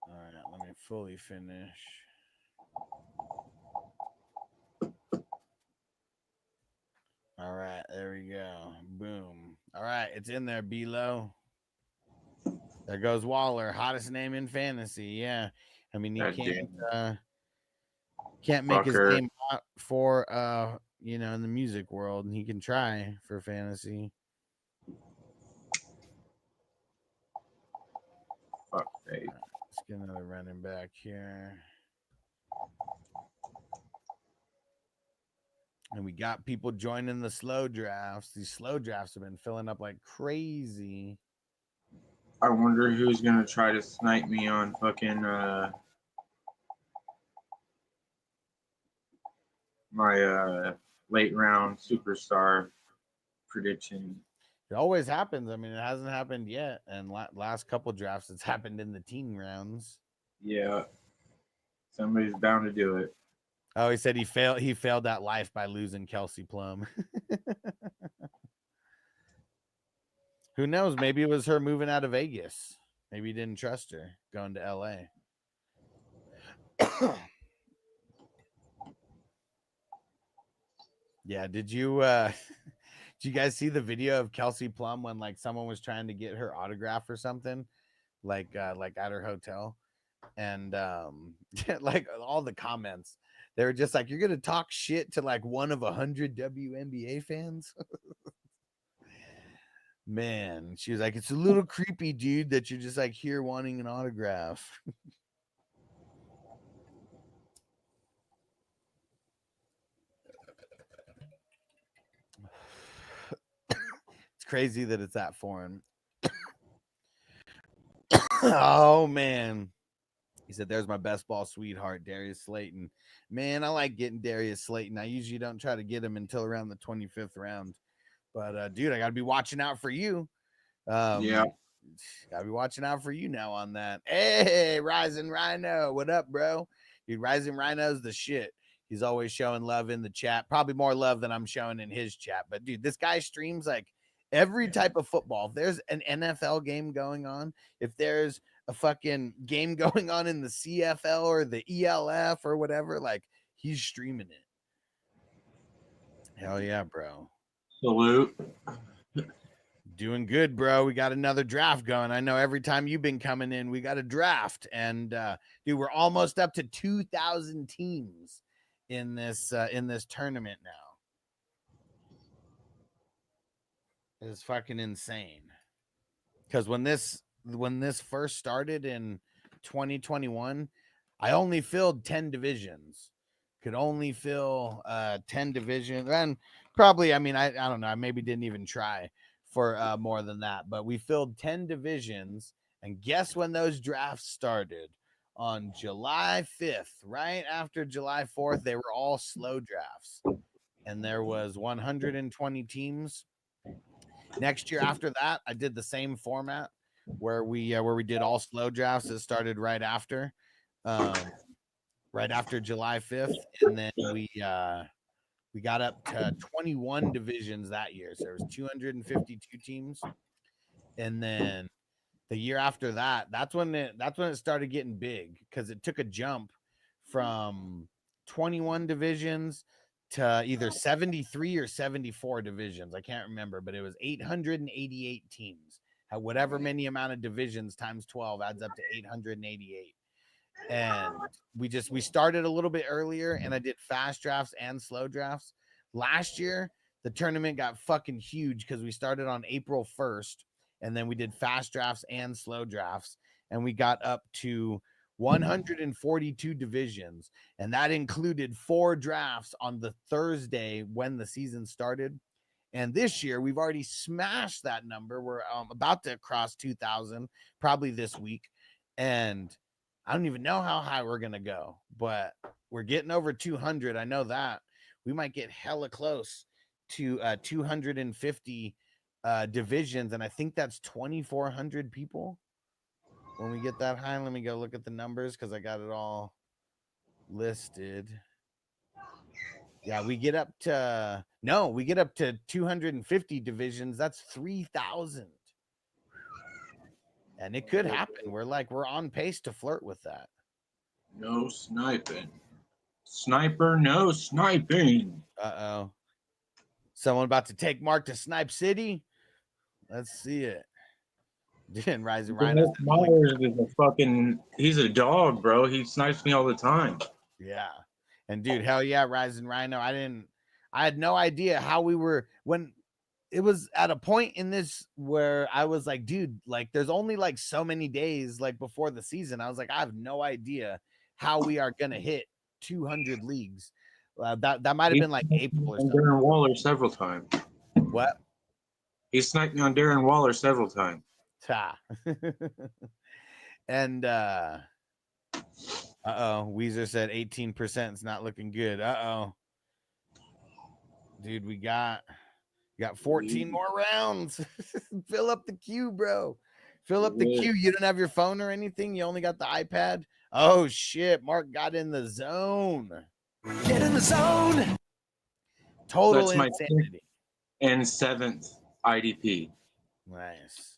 All right, let me fully finish. All right, there we go. Boom. All right, it's in there, Bilo. There goes Waller, hottest name in fantasy. Yeah, I mean he can't make his name hot for in the music world, and he can try for fantasy. Fuck, hey. Let's get another running back here. And we got people joining the slow drafts. These slow drafts have been filling up like crazy. I wonder who's going to try to snipe me on fucking my late round superstar prediction. It always happens. I mean, it hasn't happened yet. And last couple drafts, it's happened in the teen rounds. Yeah. Somebody's bound to do it. Oh, he said he failed that life by losing Kelsey Plum. Who knows? Maybe it was her moving out of Vegas. Maybe he didn't trust her going to LA. Yeah, did you guys see the video of Kelsey Plum when like someone was trying to get her autograph or something? Like at her hotel? And like all the comments, they were just like, you're gonna talk shit to like one of 100 WNBA fans. Man, she was like, it's a little creepy, dude, that you're just like here wanting an autograph. It's crazy that it's that foreign. Oh man, He said, "There's my best ball sweetheart, Darius Slayton." Man, I like getting Darius Slayton. I usually don't try to get him until around the 25th round. But dude, I gotta be watching out for you. Yeah. Gotta be watching out for you now on that. Hey, Rising Rhino, what up, bro? Dude, Rising Rhino's the shit. He's always showing love in the chat. Probably more love than I'm showing in his chat. But dude, this guy streams like every type of football. If there's an NFL game going on, if there's a fucking game going on in the CFL or the ELF or whatever, like he's streaming it. Hell yeah, bro. Salute. Doing good, bro. We got another draft going. I know every time you've been coming in, we got a draft. And dude, we're almost up to 2,000 teams in this tournament now. It's fucking insane. Because when this first started in 2021, I only filled 10 divisions. Could only fill 10 divisions. And probably, I mean, I don't know, I maybe didn't even try for more than that, but we filled 10 divisions. And guess when those drafts started? On July 5th, right after July 4th, they were all slow drafts. And there was 120 teams. Next year after that, I did the same format where we did all slow drafts. It started right after July 5th, and then we got up to 21 divisions that year. So there was 252 teams, and then the year after that, that's when it started getting big, because it took a jump from 21 divisions to either 73 or 74 divisions. I can't remember, but it was 888 teams. Whatever many amount of divisions times 12 adds up to 888. And we started a little bit earlier, and I did fast drafts and slow drafts. Last year, the tournament got fucking huge because we started on April 1st, and then we did fast drafts and slow drafts, and we got up to 142 divisions, and that included 4 drafts on the Thursday when the season started. And this year, we've already smashed that number. We're about to cross 2,000 probably this week, and I don't even know how high we're going to go, but we're getting over 200. I know that. We might get hella close to 250 divisions, and I think that's 2,400 people. When we get that high, let me go look at the numbers because I got it all listed. Yeah, we get up to 250 divisions. That's 3,000. And it could happen. We're on pace to flirt with that. No sniping. Sniper, no sniping. Uh-oh. Someone about to take Mark to Snipe City? Let's see it. Didn't Rising Rhino. Myers is he's a dog, bro. He snipes me all the time. Yeah. And dude, hell yeah, Rising Rhino. I had no idea how we were, when it was at a point in this where I was like, dude, like there's only like so many days like before the season. I was like, I have no idea how we are gonna hit 200 leagues. That might have been like April or something. Darren Waller several times. What? He sniped me on Darren Waller several times. And Weezer said 18% is not looking good. Dude, we got 14 more rounds. Fill up the queue, bro. Fill up the queue. You don't have your phone or anything. You only got the iPad. Oh shit, Mark got in the zone. Get in the zone. Total insanity. And 7th IDP. Nice.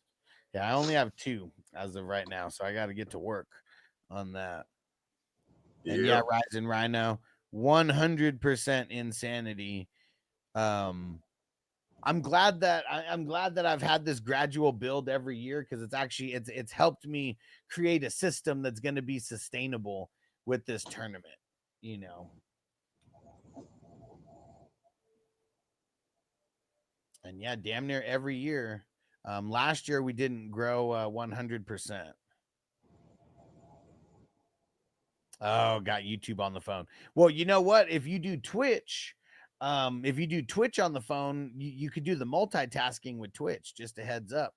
Yeah, I only have 2 as of right now, so I got to get to work on that. And yeah, Rising Rhino, 100% insanity. I'm glad that I've had this gradual build every year, because it's helped me create a system that's going to be sustainable with this tournament, you know. And yeah, damn near every year. Last year we didn't grow 100%. Oh, got YouTube on the phone. Well, you know what? If you do Twitch on the phone, you could do the multitasking with Twitch. Just a heads up.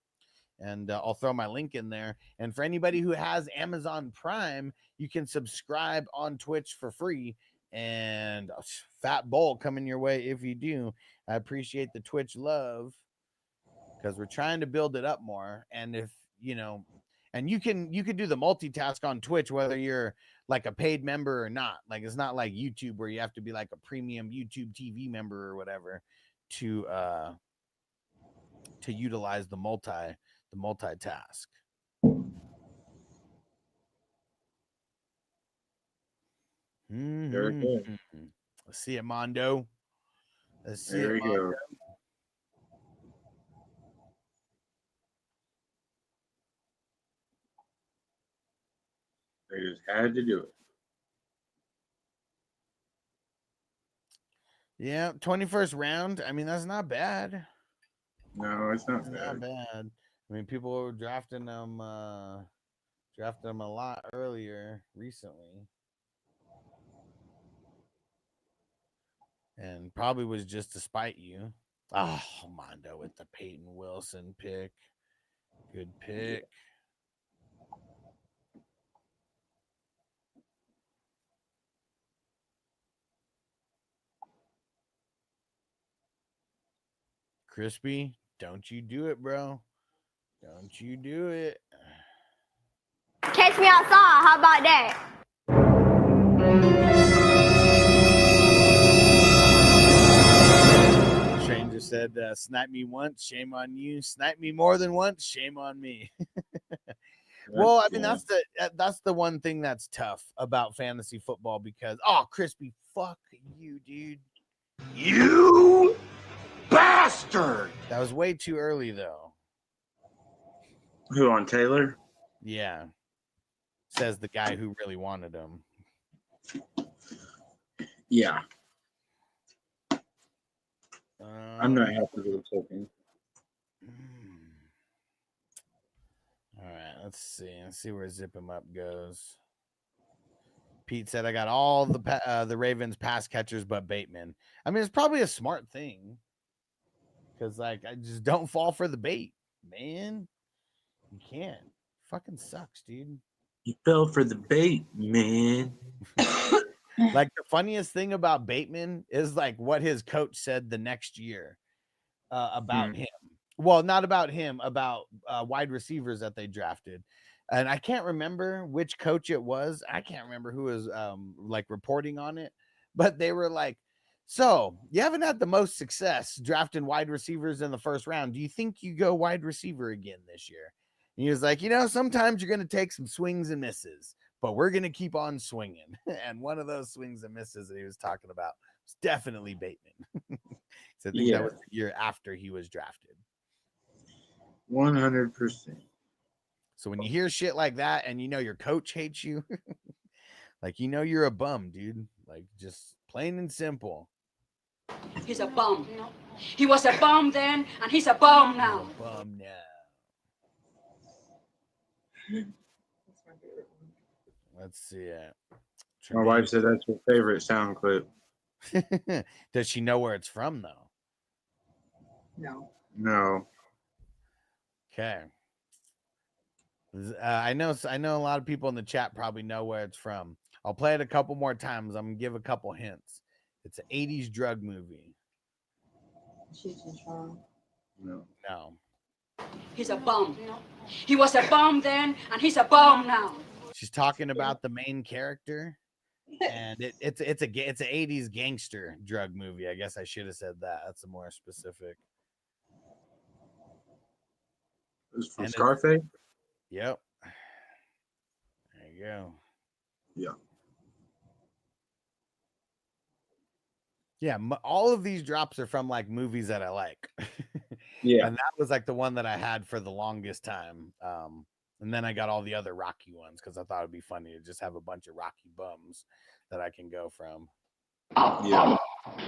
and I'll throw my link in there. And for anybody who has Amazon Prime, you can subscribe on Twitch for free. And fat bowl coming your way if you do. I appreciate the Twitch love because we're trying to build it up more. And if you know, and you can do the multitask on Twitch whether you're like a paid member or not. Like it's not like YouTube where you have to be like a premium YouTube TV member or whatever to utilize the multitask. Very good. Let's see it, Mondo. Let's see There it, we Mondo. go. They just had to do it. Yeah, 21st round. I mean, that's not bad. No, it's not It's bad. not bad. I mean, people were drafting them a lot earlier recently. And probably was just to spite you. Oh, Mondo with the Peyton Wilson pick. Good pick. Crispy, don't you do it, bro. Don't you do it. Catch me outside. How about that? Stranger said, snipe me once, shame on you. Snipe me more than once, shame on me. Well, I mean, that's the one thing that's tough about fantasy football because, Crispy, fuck you, dude. You bastard! That was way too early, though. Who on Taylor? Yeah. Says the guy who really wanted him. Yeah. I'm not happy with the token. All right, let's see where Zip Him Up goes. Pete said, I got all the Ravens pass catchers but Bateman. I mean, it's probably a smart thing because, like, I just don't fall for the bait, man. You can't. Fucking sucks, dude. You fell for the bait, man. Like, the funniest thing about Bateman is, like, what his coach said the next year about him. Well, not about him, about wide receivers that they drafted. And I can't remember which coach it was. I can't remember who was like reporting on it, but they were like, so you haven't had the most success drafting wide receivers in the first round. Do you think you go wide receiver again this year? And he was like, sometimes you're going to take some swings and misses, but we're going to keep on swinging. And one of those swings and misses that he was talking about was definitely Bateman. So I think that was the year after he was drafted. 100%. So when you hear shit like that and your coach hates you, like, you're a bum, dude. Like, just plain and simple. He's a bum. He was a bum then, and he's a bum now. He's a bum now. Let's see it. My wife said that's her favorite sound clip. Does she know where it's from, though? No. Okay. I know a lot of people in the chat probably know where it's from. I'll play it a couple more times. I'm gonna give a couple hints. It's an 80s drug movie. No. He's a bum. He was a bum then, and he's a bum now. She's talking about the main character, and it's an 80s gangster drug movie. I guess I should have said that. That's a more specific. It's from Scarface? Yep. There you go. Yeah. Yeah, all of these drops are from like movies that I like. Yeah. And that was like the one that I had for the longest time. And then I got all the other Rocky ones because I thought it'd be funny to just have a bunch of Rocky bums that I can go from. Yeah.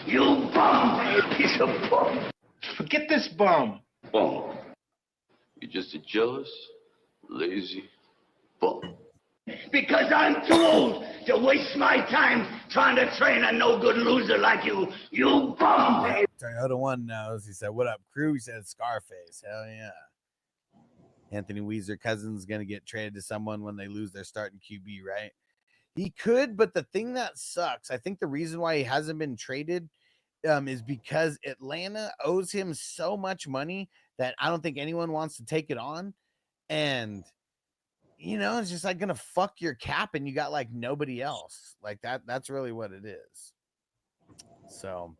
You bum! Piece of bum! Forget this bum! Bum. You're just a jealous, lazy bum. Because I'm too old to waste my time trying to train a no-good loser like you. You bum! Toyota One knows. He said, "What up, crew?" He said, "Scarface." Hell yeah. Anthony Weezer Cousins going to get traded to someone when they lose their starting QB, right? He could, but the thing that sucks, I think the reason why he hasn't been traded is because Atlanta owes him so much money that I don't think anyone wants to take it on. And, it's just like going to fuck your cap and you got like nobody else like that. That's really what it is. So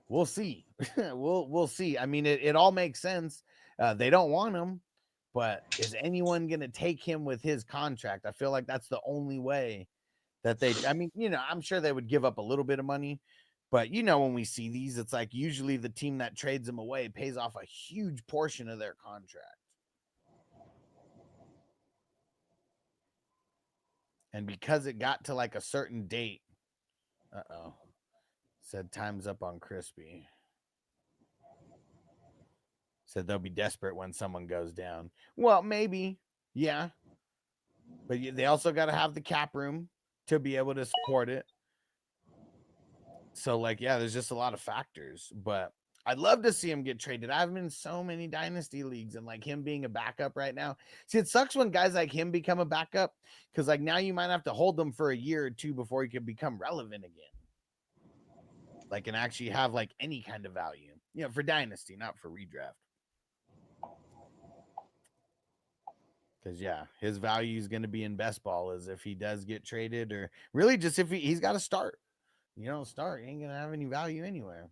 we'll see. we'll see. I mean, it all makes sense. They don't want him. But is anyone going to take him with his contract? I feel like that's the only way that I'm sure they would give up a little bit of money. But, when we see these, it's like usually the team that trades him away pays off a huge portion of their contract. And because it got to like a certain date, said time's up on Crispy. Said they'll be desperate when someone goes down. Well, maybe. Yeah. But they also got to have the cap room to be able to support it. So, there's just a lot of factors. But I'd love to see him get traded. I've been in so many dynasty leagues and, him being a backup right now. See, it sucks when guys like him become a backup because, now you might have to hold them for a year or two before he can become relevant again. And actually have, any kind of value. For dynasty, not for redraft. Because, his value is going to be in best ball as if he does get traded or really just if he's got to start. You don't start, you ain't going to have any value anywhere.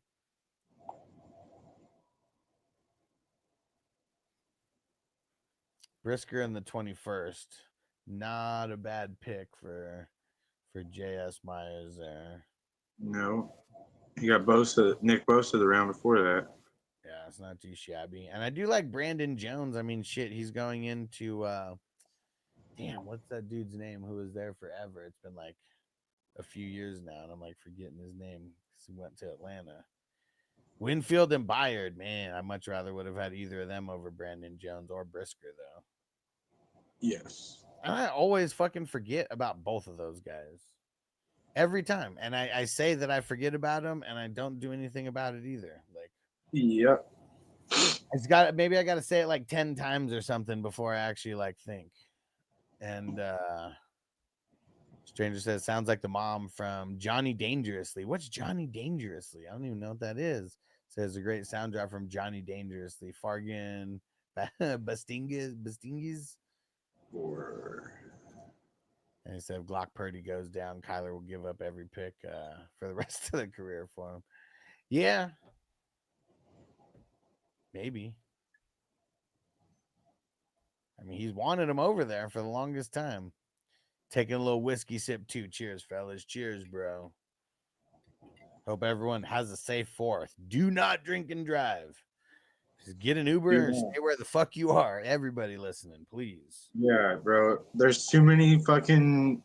Brisker in the 21st. Not a bad pick for J.S. Myers there. No. He got Nick Bosa the round before that. Yeah, it's not too shabby. And I do like Brandon Jones. I mean, shit, he's going into what's that dude's name who was there forever? It's been a few years now, and I'm forgetting his name because he went to Atlanta. Winfield and Byard, man, I much rather would have had either of them over Brandon Jones or Brisker, though. Yes. And I always fucking forget about both of those guys. Every time. And I say that I forget about them, and I don't do anything about it either. Yep. Maybe I got to say it 10 times or something before I actually think. And Stranger says, sounds like the mom from Johnny Dangerously. What's Johnny Dangerously? I don't even know what that is. Says a great sound drop from Johnny Dangerously. Fargan Bastingas. And he said if Glock Purdy goes down, Kyler will give up every pick for the rest of the career for him. Yeah. Maybe. I mean, he's wanted him over there for the longest time. Taking a little whiskey sip too. Cheers, fellas. Cheers, bro. Hope everyone has a safe 4th. Do not drink and drive. Just get an Uber and stay where the fuck you are. Everybody listening, please. Yeah, bro. There's too many fucking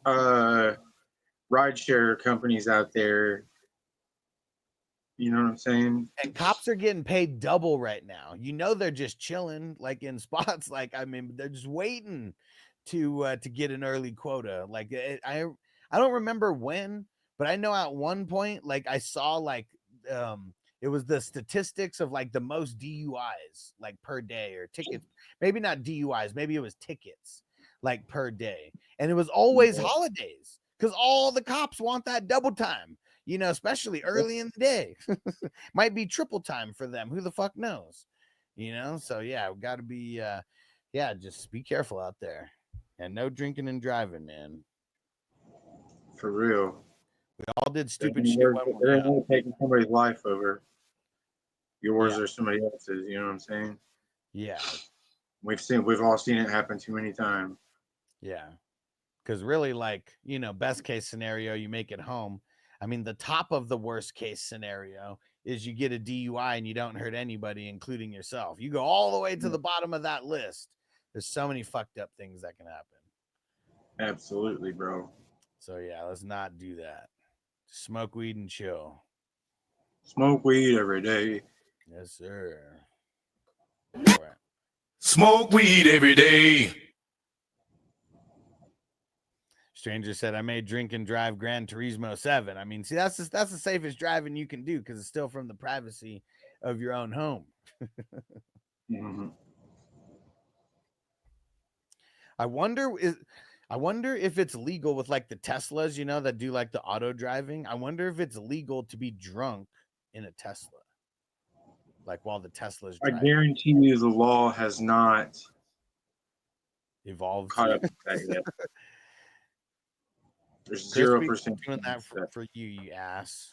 rideshare companies out there. You know what I'm saying? And cops are getting paid double right now. They're just chilling in spots. They're just waiting to get an early quota. I don't remember when, but I know at one point I saw it was the statistics of the most DUIs per day or tickets. Maybe not DUIs, maybe it was tickets per day. And it was always holidays because all the cops want that double time. Especially early in the day. Might be triple time for them. Who the fuck knows? So yeah, we got to be just be careful out there. And no drinking and driving, man. For real. We all did stupid shit. They're taking somebody's life over yours or somebody else's, you know what I'm saying? Yeah. We've all seen it happen too many times. Yeah. Because really, best case scenario, you make it home. I mean, the top of the worst case scenario is you get a DUI and you don't hurt anybody, including yourself. You go all the way to the bottom of that list. There's so many fucked up things that can happen. Absolutely, bro. So, yeah, let's not do that. Smoke weed and chill. Smoke weed every day. Yes, sir. All right. Smoke weed every day. Stranger said, I may drink and drive Gran Turismo 7. I mean, see, that's the safest driving you can do because it's still from the privacy of your own home. Mm-hmm. I wonder if it's legal with like the Teslas, you know, that do like the auto driving. I wonder if it's legal to be drunk in a Tesla, like while the Tesla's I driving. guarantee you the law has not Evolved. caught up with that yet. There's Crispy 0% doing that for you, you ass.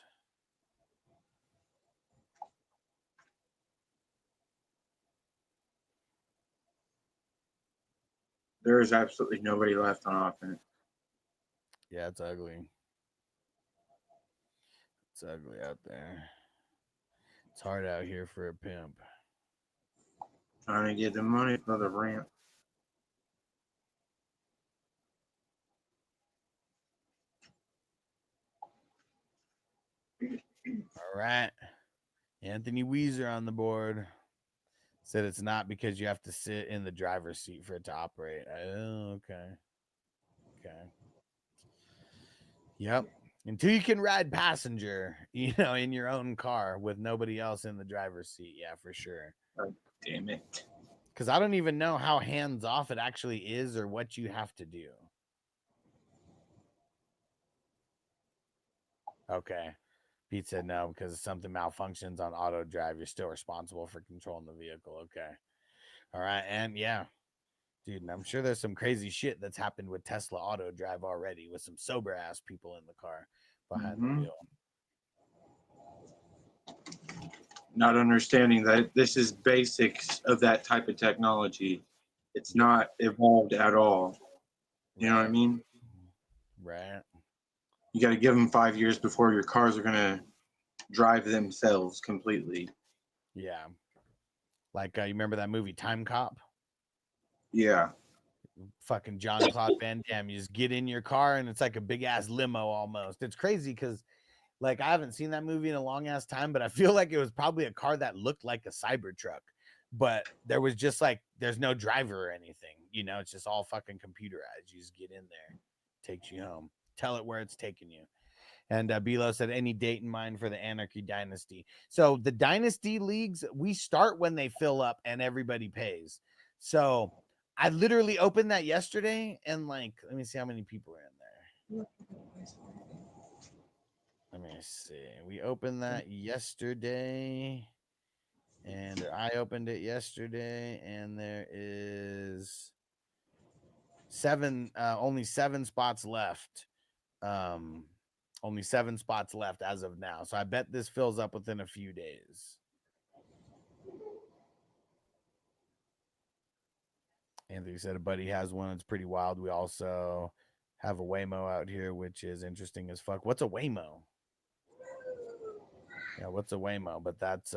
There is absolutely nobody left on offense. Yeah, it's ugly. It's ugly out there. It's hard out here for a pimp. Trying to get the money for the ramp. All right. Anthony Weezer on the board. Said it's not because you have to sit in the driver's seat for it to operate. Oh, okay. Okay. Yep. Until you can ride passenger, you know, in your own car with nobody else in the driver's seat. Yeah, for sure. Oh, damn it. Because I don't even know how hands off it actually is or what you have to do. Okay. Pete said no, because if something malfunctions on auto drive, you're still responsible for controlling the vehicle. Okay. All right. And yeah, dude, and I'm sure there's some crazy shit that's happened with Tesla auto drive already with some sober ass people in the car behind the wheel. Not understanding that this is basics of that type of technology. It's not evolved at all. You know what I mean? Right. You got to give them 5 years before your cars are going to drive themselves completely. Yeah. Like, you remember that movie Time Cop? Yeah. Fucking Jean-Claude Van Damme. You just get in your car and it's like a big ass limo almost. It's crazy because, like, I haven't seen that movie in a long ass time, but I feel like it was probably a car that looked like a Cybertruck, but there was just like, there's no driver or anything, you know, it's just all fucking computerized. You just get in there, takes you home, tell it where it's taking you. And Bilo said, any date in mind for the Anarchy Dynasty? So the Dynasty leagues, we start when they fill up and everybody pays. So I literally opened that yesterday and like, let me see how many people are in there. Let me see. We opened that yesterday, and I opened it yesterday, and there is only 7 spots left. Only 7 spots left as of now. So I bet this fills up within a few days. Anthony said a buddy has one. It's pretty wild. We also have a Waymo out here, which is interesting as fuck. What's a Waymo? Yeah, what's a Waymo? But that's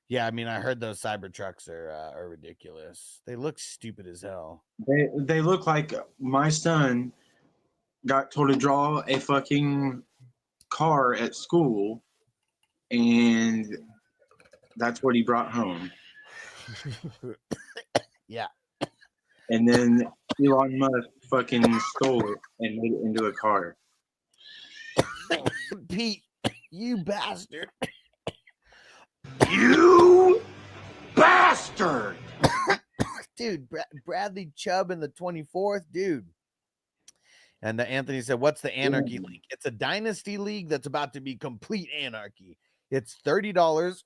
yeah, I mean, I heard those Cybertrucks are ridiculous. They look stupid as hell. They look like my son got told to draw a fucking car at school, and that's what he brought home. Yeah. And then Elon Musk fucking stole it and made it into a car. Pete, you bastard. You bastard! Dude, Bradley Chubb in the 24th, dude. And Anthony said, what's the Anarchy League? It's a dynasty league that's about to be complete anarchy. It's $30.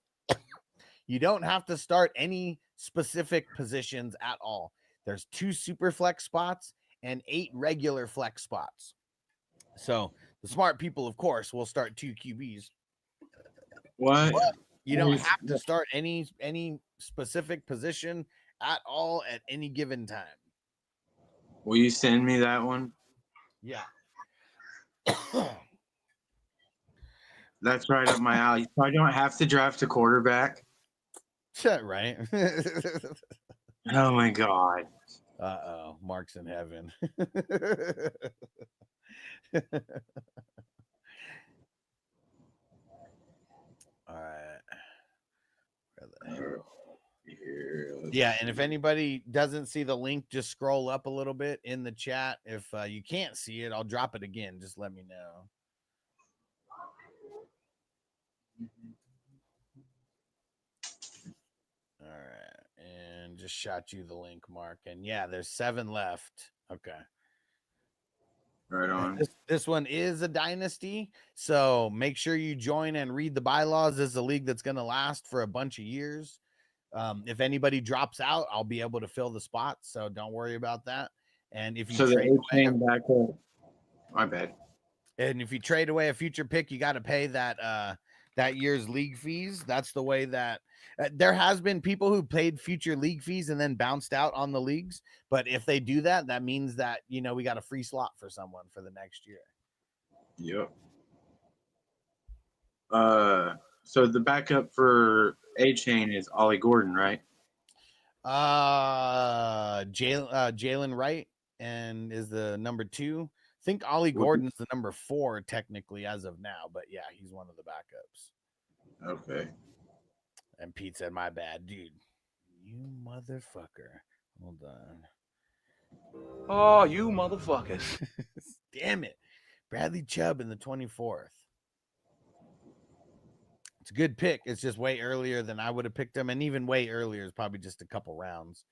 You don't have to start any specific positions at all. There's 2 super flex spots and 8 regular flex spots. So the smart people, of course, will start 2 QBs. What? But you don't have to start any specific position at all at any given time. Will you send me that one? Yeah. That's right up my alley. So I don't have to draft a quarterback. Right. Oh my God. Uh-oh. Mark's in heaven. All right. Where the hell? Yeah, and if anybody doesn't see the link, just scroll up a little bit in the chat. If you can't see it, I'll drop it again. Just let me know. All right, and just shot you the link, Mark. And yeah, there's 7 left. Okay. Right on. This one is a dynasty, so make sure you join and read the bylaws. This is a league that's going to last for a bunch of years. If anybody drops out, I'll be able to fill the spot, so don't worry about that. And if you So trade the away, came back up. My bad. and if you trade away a future pick, you got to pay that that year's league fees. That's the way that there has been people who paid future league fees and then bounced out on the leagues. But if they do that, that means that, you know, we got a free slot for someone for the next year. Yep. So the backup for A-Chain is Ollie Gordon, right? Jalen Wright and is the number 2. I think Ollie Gordon's the number 4 technically as of now, but yeah, he's one of the backups. Okay. And Pete said, "My bad, dude. You motherfucker." Hold on. Oh, you motherfuckers. Damn it. Bradley Chubb in the 24th. It's a good pick. It's just way earlier than I would have picked him. And even way earlier is probably just a couple rounds.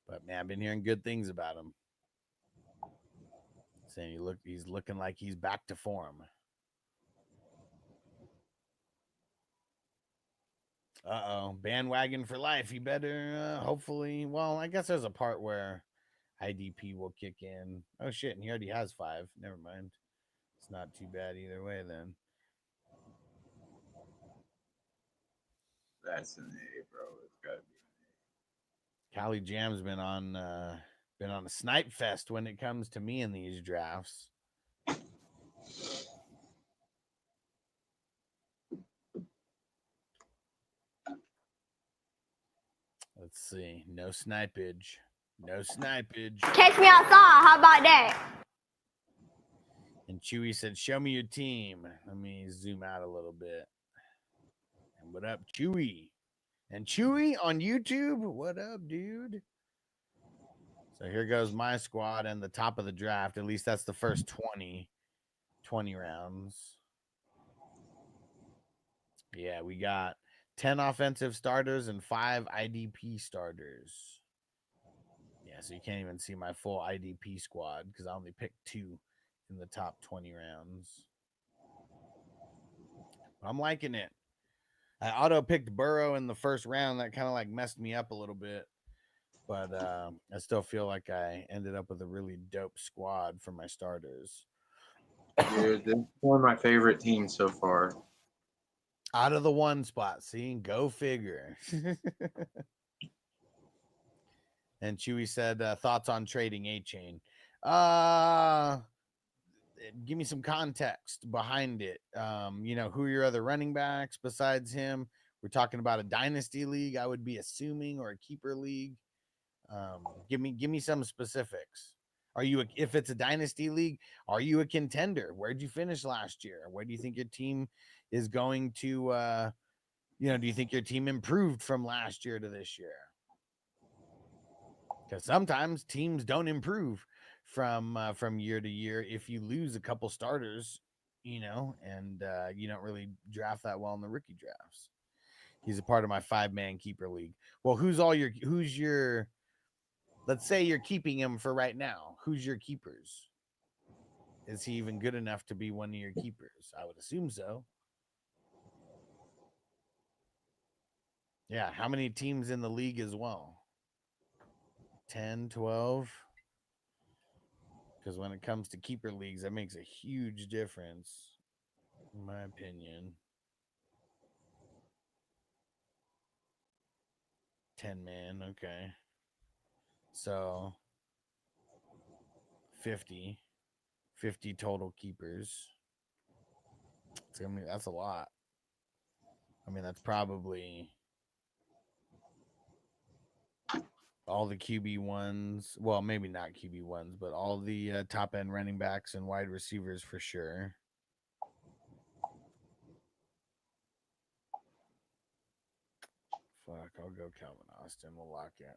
But man, I've been hearing good things about him. Saying he's looking like he's back to form. Bandwagon for life. He better hopefully. Well, I guess there's a part where IDP will kick in. Oh shit, and he already has 5. Never mind. It's not too bad either way then. That's an A, bro. It's gotta be an Cali Jam's been on a snipe fest when it comes to me in these drafts. Let's see. No snipage. No snipage. Catch me outside. How about that? And Chewy said, "Show me your team." Let me zoom out a little bit. And what up, Chewy? And Chewy on YouTube? What up, dude? So here goes my squad and the top of the draft. At least that's the first 20 rounds. Yeah, we got 10 offensive starters and 5 IDP starters. Yeah, so you can't even see my full IDP squad because I only picked 2 in the top 20 rounds. I'm liking it. I auto-picked Burrow in the first round. That kind of like messed me up a little bit. But I still feel like I ended up with a really dope squad for my starters. Dude, this is one of my favorite teams so far. Out of the 1 spot. See, go figure. And Chewy said, thoughts on trading A-Chain. Give me some context behind it. You know, who are your other running backs besides him? We're talking about a dynasty league, I would be assuming, or a keeper league. Give me some specifics. If it's a dynasty league, are you a contender? Where'd you finish last year? Where do you think your team is going to, do you think your team improved from last year to this year? Because sometimes teams don't improve from year to year if you lose a couple starters, and you don't really draft that well in the rookie drafts. He's a part of my 5-man keeper league. Well, who's your let's say you're keeping him for right now. Who's your keepers? Is he even good enough to be one of your keepers? I would assume so. Yeah, how many teams in the league as well? 10, 12? Because when it comes to keeper leagues, that makes a huge difference, in my opinion. 10-man, okay. So 50 total keepers. That's a lot. I mean, that's probably all the QB ones. Well, maybe not QB ones, but all the top end running backs and wide receivers for sure. Fuck, I'll go Calvin Austin. We'll lock it.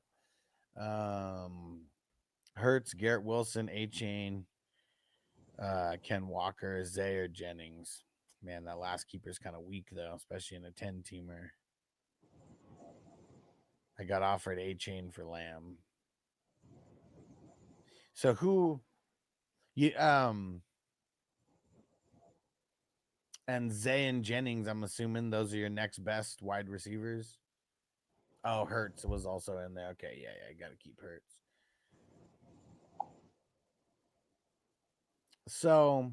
Hurts, Garrett Wilson, A-Chain, Ken Walker, Zaire Jennings. Man, that last keeper is kind of weak though, especially in a 10-teamer. I got offered A-Chain for Lamb. So who you and Zay and Jennings, I'm assuming those are your next best wide receivers. Oh, Hurts was also in there. Okay, yeah, I gotta keep Hurts. So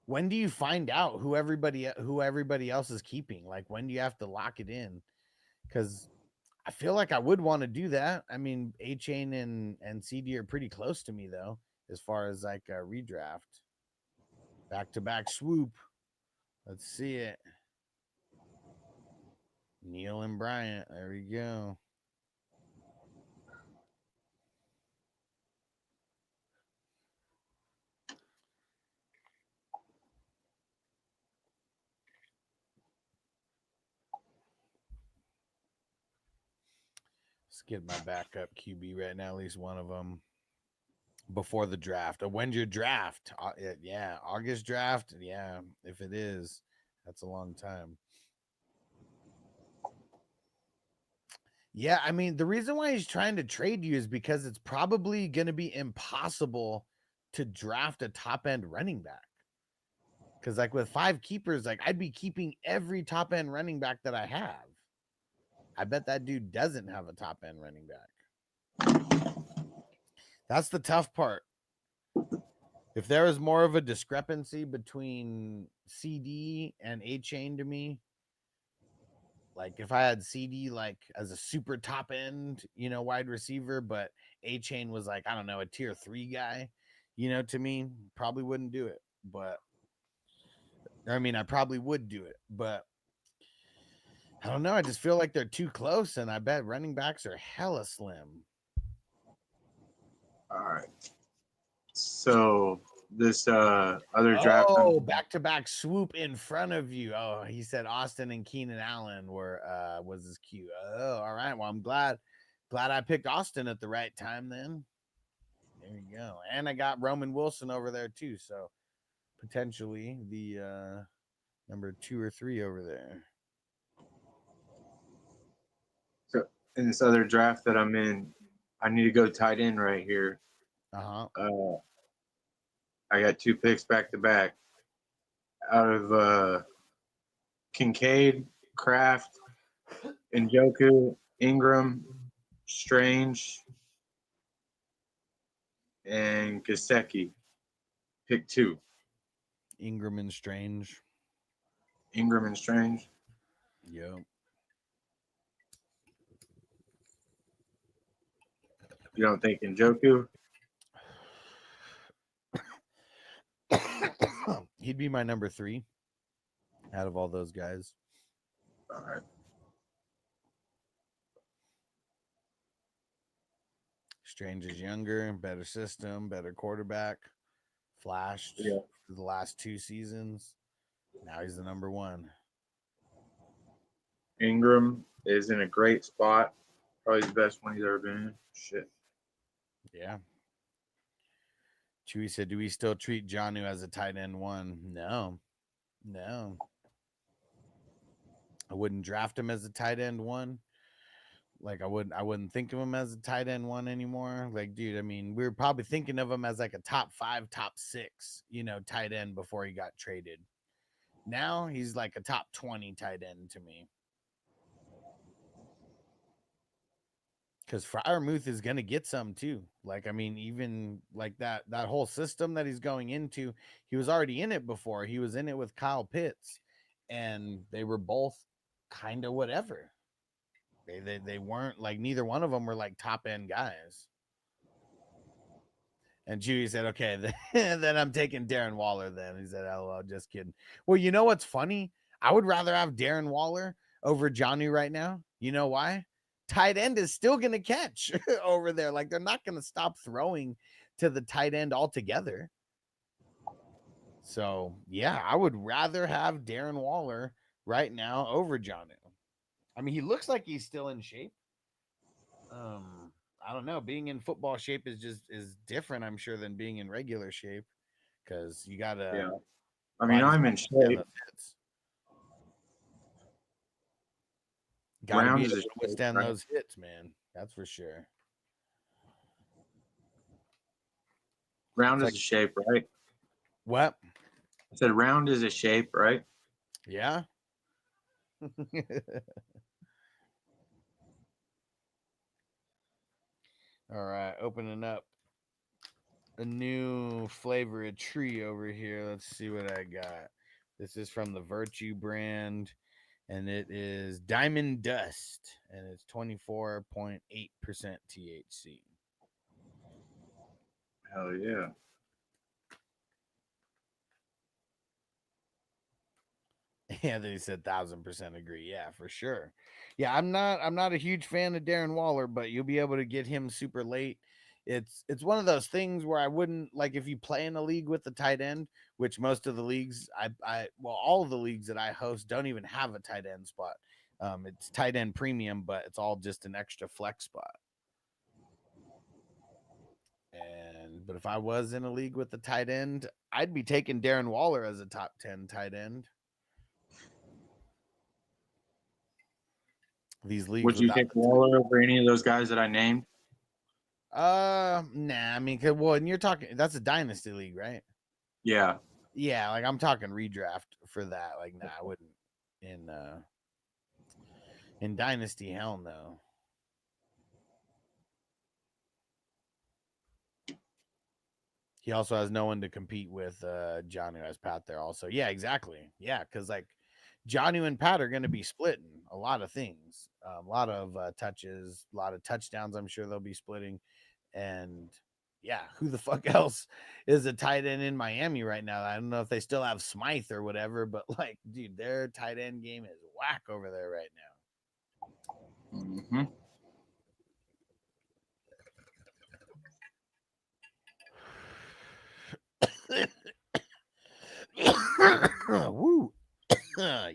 when do you find out who everybody else is keeping? Like, when do you have to lock it in? Because I feel like I would want to do that. I mean, A-Chain and CD are pretty close to me though, as far as like a redraft. Back-to-back swoop. Let's see it. Neil and Bryant. There we go. Let's get my backup QB right now, at least one of them, before the draft. When's your draft? Yeah, August draft. Yeah, if it is, that's a long time. Yeah, I mean, the reason why he's trying to trade you is because it's probably going to be impossible to draft a top-end running back. Because, like, with 5 keepers, like, I'd be keeping every top-end running back that I have. I bet that dude doesn't have a top-end running back. That's the tough part. If there is more of a discrepancy between CD and A-Chain to me, like if I had CD like as a super top end, wide receiver, but A-Chain was like, I don't know, a tier 3 guy, to me, probably wouldn't do it. But I mean, I probably would do it, but I don't know. I just feel like they're too close, and I bet running backs are hella slim. All right. So this other draft. Oh, back-to-back swoop in front of you. Oh, he said Austin and Keenan Allen was his cue. Oh, all right. Well, I'm glad I picked Austin at the right time then. There you go. And I got Roman Wilson over there too, so potentially the number 2 or 3 over there. So in this other draft that I'm in, I need to go tight end right here. I got 2 picks back to back out of Kincaid, Kraft, Njoku, Ingram, Strange, and Gesicki. Pick 2. Ingram and Strange. Yep. You don't think Njoku? He'd be my number 3 out of all those guys. All right. Strange is younger, better system, better quarterback. Flashed for the last 2 seasons. Now he's the number 1. Ingram is in a great spot. Probably the best one he's ever been in. Shit. Yeah. Chewy said, do we still treat Jonnu as a tight end 1? No. I wouldn't draft him as a tight end 1. Like I wouldn't think of him as a tight end 1 anymore. Like, dude, I mean, we were probably thinking of him as like a top 5, top 6, tight end before he got traded. Now he's like a top 20 tight end to me. Because Freiermuth is going to get some too. Like, I mean, even like that whole system that he's going into, he was already in it before. He was in it with Kyle Pitts, and they were both kind of whatever. They weren't like, neither one of them were like top end guys. And Judy said, okay, then I'm taking Darren Waller then. He said, LOL, just kidding. Well, you know what's funny? I would rather have Darren Waller over Jonnu right now. You know why? Tight end is still going to catch over there. Like, they're not going to stop throwing to the tight end altogether. So, yeah, I would rather have Darren Waller right now over Jonnu. I mean, he looks like he's still in shape. I don't know. Being in football shape is different, I'm sure, than being in regular shape, because you got to. Yeah. I mean, I'm in shape. Gotta Round be is able a to shape, withstand right? those hits, man. That's for sure. Round It's is like a shape, right? what? I said round is a shape, right? Yeah. All right, opening up a new flavor of tree over here. Let's see what I got. This is from the Virtue brand, and it is Diamond Dust, and it's 24.8% THC. Hell yeah. Anthony said 1,000% agree. Yeah, for sure. Yeah, I'm not a huge fan of Darren Waller, but you'll be able to get him super late. It's one of those things where I wouldn't like if you play in a league with the tight end, which most of the leagues all of the leagues that I host don't even have a tight end spot. It's tight end premium, but it's all just an extra flex spot. But if I was in a league with the tight end, I'd be taking Darren Waller as a top 10 tight end. These leagues Would you take Waller over any of those guys that I named? Nah, I mean, well, and you're talking, that's a dynasty league, right? Yeah. Yeah, like I'm talking redraft for that. Like, nah, I wouldn't in dynasty, hell no. He also has no one to compete with Johnny as Pat there also. Yeah, exactly. Yeah, because like Johnny and Pat are going to be splitting a lot of things, a lot of touches, a lot of touchdowns. I'm sure they'll be splitting. And yeah, who the fuck else is a tight end in Miami right now? I don't know if they still have Smythe or whatever, but like, dude, their tight end game is whack over there right now. Mm-hmm. Woo.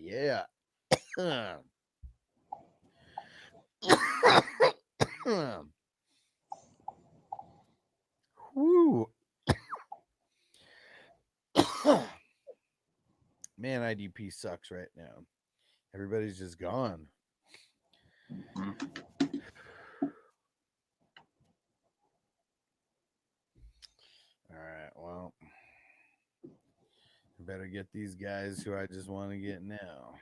Yeah. Woo. Man, IDP sucks right now. Everybody's just gone. Mm-hmm. All right, well, I better get these guys who I just want to get now.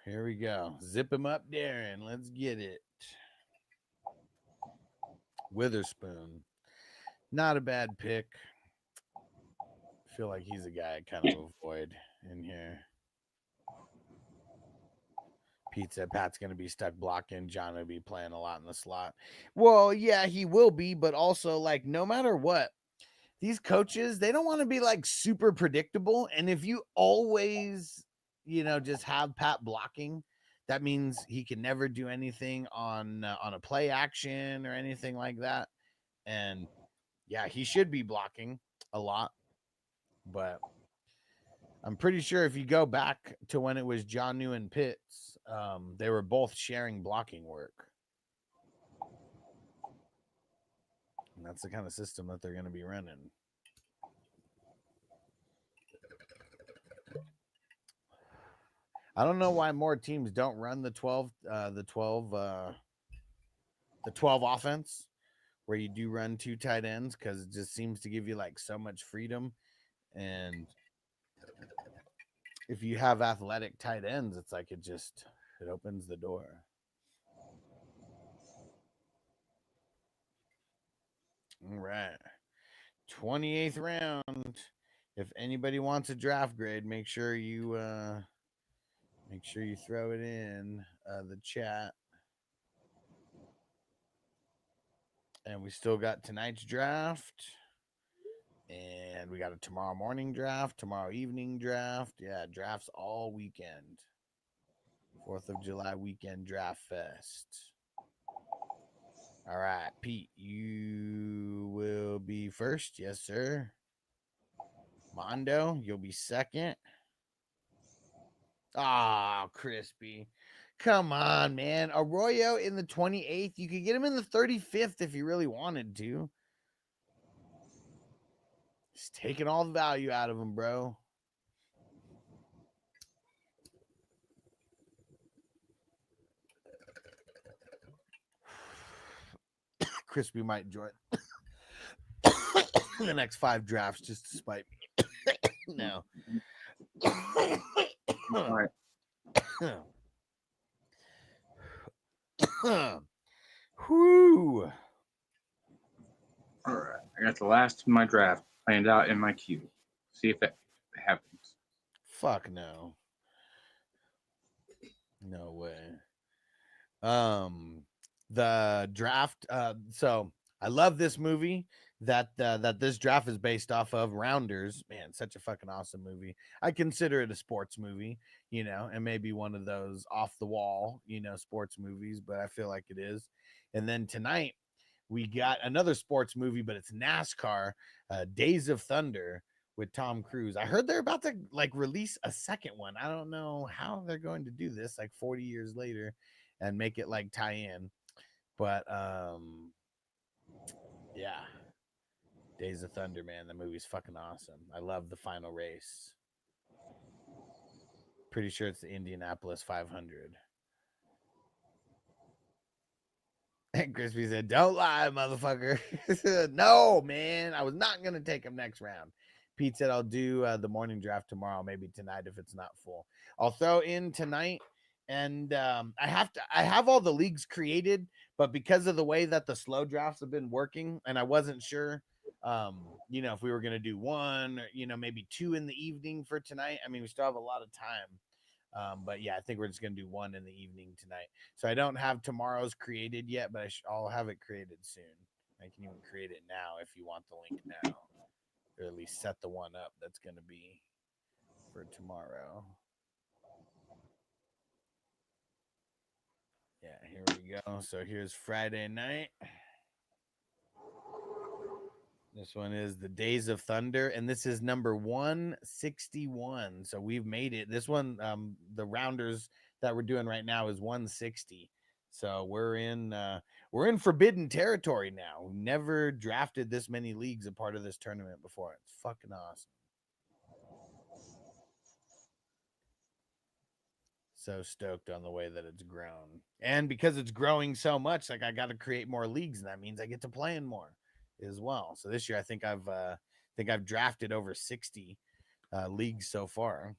Here we go. Zip him up, Darren. Let's get it. Witherspoon. Not a bad pick. I feel like he's a guy I kind of avoid in here. Pizza Pat's going to be stuck blocking. John will be playing a lot in the slot. Well, yeah, he will be, but also, like, no matter what, these coaches, they don't want to be like super predictable. And if you always, just have Pat blocking, that means he can never do anything on a play action or anything like that. And yeah, he should be blocking a lot, but I'm pretty sure if you go back to when it was John New and Pitts, they were both sharing blocking work. And that's the kind of system that they're going to be running. I don't know why more teams don't run the 12 offense where you do run two tight ends, because it just seems to give you like so much freedom. And if you have athletic tight ends, it's like it opens the door. All right. 28th round. If anybody wants a draft grade, make sure you throw it in the chat. And we still got tonight's draft. And we got a tomorrow morning draft, tomorrow evening draft. Yeah, drafts all weekend. 4th of July weekend draft fest. All right, Pete, you will be first. Yes, sir. Mondo, you'll be second. Ah, Crispy. Come on, man. Arroyo in the 28th. You could get him in the 35th if you really wanted to. Just taking all the value out of him, bro. Crispy might join the next 5 drafts just to spite me. No. All right. Whoo. All right. I got the last of my draft planned out in my queue. See if that happens. Fuck no. No way. The draft. So I love this movie that this draft is based off of. Rounders, man, such a fucking awesome movie. I consider it a sports movie, you know, and maybe one of those off the wall, you know, sports movies, but I feel like it is. And then tonight we got another sports movie, but it's NASCAR, Days of Thunder with Tom Cruise. I heard they're about to like release a second one. I don't know how they're going to do this like 40 years later and make it like tie in. But yeah. Days of Thunder, man, the movie's fucking awesome. I love the final race. Pretty sure it's the Indianapolis 500. And Crispy said, "Don't lie, motherfucker." No, man, I was not gonna take him next round. Pete said, "I'll do the morning draft tomorrow, maybe tonight if it's not full. I'll throw in tonight." And I have all the leagues created, but because of the way that the slow drafts have been working, and I wasn't sure, you know, if we were gonna do one, or, you know, maybe 2 in the evening for tonight. I mean, we still have a lot of time, but yeah, I think we're just gonna do 1 in the evening tonight. So I don't have tomorrow's created yet, but I'll have it created soon. I can even create it now if you want the link now, or at least set the one up that's gonna be for tomorrow. Yeah, here we go. So here's Friday night. This one is the Days of Thunder, and this is number 161. So we've made it. This one, the rounders that we're doing right now is 160. So we're in forbidden territory now. We've never drafted this many leagues a part of this tournament before. It's fucking awesome. So stoked on the way that it's grown. And because it's growing so much, like I got to create more leagues, and that means I get to play in more as well. So this year I think I've drafted over 60 leagues so far.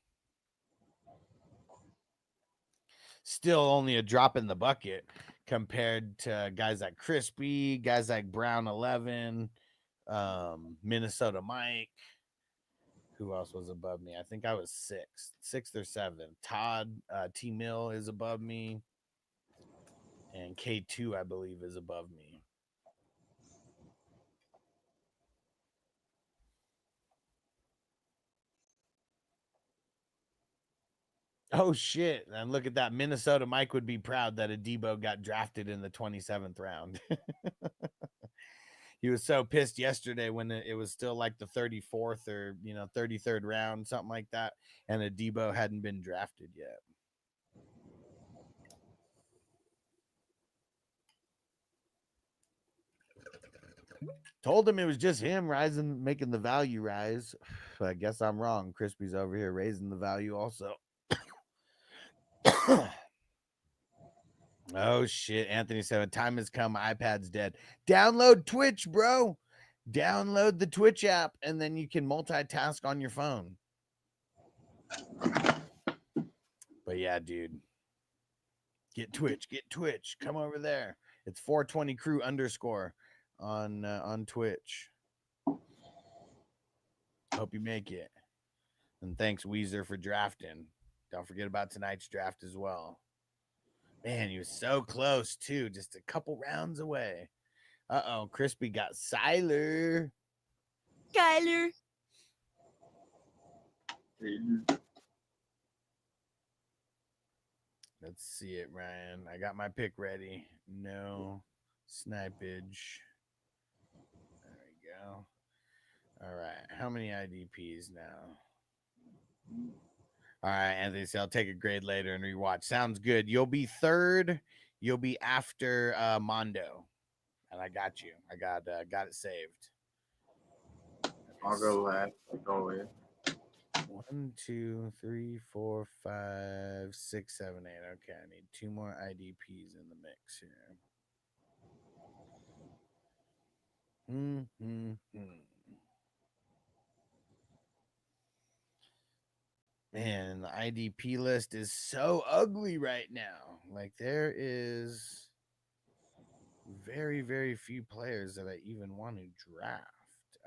Still only a drop in the bucket compared to guys like Crispy, guys like Brown 11, Minnesota Mike. Who else was above me? I think I was 6th or 7th. Todd T Mill is above me, and K2 I believe is above me. Oh shit! And look at that. Minnesota Mike would be proud that Adebo got drafted in the 27th round. He was so pissed yesterday when it was still like the 34th or 33rd round, something like that, and Adebo hadn't been drafted yet. Told him it was just him rising, making the value rise. But I guess I'm wrong. Crispy's over here raising the value also. Oh shit! Anthony said, "Time has come. My iPad's dead." Download Twitch, bro. Download the Twitch app, and then you can multitask on your phone. But yeah, dude, get Twitch. Come over there. It's 420 crew _ on Twitch. Hope you make it. And thanks, Weezer, for drafting. Don't forget about tonight's draft as well. Man, he was so close, too. Just a couple rounds away. Uh-oh, Crispy got Skyler. Let's see it, Ryan. I got my pick ready. No snipage. There we go. All right. How many IDPs now? All right, Anthony. So I'll take a grade later and rewatch. Sounds good. You'll be third. You'll be after Mondo, and I got you. I got it saved. I'll go last. Go with. 1, 2, 3, 4, 5, 6, 7, 8. Okay, I need 2 more IDPs in the mix here. Man, the IDP list is so ugly right now. Like, there is very, very few players that I even want to draft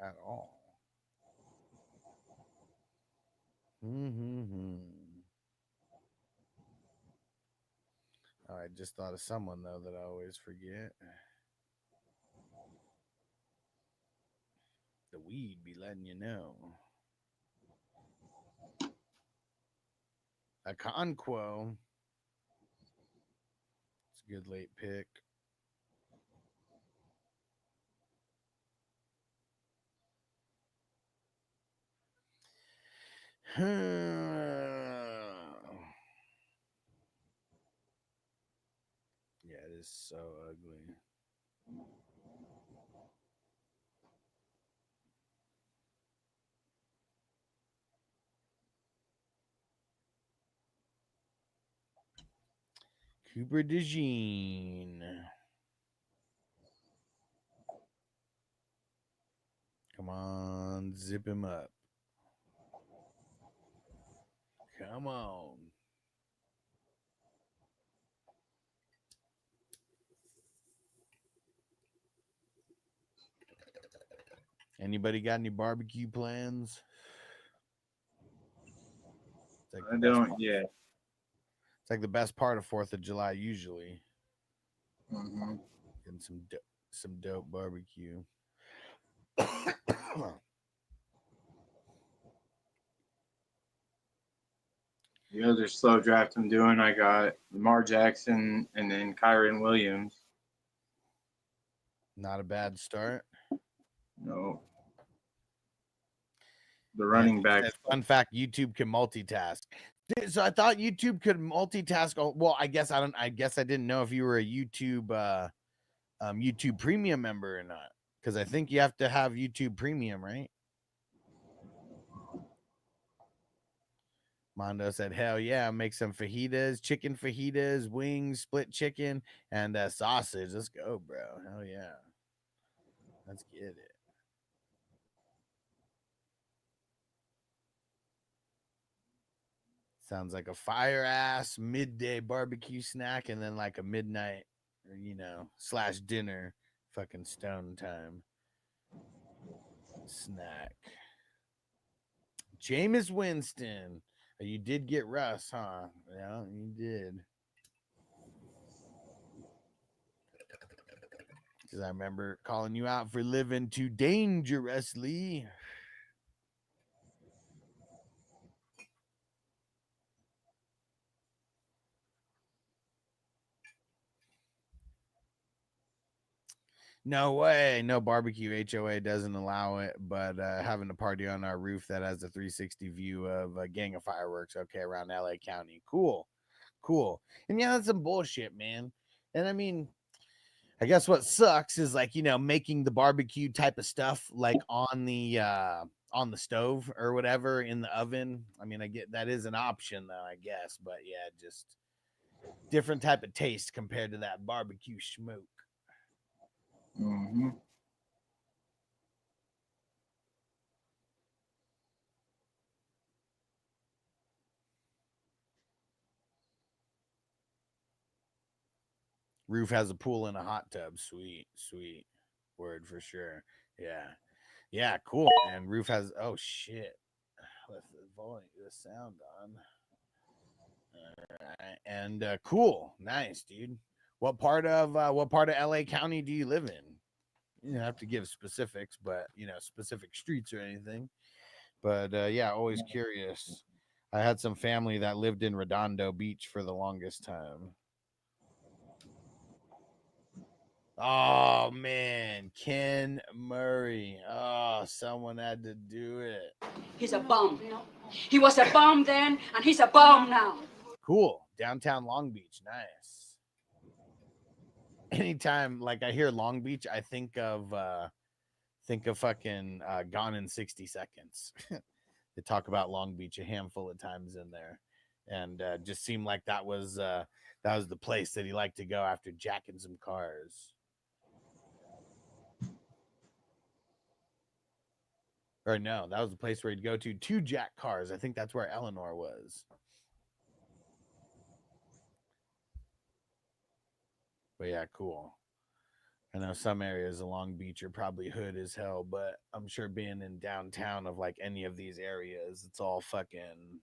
at all. Oh, I just thought of someone, though, that I always forget. The weed be letting you know. A Conquo. It's a good late pick. Yeah, it is so ugly. Cooper DeJean. Come on, zip him up. Come on. Anybody got any barbecue plans? Like I don't yet. It's like the best part of 4th of July usually. Mm-hmm. Getting some dope barbecue. The other slow draft I'm doing, I got Lamar Jackson and then Kyron Williams. Not a bad start. No. The running back. Fun fact: YouTube can multitask. So I thought YouTube could multitask. Well, I guess I didn't know if you were a YouTube Premium member or not, because I think you have to have YouTube Premium, right? Mondo said, "Hell yeah, make some fajitas, chicken fajitas, wings, split chicken, and sausage. Let's go, bro. Hell yeah, let's get it." Sounds like a fire ass midday barbecue snack, and then like a midnight, or / dinner, fucking stone time snack. Jameis Winston. You did get Russ, huh? Yeah, you did. Because I remember calling you out for living too dangerously. No way. No barbecue. HOA doesn't allow it, but having a party on our roof that has a 360 view of a gang of fireworks, okay, around LA County. Cool. And yeah, that's some bullshit, man. And I mean, I guess what sucks is like, making the barbecue type of stuff like on the stove or whatever in the oven. I mean, I get that is an option though, I guess, but yeah, just different type of taste compared to that barbecue smoke. Mm-hmm. Roof has a pool and a hot tub. Sweet word for sure. Yeah, cool. And roof has shit. With the sound on. All right. And cool, nice, dude. What part of LA County do you live in? You don't have to give specifics, but specific streets or anything. But yeah, always curious. I had some family that lived in Redondo Beach for the longest time. Oh man, Ken Murray. Oh, someone had to do it. He's a bum. He was a bum then, and he's a bum now. Cool. Downtown Long Beach. Nice. Anytime like I hear Long Beach, I think of fucking Gone in 60 Seconds. They talk about Long Beach a handful of times in there, and just seemed like that was the place that he liked to go after jacking some cars. Or no, that was the place where he'd go to jack cars. I think that's where Eleanor was. But yeah, cool. I know some areas of Long Beach are probably hood as hell, but I'm sure being in downtown of like any of these areas, it's all fucking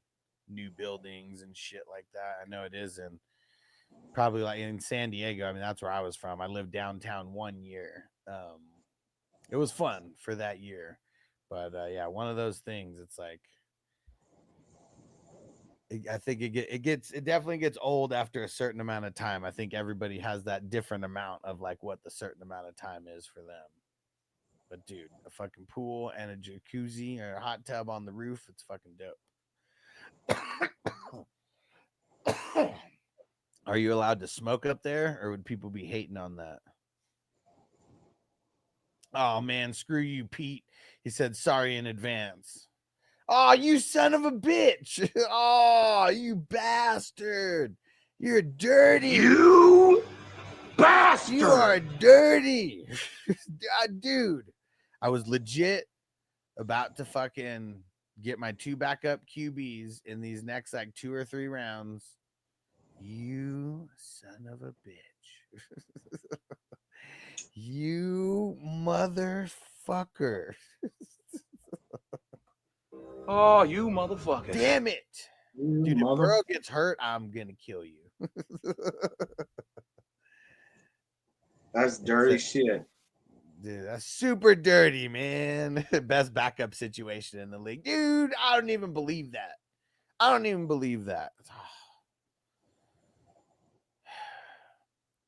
new buildings and shit like that. I know it is in probably like in San Diego. I mean, that's where I was from. I lived downtown 1 year. It was fun for that year. But yeah, one of those things. It's like I think it definitely gets old after a certain amount of time. I think everybody has that different amount of like what the certain amount of time is for them. But dude, a fucking pool and a jacuzzi or a hot tub on the roof, it's fucking dope. Are you allowed to smoke up there, or would people be hating on that? Oh man, screw you, Pete. He said sorry in advance. Oh, you son of a bitch. Oh, you bastard. You're dirty. You bastard. You are dirty. Dude, I was legit about to fucking get my 2 backup QBs in these next like 2 or 3 rounds. You son of a bitch. You motherfucker. Oh, you motherfucker. Damn it. Dude, if Burrow gets hurt, I'm going to kill you. That's dirty shit. Dude, that's super dirty, man. Best backup situation in the league. Dude, I don't even believe that. I don't even believe that.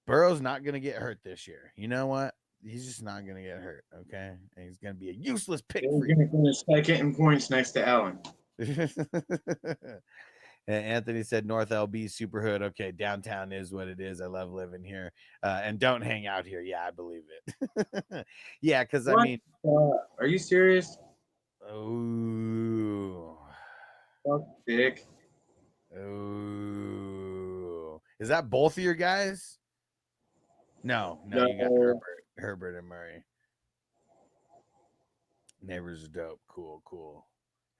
Burrow's not going to get hurt this year. You know what? He's just not going to get hurt, okay? And he's going to be a useless pick for you. He's going to finish second in points next to Allen. And Anthony said North LB super hood. Okay, downtown is what it is. I love living here. And don't hang out here. Yeah, I believe it. Yeah, because I mean, are you serious? Oh, fuck dick. Oh, is that both of your guys? No, you got Herbert and Murray. Neighbors are dope. Cool.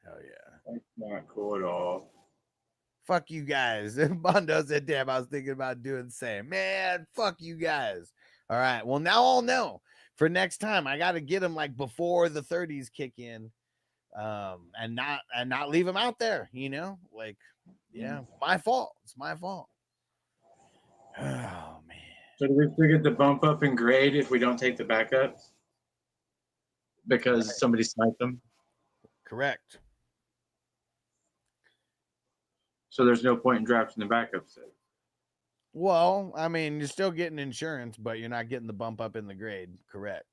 Hell yeah. That's not cool at all. Fuck you guys. Bondo said, damn, I was thinking about doing the same. Man, fuck you guys. All right. Well, now I'll know for next time. I got to get them like before the 30s kick in, and not leave them out there, you know? Like, yeah, my fault. It's my fault. Oh, man. So do we still get the bump up in grade if we don't take the backups? Because somebody sniped them? Correct. So there's no point in drafting the backups. Well, I mean, you're still getting insurance, but you're not getting the bump up in the grade. Correct.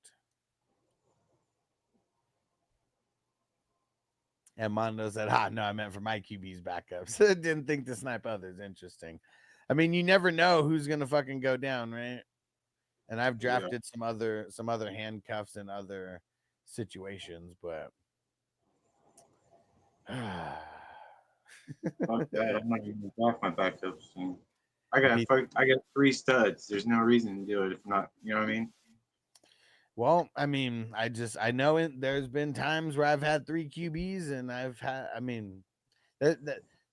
And Mondo said, no, I meant for my QB's backups. Didn't think to snipe others. Interesting. I mean, you never know who's going to fucking go down, right? And I've drafted some other handcuffs in other situations, but Fuck that. I'm not even draft my backups. I got 3 studs. There's no reason to do it if not, you know what I mean? Well, I mean, I know there's been times where I've had 3 QBs and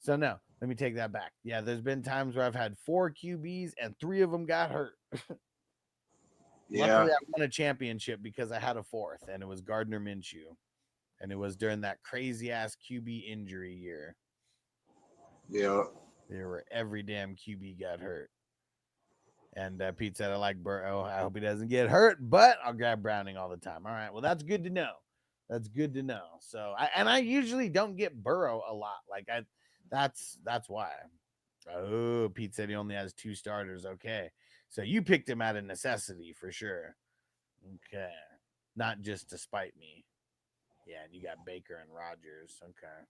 so no, let me take that back. Yeah, there's been times where I've had 4 QBs and 3 of them got hurt. Luckily, I won a championship because I had a 4th, and it was Gardner Minshew. And it was during that crazy ass QB injury year. Yeah. There were every damn QB got hurt. And Pete said, I like Burrow. I hope he doesn't get hurt, but I'll grab Browning all the time. All right. Well, that's good to know. That's good to know. So I usually don't get Burrow a lot. Like that's why. Oh, Pete said he only has 2 starters. Okay. So you picked him out of necessity for sure. Okay. Not just to spite me. Yeah, and you got Baker and Rodgers. Okay.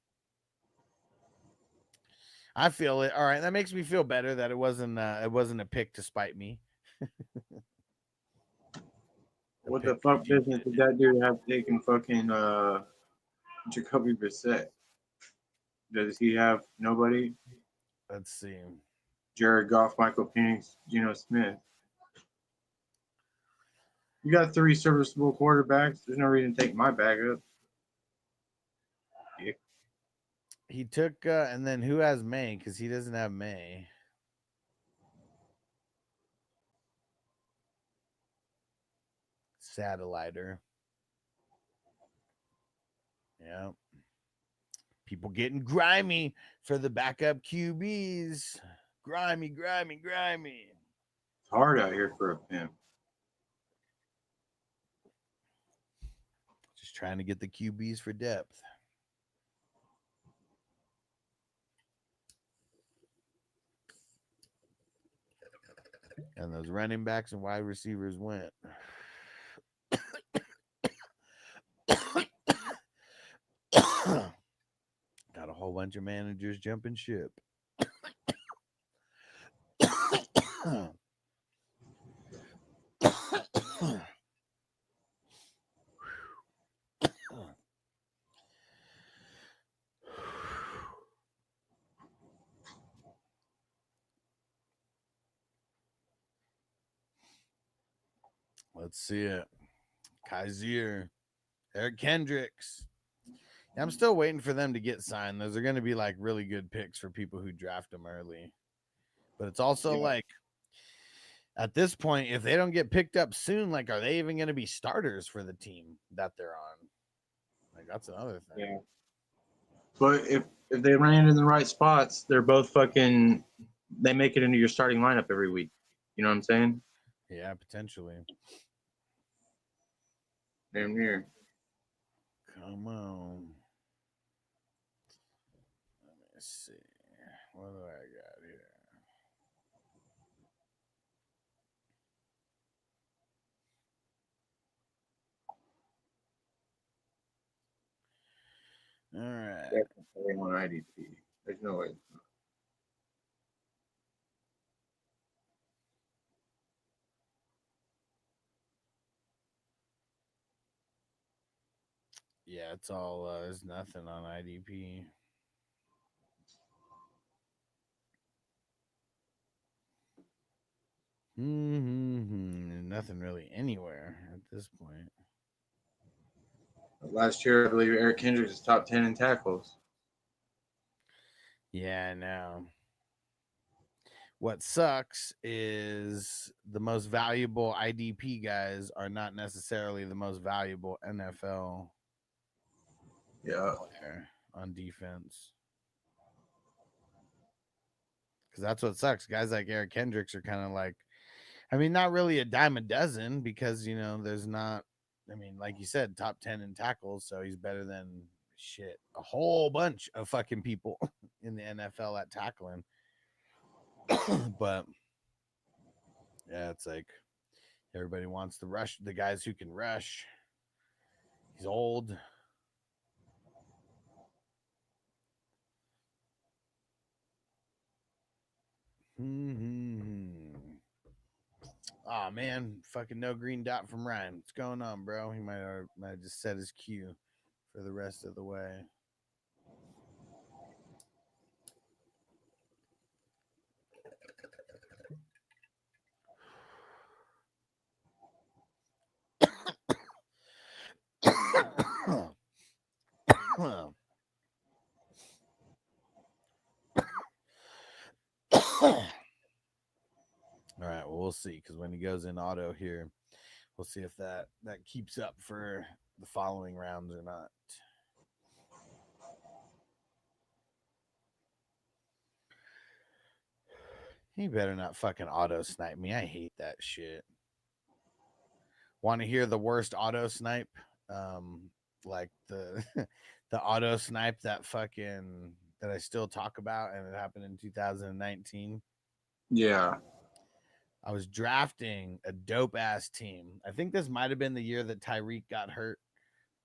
I feel it. All right, that makes me feel better that it wasn't a pick to spite me. What the fuck business did that dude have taking fucking Jacoby Brissett? Does he have nobody? Let's see. Jared Goff, Michael Penix, Geno Smith. You got 3 serviceable quarterbacks. There's no reason to take my backup. Yeah. He took and then who has May? Because he doesn't have May. Satelliter. Yeah. People getting grimy for the backup QBs. Grimy. It's hard out here for a pimp. Just trying to get the QBs for depth. And those running backs and wide receivers went. Got a whole bunch of managers jumping ship. Let's see it. Kaiser, Eric Kendricks. I'm still waiting for them to get signed. Those are going to be like really good picks for people who draft them early. But it's also like at this point, if they don't get picked up soon, like, are they even going to be starters for the team that they're on? Like, that's another thing. Yeah. But if they land in the right spots, they're both fucking. They make it into your starting lineup every week. You know what I'm saying? Yeah, potentially. Damn near. Come on. Let me see. What do I got here? All right. Definitely on IDP. There's no way. Yeah, it's all there's nothing on IDP. Nothing really anywhere at this point. Last year, I believe Eric Kendricks is top 10 in tackles. Yeah, I know. What sucks is the most valuable IDP guys are not necessarily the most valuable NFL player on defense. Because that's what sucks. Guys like Eric Kendricks are kind of like, I mean, not really a dime a dozen because, you know, there's not, I mean, like you said, top 10 in tackles. So he's better than a whole bunch of fucking people in the NFL at tackling. But yeah, it's like everybody wants to rush the guys who can rush. He's old. Oh man, fucking no green dot from Ryan. What's going on, bro? He might just set his cue for the rest of the way. All right, well, we'll see, because when he goes in auto here, we'll see if that keeps up for the following rounds or not. He better not fucking auto snipe me. I hate that shit. Want to hear the worst auto snipe? Like the the auto snipe that I still talk about, and it happened in 2019. Yeah. I was drafting a dope ass team. I think this might have been the year that Tyreek got hurt,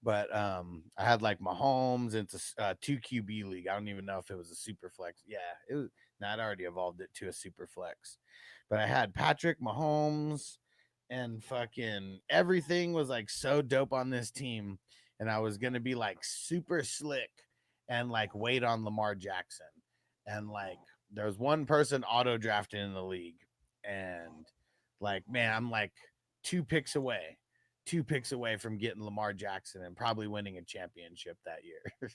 but I had like Mahomes. It's a 2 QB league. I don't even know if it was a super flex. Yeah, it was. Nah, I'd already evolved it to a super flex, but I had Patrick Mahomes, and fucking everything was like so dope on this team, and I was gonna be like super slick and like wait on Lamar Jackson, and like there was one person auto drafted in the league, and like man, I'm like 2 picks away from getting Lamar Jackson and probably winning a championship that year.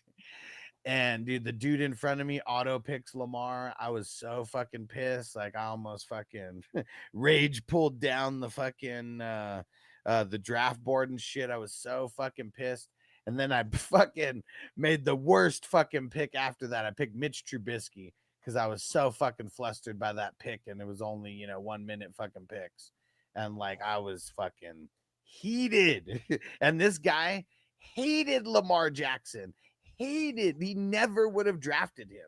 And dude, the dude in front of me auto picks Lamar. I was so fucking pissed. Like I almost fucking rage pulled down the fucking the draft board and shit. I was so fucking pissed. And then I fucking made the worst fucking pick after that. I picked Mitch Trubisky because I was so fucking flustered by that pick, and it was only, you know, 1 minute fucking picks. And like I was fucking heated. And this guy hated Lamar Jackson. Hated. He never would have drafted him.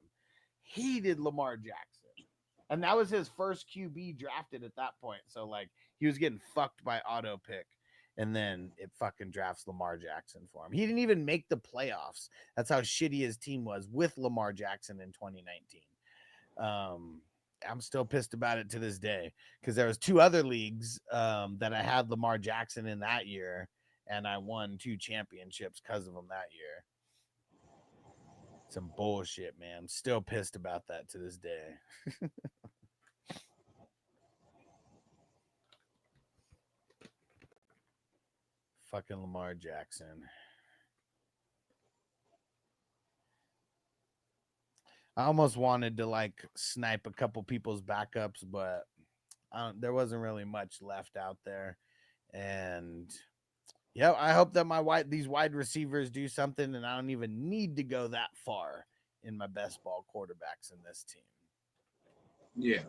Hated Lamar Jackson. And that was his first QB drafted at that point. So like he was getting fucked by auto pick. And then it fucking drafts Lamar Jackson for him. He didn't even make the playoffs. That's how shitty his team was with Lamar Jackson in 2019. I'm still pissed about it to this day because there was 2 other leagues that I had Lamar Jackson in that year, and I won 2 championships because of him that year. Some bullshit, man. I'm still pissed about that to this day. Fucking Lamar Jackson. I almost wanted to like snipe a couple people's backups, but there wasn't really much left out there. And yeah, I hope that these wide receivers do something, and I don't even need to go that far in my best ball quarterbacks in this team. Yeah.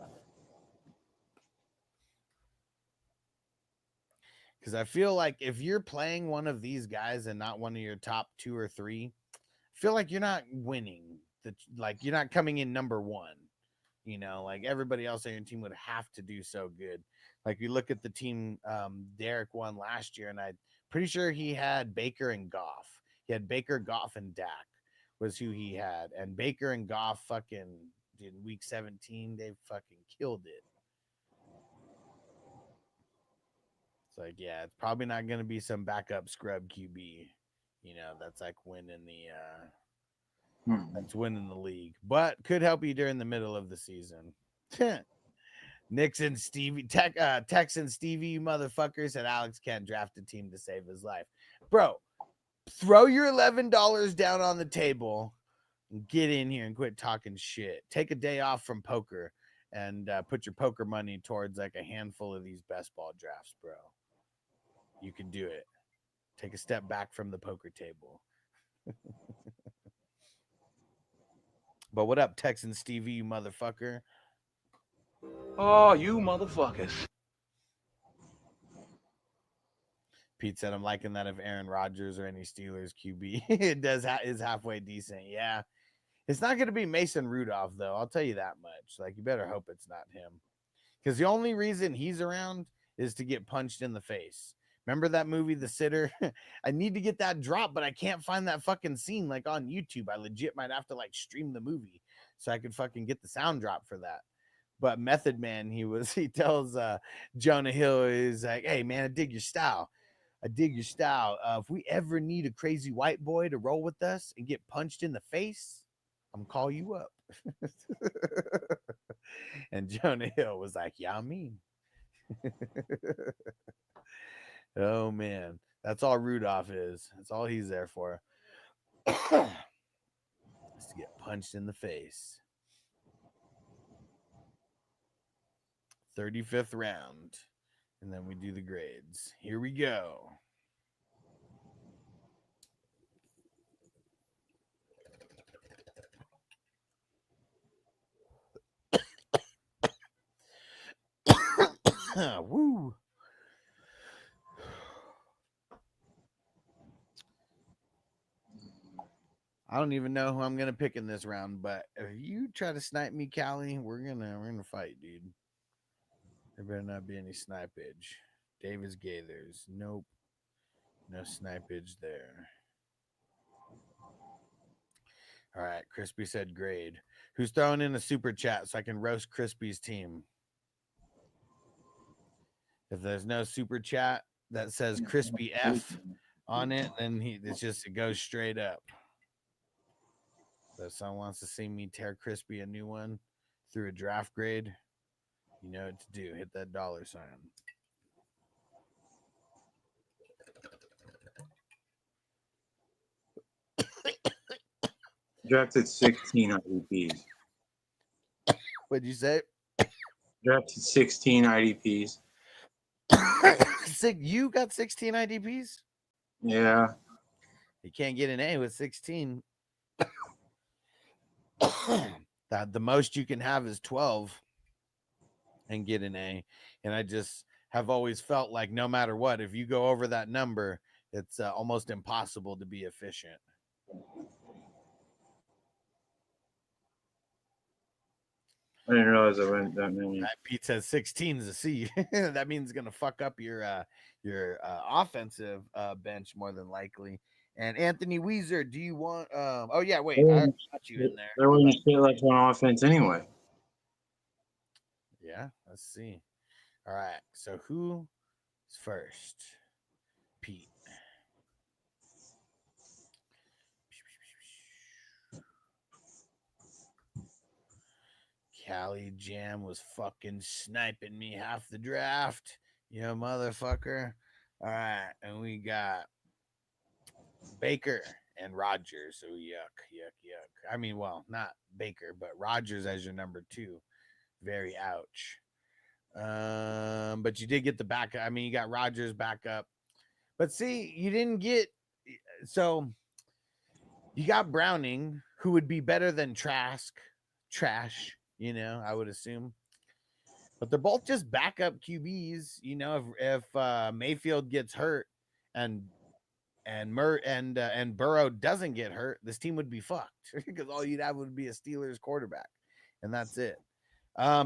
Because I feel like if you're playing one of these guys and not one of your top 2 or 3, I feel like you're not winning. Like you're not coming in number 1. You know, like everybody else on your team would have to do so good. Like you look at the team Derek won last year, and I'm pretty sure he had Baker and Goff. He had Baker, Goff, and Dak was who he had. And Baker and Goff fucking in week 17, they fucking killed it. It's like, yeah, it's probably not going to be some backup scrub QB, you know, that's like winning that's winning the league, but could help you during the middle of the season. Nixon Stevie Texan Stevie, you motherfuckers, said Alex can't draft a team to save his life. Bro, throw your $11 down on the table and get in here and quit talking shit. Take a day off from poker and put your poker money towards like a handful of these best ball drafts, bro. You can do it. Take a step back from the poker table. But what up, Texan Stevie, you motherfucker? Oh, you motherfuckers. Pete said, I'm liking that of Aaron Rodgers or any Steelers QB. It is halfway decent. Yeah. It's not going to be Mason Rudolph, though. I'll tell you that much. Like, you better hope it's not him. Because the only reason he's around is to get punched in the face. Remember that movie, The Sitter? I need to get that drop, but I can't find that fucking scene like on YouTube. I legit might have to like stream the movie so I could fucking get the sound drop for that. But Method Man, he tells Jonah Hill, is like, hey man, I dig your style. If we ever need a crazy white boy to roll with us and get punched in the face, I'm gonna call you up. And Jonah Hill was like, yeah, I mean. Oh man, that's all Rudolph is. That's all he's there for. Is to get punched in the face. 35th round. And then we do the grades. Here we go. Woo. I don't even know who I'm gonna pick in this round, but if you try to snipe me, Callie, we're gonna fight, dude. There better not be any snipage. Davis Gaithers. Nope. No snipage there. All right. Crispy said grade. Who's throwing in a super chat so I can roast Crispy's team? If there's no super chat that says Crispy F on it, then it goes straight up. So if someone wants to see me tear Crispy a new one through a draft grade, you know what to do. Hit that $sign. Drafted 16 IDPs. What'd you say? Drafted 16 IDPs. You got 16 IDPs? Yeah. You can't get an A with 16. The most you can have is 12 and get an A. And I just have always felt like no matter what, if you go over that number, it's almost impossible to be efficient. I didn't realize I went that many. Pete says 16 is a C. That means it's gonna fuck up your offensive bench more than likely. And Anthony Weezer, do you want? Oh yeah, wait, I got you in there. There wasn't shit like on offense anyway. Yeah, let's see. All right, so who is first? Pete. Cali Jam was fucking sniping me half the draft. You motherfucker. All right, and we got Baker and Rogers. So yuck. I mean, well, not Baker, but Rogers as your number 2. Very ouch. But you did get the backup. I mean, you got Rogers backup. But see, you didn't get, so you got Browning, who would be better than Trash, I would assume. But they're both just backup QBs. If Mayfield gets hurt and Burrow doesn't get hurt, this team would be fucked because all you'd have would be a Steelers quarterback, and that's it.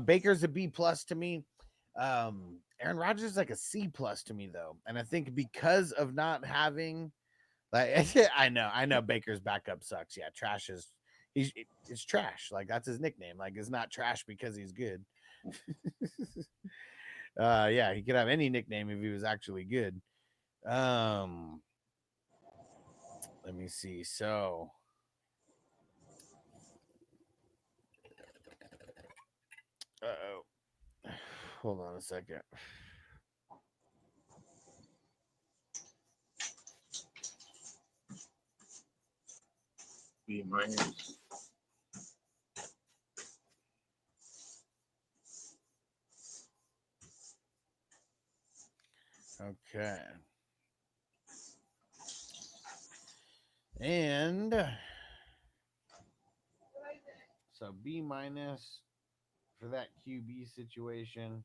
Baker's a B+ to me. Aaron Rodgers is like a C+ to me though, and I think because of not having, like, I know Baker's backup sucks. Yeah, trash is. It's trash. Like, that's his nickname. Like, it's not trash because he's good. Yeah, he could have any nickname if he was actually good. Let me see. So hold on a second. B minus. Okay. And so B- for that QB situation.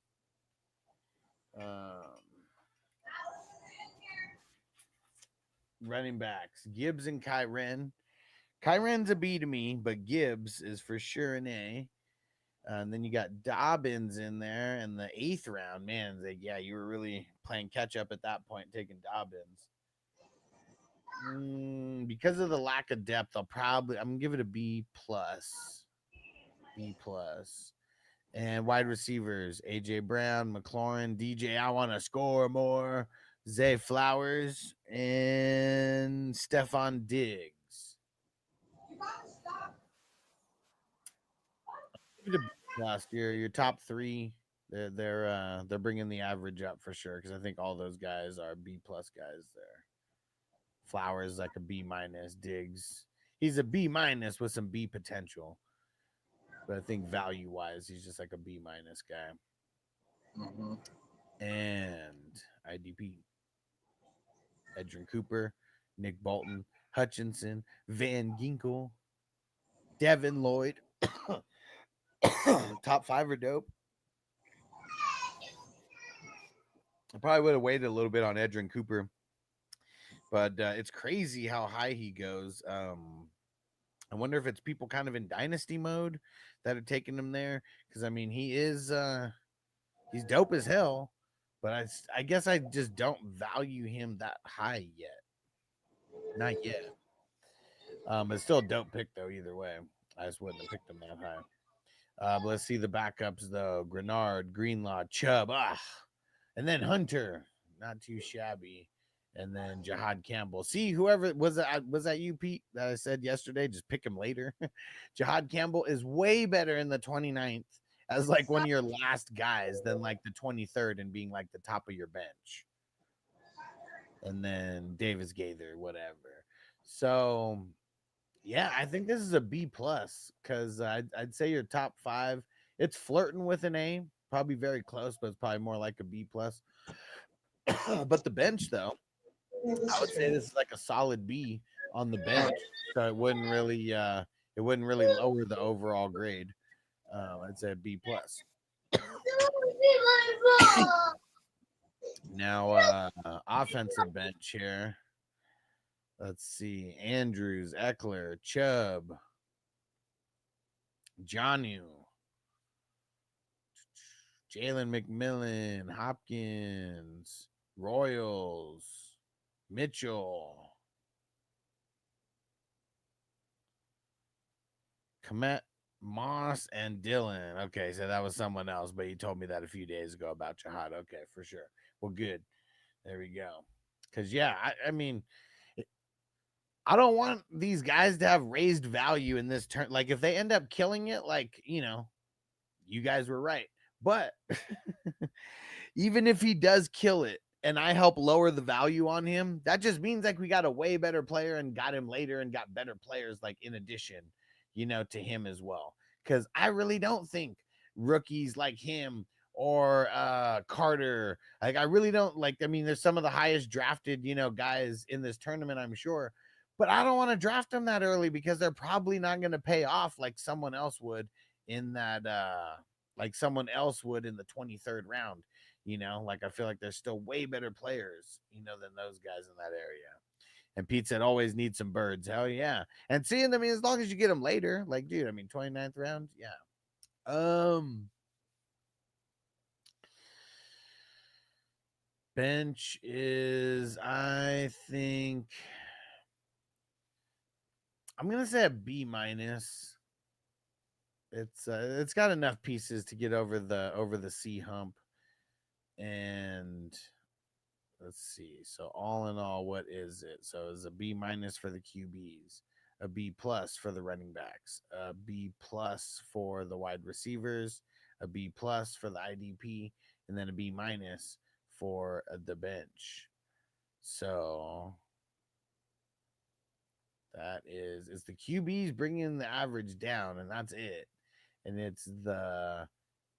Running backs, Gibbs and Kyren. Kyren's a B to me, but Gibbs is for sure an A. And then you got Dobbins in there in the 8th round. Man, you were really playing catch up at that point, taking Dobbins. Because of the lack of depth, I'm gonna give it a B+. B+. And wide receivers, AJ Brown, McLaurin, DJ, I want to score more, Zay Flowers, and Stephon Diggs. Last year, your top 3, they're bringing the average up for sure, because I think all those guys are B+ guys there. Flowers like a B-. Diggs, he's a B- with some B potential, but I think value wise he's just like a B- guy. Mm-hmm. And IDP, Edrin Cooper, Nick Bolton, Hutchinson, Van Ginkel, Devin Lloyd. Top 5 are dope. I probably would have waited a little bit on Edrin Cooper, but it's crazy how high he goes. I wonder if it's people kind of in dynasty mode that are taking him there, because I mean he is He's dope as hell, but I guess I just don't value him that high yet. Not yet. It's still a dope pick though. Either way, I just wouldn't have picked him that high. But let's see the backups though: Grenard, Greenlaw, Chubb, and then Hunter, not too shabby, and then Jihad Campbell. See, whoever was that you, Pete, that I said yesterday, just pick him later. Jihad Campbell is way better in the 29th as like one of your last guys than like the 23rd and being like the top of your bench. And then Davis Gaither, whatever. So yeah, I think this is a B plus because I'd say your top 5. It's flirting with an A, probably very close, but it's probably more like a B plus. But the bench, though, I would say this is like a solid B on the bench, so it wouldn't really lower the overall grade. I'd say a B plus. Now, offensive bench here. Let's see. Andrews, Eckler, Chubb, Jonnu, Jalen McMillan, Hopkins, Royals, Mitchell, Komet, Moss, and Dylan. Okay, so that was someone else, but you told me that a few days ago about Jihad. Okay, for sure. Well, good. There we go. Because, yeah, I mean, I don't want these guys to have raised value in this turn. Like, if they end up killing it, like, you guys were right. But even if he does kill it and I help lower the value on him, that just means like we got a way better player and got him later and got better players like in addition, to him as well. Because I really don't think rookies like him or Carter, like I really don't like. I mean, there's some of the highest drafted, guys in this tournament, I'm sure. But I don't want to draft them that early because they're probably not going to pay off like someone else would in that like someone else would in the 23rd round. Like I feel like there's still way better players, than those guys in that area. And Pete said always need some birds. Hell yeah. And seeing, I mean, as long as you get them later, like, dude, I mean, 29th round, yeah. Bench is, I think, I'm gonna say a B minus. It's got enough pieces to get over the C hump. And let's see. So all in all, what is it? So it's a B minus for the QBs, a B plus for the running backs, a B plus for the wide receivers, a B plus for the IDP, and then a B minus for the bench. So that is the QBs bringing the average down, and that's it. And it's the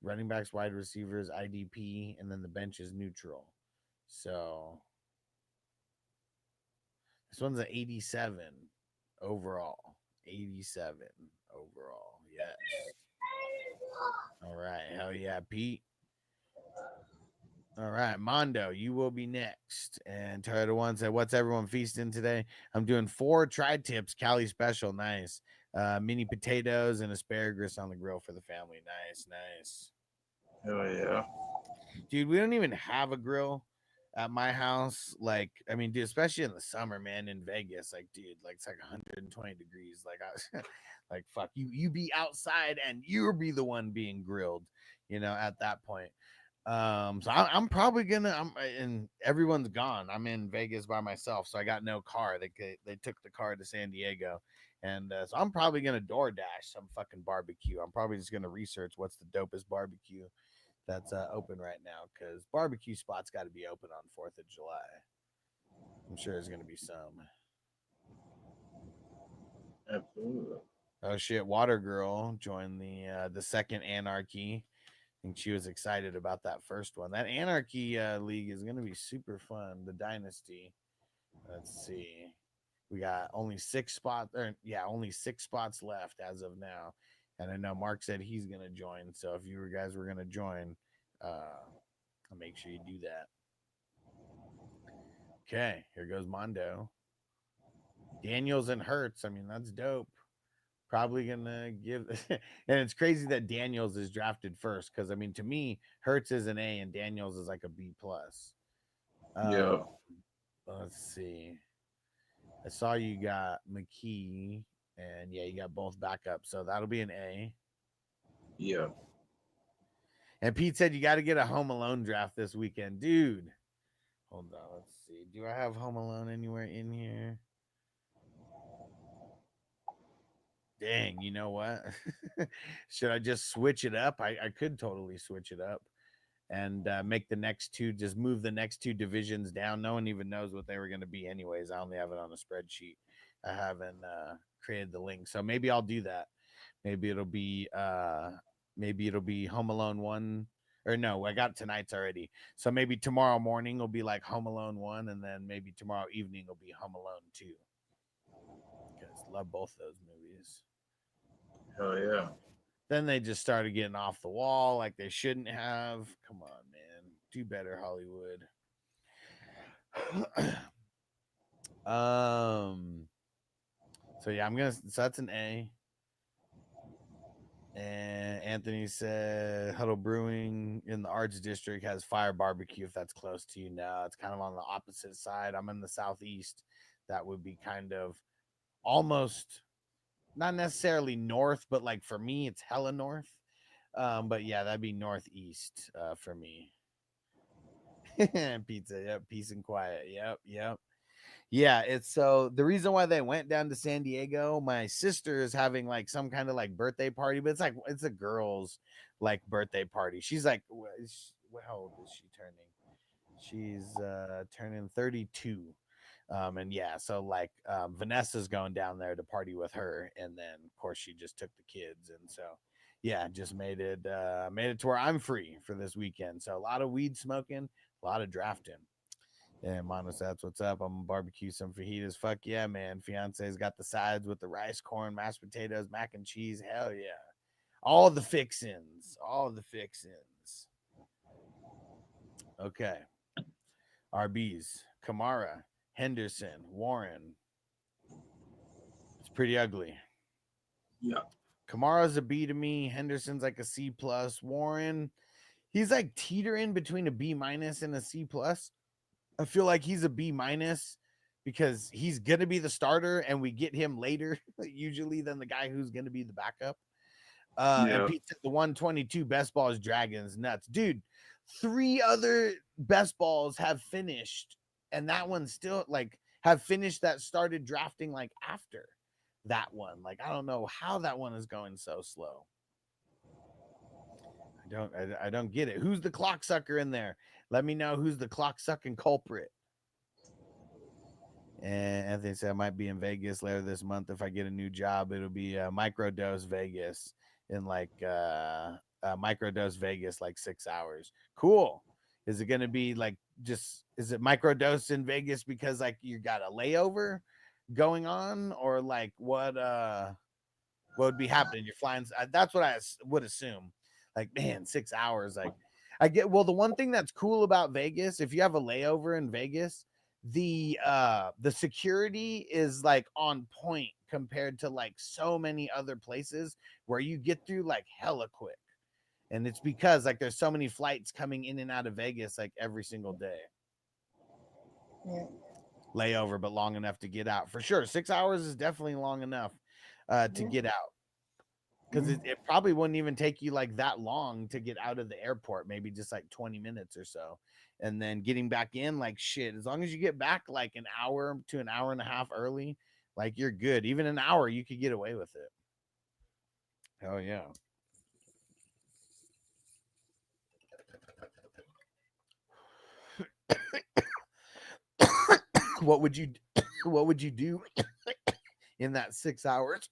running backs, wide receivers, IDP, and then the bench is neutral. So this one's an 87 overall. 87 overall. Yes. All right. Hell yeah, Pete. All right, Mondo, you will be next. And Toyota One said, "What's everyone feasting today?" I'm doing 4 tri-tips, Cali special, nice. Mini potatoes and asparagus on the grill for the family. Nice. Oh yeah, dude. We don't even have a grill at my house. Like, I mean, dude, especially in the summer, man, in Vegas, like, dude, like it's like 120 degrees. Like, like, fuck you be outside and you'll be the one being grilled, at that point. So I'm probably gonna. And everyone's gone. I'm in Vegas by myself, so I got no car. They took the car to San Diego, and so I'm probably gonna DoorDash some fucking barbecue. I'm probably just gonna research what's the dopest barbecue that's open right now, because barbecue spots got to be open on 4th of July. I'm sure there's gonna be some. absolutely. Oh shit! Water Girl joined the second Anarchy. I think she was excited about that first one. That Anarchy League is going to be super fun. The Dynasty. Let's see. We got only 6 spots. Only 6 spots left as of now. And I know Mark said he's going to join. So if you guys were going to join, I'll make sure you do that. Okay, here goes Mondo. Daniels and Hertz. I mean, that's dope. Probably gonna give, and it's crazy that Daniels is drafted first because I mean, to me, Hurts is an A and Daniels is like a B plus. Yeah. Let's see. I saw you got McKee, and yeah, you got both backups, so that'll be an A. Yeah. And Pete said you got to get a Home Alone draft this weekend, dude. Hold on, let's see. Do I have Home Alone anywhere in here? Dang, you know what? Should I just switch it up? I could totally switch it up and make the next two, just move the next two divisions down. No one even knows what they were going to be anyways. I only have it on a spreadsheet. I haven't created the link. So maybe I'll do that. Maybe it'll be Home Alone 1. Or no, I got tonight's already. So maybe tomorrow morning will be like Home Alone 1, and then maybe tomorrow evening will be Home Alone 2. Because love both those movies. Hell yeah. Then they just started getting off the wall like they shouldn't have. Come on, man. Do better, Hollywood. So yeah, so that's an A. And Anthony said Huddle Brewing in the Arts District has Fire Barbecue if that's close to you now. It's kind of on the opposite side. I'm in the southeast. That would be kind of almost not necessarily north, but like for me, it's hella north. But yeah, that'd be northeast for me. Pizza, yep, peace and quiet. Yep. Yeah, it's so the reason why they went down to San Diego, my sister is having like some kind of like birthday party, but it's a girl's like birthday party. She's like, how old is she turning? She's turning 32. And yeah, so like Vanessa's going down there to party with her, and then of course she just took the kids, and so yeah, just made it to where I'm free for this weekend. So a lot of weed smoking, a lot of drafting. And Mono, that's what's up. I'm gonna barbecue some fajitas. Fuck yeah, man. Fiance's got the sides with the rice, corn, mashed potatoes, mac and cheese. Hell yeah. All the fixins. Okay. RBs. Kamara, Henderson, Warren. It's pretty ugly. Yeah. Kamara's a B to me. Henderson's like a C plus. Warren, he's like teetering between a B minus and a C plus. I feel like he's a B minus because he's gonna be the starter, and we get him later usually than the guy who's gonna be the backup. And Pete said the 122 best ball is Dragons. Nuts, dude. 3 other best balls have finished, and that one still like have finished that started drafting like after that one. Like I don't know how that one is going so slow. I don't get it. Who's the clock sucker in there? Let me know who's the clock sucking culprit. And Anthony said I might be in Vegas later this month. If I get a new job, it'll be microdose Vegas in like microdose Vegas like 6 hours. Cool. Is it gonna be like is it microdose in Vegas because like you got a layover going on, or like what would be happening? You're flying. That's what I would assume. Like, man, 6 hours. Like, I get. Well, the one thing that's cool about Vegas, if you have a layover in Vegas, the security is like on point compared to like so many other places where you get through like hella quick, and it's because like there's so many flights coming in and out of Vegas like every single day. Yeah. Layover, but long enough to get out for sure. 6 hours is definitely long enough to get out. Because it probably wouldn't even take you like that long to get out of the airport, maybe just like 20 minutes or so. And then getting back in, like shit, as long as you get back like an hour to an hour and a half early, like you're good. Even an hour, you could get away with it. Oh, yeah. What would you do in that 6 hours?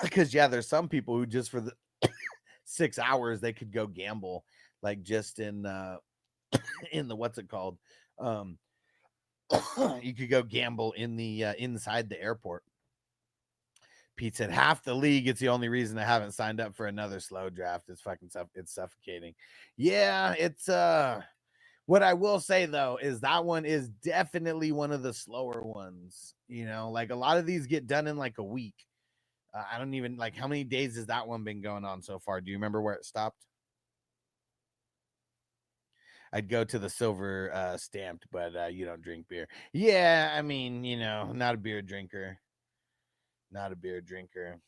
Because yeah, there's some people who just for the 6 hours they could go gamble, like just in the what's it called? You could go gamble in the inside the airport. Pete said half the league. It's the only reason I haven't signed up for another slow draft. It's fucking it's suffocating. Yeah, it's What I will say though is that one is definitely one of the slower ones. You know, like a lot of these get done in like a week. I don't even like how many days has that one been going on so far? Do you remember where it stopped? I'd go to the silver stamped, but you don't drink beer. Yeah, I mean, you know, not a beer drinker. Not a beer drinker.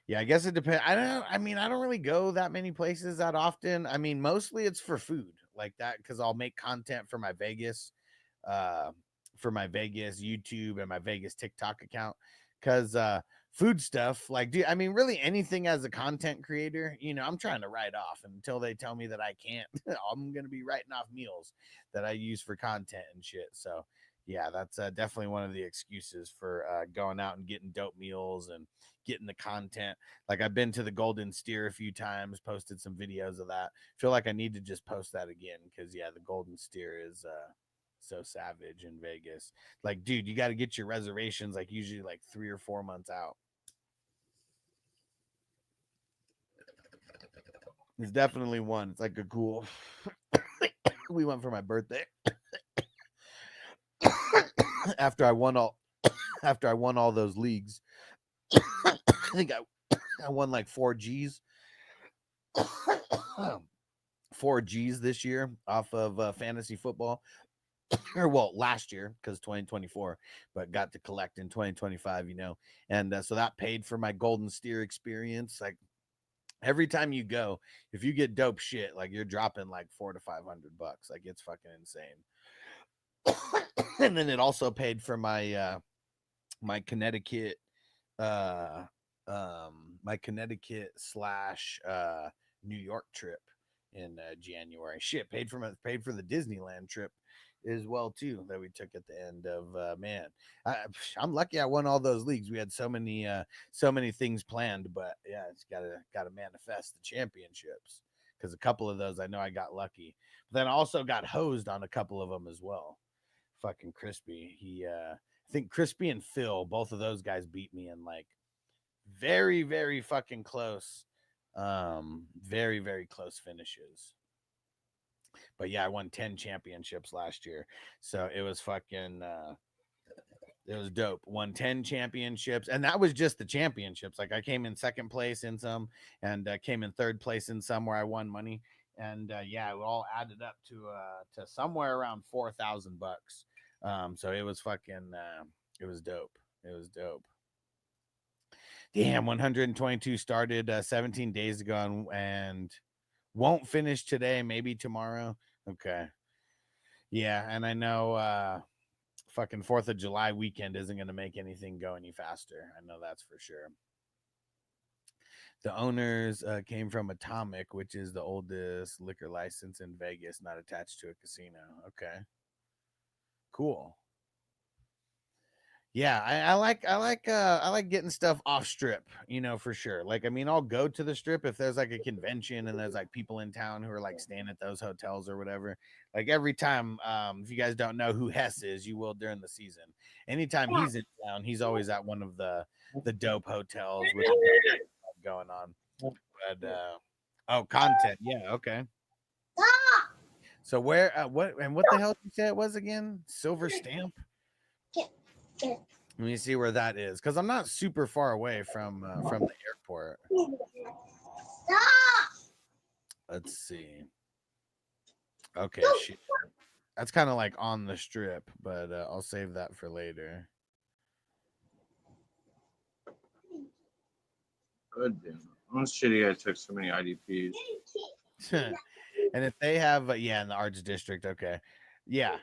Yeah, I guess it depends. I mean, I don't really go that many places that often. I mean, mostly it's for food like that because I'll make content uh, for my Vegas YouTube and my Vegas TikTok account. Because food stuff, like, dude, I mean, really anything as a content creator, you know, I'm trying to write off until they tell me that I can't. I'm gonna be writing off meals that I use for content and shit. So yeah, that's definitely one of the excuses for going out and getting dope meals and getting the content. Like I've been to the Golden Steer a few times, posted some videos of that. Feel like I need to just post that again because yeah, the Golden Steer is so savage in Vegas. Like, dude, you got to get your reservations like usually like 3 or 4 months out. It's definitely one. It's like a cool. We went for my birthday after I won all those leagues. I think I won like 4 G's. 4 G's this year off of fantasy football. Or well, last year because 2024, but got to collect in 2025, you know, and so that paid for my Golden Steer experience. Like every time you go, if you get dope shit, like you're dropping like $400 to $500. Like it's fucking insane. And then it also paid for my my Connecticut my Connecticut / New York trip in January. Shit, paid for the Disneyland trip as well too that we took at the end of man. I'm lucky I won all those leagues. We had so many things planned, but yeah, it's gotta manifest the championships because a couple of those I know I got lucky. But then I also got hosed on a couple of them as well. Fucking Crispy. I think Crispy and Phil, both of those guys beat me in like very, very fucking close. Very, very close finishes. But yeah, I won 10 championships last year. So it was fucking it was dope. Won 10 championships, and that was just the championships. Like I came in second place in some, and came in third place in some where I won money. And yeah, it all added up to somewhere around $4,000. So it was fucking it was dope. It was dope. Damn, 122 started 17 days ago and won't finish today, maybe tomorrow. Okay. Yeah, and I know fucking 4th of July weekend isn't going to make anything go any faster. I know that's for sure. The owners came from Atomic, which is the oldest liquor license in Vegas, not attached to a casino. Okay. Cool. Yeah, I like getting stuff off strip, you know, for sure. Like, I mean, I'll go to the strip if there's like a convention and there's like people in town who are like staying at those hotels or whatever. Like every time, if you guys don't know who Hess is, you will during the season. Anytime he's in town, he's always at one of the dope hotels with going on. But content, yeah, okay. So where, what the hell did you say it was again? Silver Stamp. Let me see where that is, because I'm not super far away from the airport. Let's see. Okay, shit. That's kind of like on the strip, but I'll save that for later. Good damn. I'm shitty. I took so many IDPs. And if they have, yeah, in the Arts District, okay, yeah.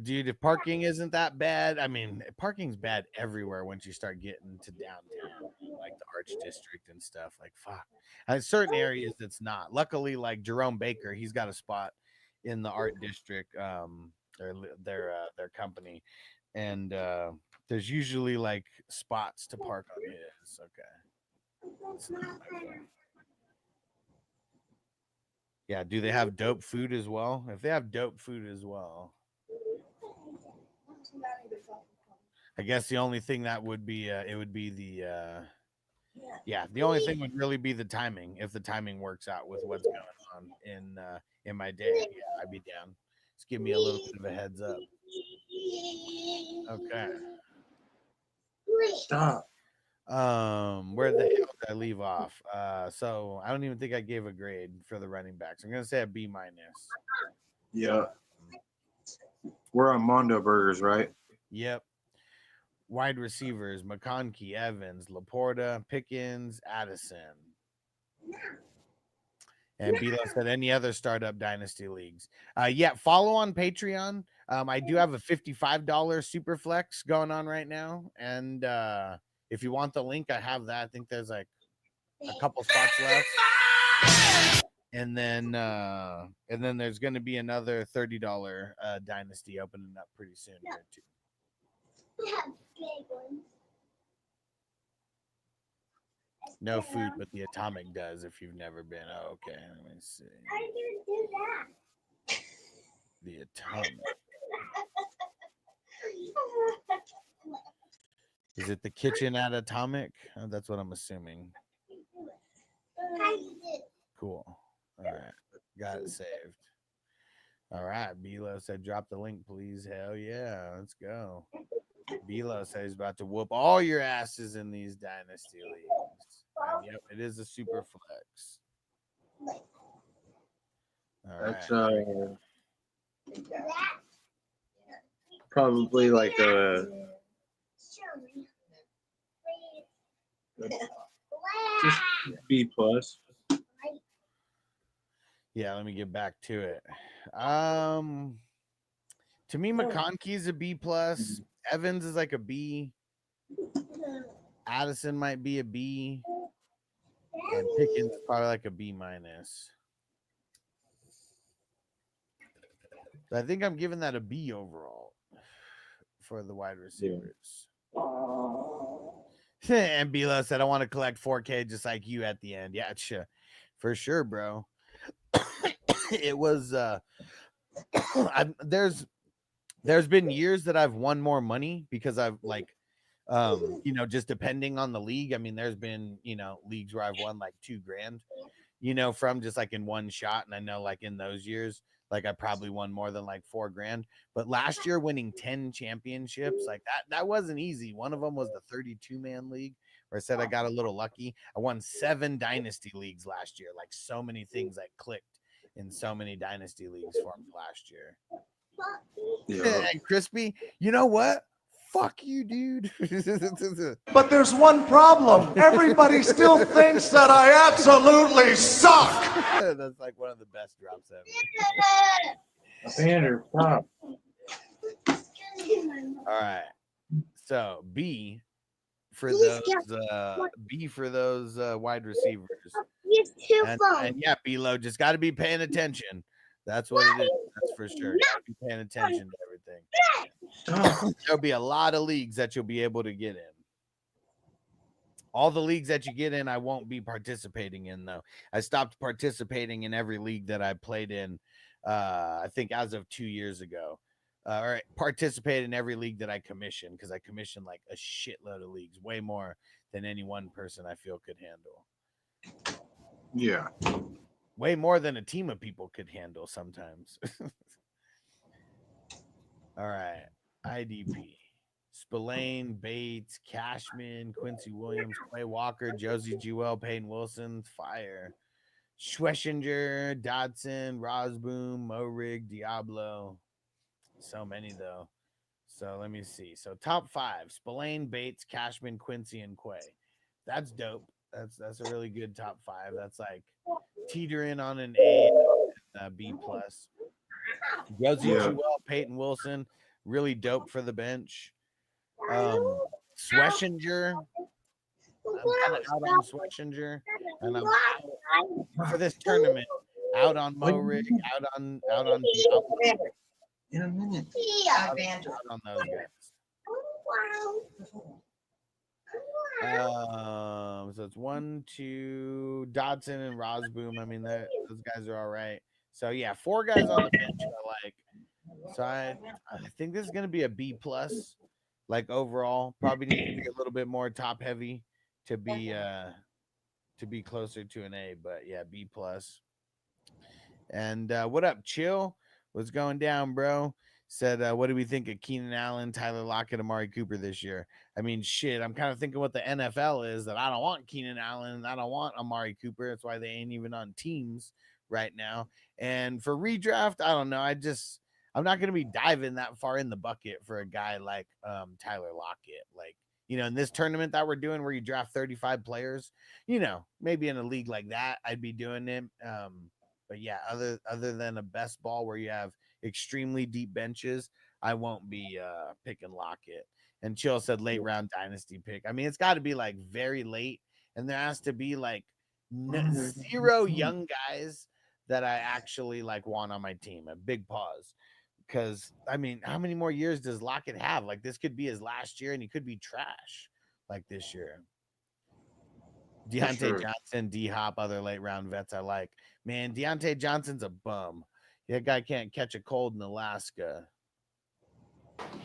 Dude, if parking isn't that bad, I mean, parking's bad everywhere once you start getting to downtown, like the Arts District and stuff. Like, fuck. In certain areas, it's not. Luckily, like Jerome Baker, he's got a spot in the Art District, their company, and there's usually like spots to park on his. Okay. It's not my fault. Yeah, do they have dope food as well? If they have dope food as well, I guess the only thing that would be it would be Yeah, the only thing would really be the timing. If the timing works out with what's going on in my day, yeah, I'd be down. Just give me a little bit of a heads up. Okay. Stop. Where the hell did I leave off? So I don't even think I gave a grade for the running backs. I'm gonna say a B minus. Yeah. We're on Mondo Burgers, right? Yep. Wide receivers: McConkey, Evans, Laporta, Pickens, Addison. And Bilo said any other startup dynasty leagues. Yeah, follow on Patreon. I do have a $55 super flex going on right now. And if you want the link, I have that. I think there's like a couple spots left. And then there's gonna be another $30 dynasty opening up pretty soon here too. We have big ones. No food, but the Atomic does if you've never been. Oh, okay, let me see. How are you gonna do that? The Atomic. Is it the kitchen at Atomic? Oh, that's what I'm assuming. Cool. All right. Got it saved. All right. Bilo said, drop the link, please. Hell yeah. Let's go. Bilo said he's about to whoop all your asses in these dynasty leagues. And yep, it is a super flex. All That's right. probably like a just B plus. Yeah, let me get back to it. To me, McConkey's a B plus. Evans is like a B. Addison might be a B. And Pickens is probably like a B minus. I think I'm giving that a B overall for the wide receivers. And Bilo said, I want to collect 4K just like you at the end. Yeah, for sure, bro. It was there's been years that I've won more money because I've like just depending on the league. I mean, there's been leagues where I've won like $2,000 from just like in one shot, and I know like in those years like I probably won more than like $4,000. But last year winning 10 championships like that wasn't easy. One of them was the 32-man league where I said I got a little lucky. I won 7 dynasty leagues last year. Like so many things like clicked in so many dynasty leagues formed last year. Yeah. And Crispy, you know what? Fuck you, dude. But there's one problem. Everybody still thinks that I absolutely suck. That's like one of the best drops ever. Xander, stop. All right. So B for those wide receivers. And yeah, Bilo, just got to be paying attention. That's what it is. That's for sure. Gotta be paying attention to everything. There'll be a lot of leagues that you'll be able to get in. All the leagues that you get in, I won't be participating in, though. I stopped participating in every league that I played in, I think as of 2 years ago. Or participate in every league that I commission, because I commission like a shitload of leagues, way more than any one person I feel could handle. Yeah. Way more than a team of people could handle sometimes. All right. IDP. Spillane, Bates, Cashman, Quincy Williams, Clay Walker, Josie Jewell, Peyton Wilson, Fire. Schwessinger, Dodson, Rosboom, Morig, Diablo. So many, though. So let me see. So top 5. Spillane, Bates, Cashman, Quincy, and Quay. That's dope. That's a really good top 5. That's like teetering on an A and B plus. Josie Jewell, Peyton Wilson, really dope for the bench. Schwessinger, I'm kind of out on Schwessinger, and I'm out for this tournament. Out on Morig, out on Diablo. In a minute. Out on those guys. So it's 1, 2, Dodson and Rosboom. I mean, those guys are all right. So yeah, 4 guys on the bench I like. So I think this is gonna be a B plus, like overall. Probably need to be a little bit more top heavy to be closer to an A, but yeah, B+. And what up, Chill? What's going down, bro? Said, what do we think of Keenan Allen, Tyler Lockett, Amari Cooper this year? I mean, shit, I'm kind of thinking what the NFL is, that I don't want Keenan Allen and I don't want Amari Cooper. That's why they ain't even on teams right now. And for redraft, I don't know. I'm not going to be diving that far in the bucket for a guy like Tyler Lockett. Like, you know, in this tournament that we're doing where you draft 35 players, you know, maybe in a league like that, I'd be doing it. But yeah, other than a best ball where you have extremely deep benches, I won't be picking Lockett. And Chill said late round dynasty pick. I mean, it's got to be like very late, and there has to be like 0 young guys that I actually like want on my team. A big pause. Because, I mean, how many more years does Lockett have? Like, this could be his last year, and he could be trash like this year. Deontay Johnson, D-Hop, other late-round vets I like. Man, Deontay Johnson's a bum. That guy can't catch a cold in Alaska.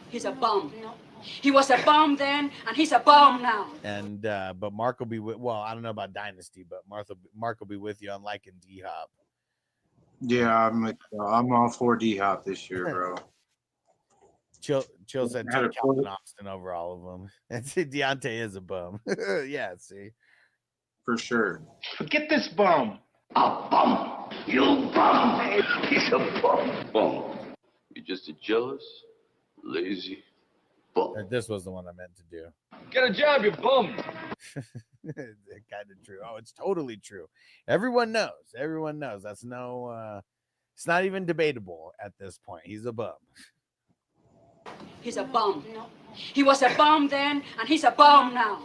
He's a bum. He was a bum then, and he's a bum now. And but Mark will be with. Well, I don't know about Dynasty, but Mark will be with you on liking D-Hop. Yeah, I'm all for D-Hop this year, bro. Chill said take Calvin Austin over all of them. And see, Deontay is a bum. Yeah, see. For sure. Forget this bum. A bum. You bum. He's a bum. Bum. You're just a jealous, lazy bum. This was the one I meant to do. Get a job, you bum. Kind of true. Oh, it's totally true. Everyone knows. Everyone knows. That's no. It's not even debatable at this point. He's a bum. He's a bum. He was a bum then, and he's a bum now.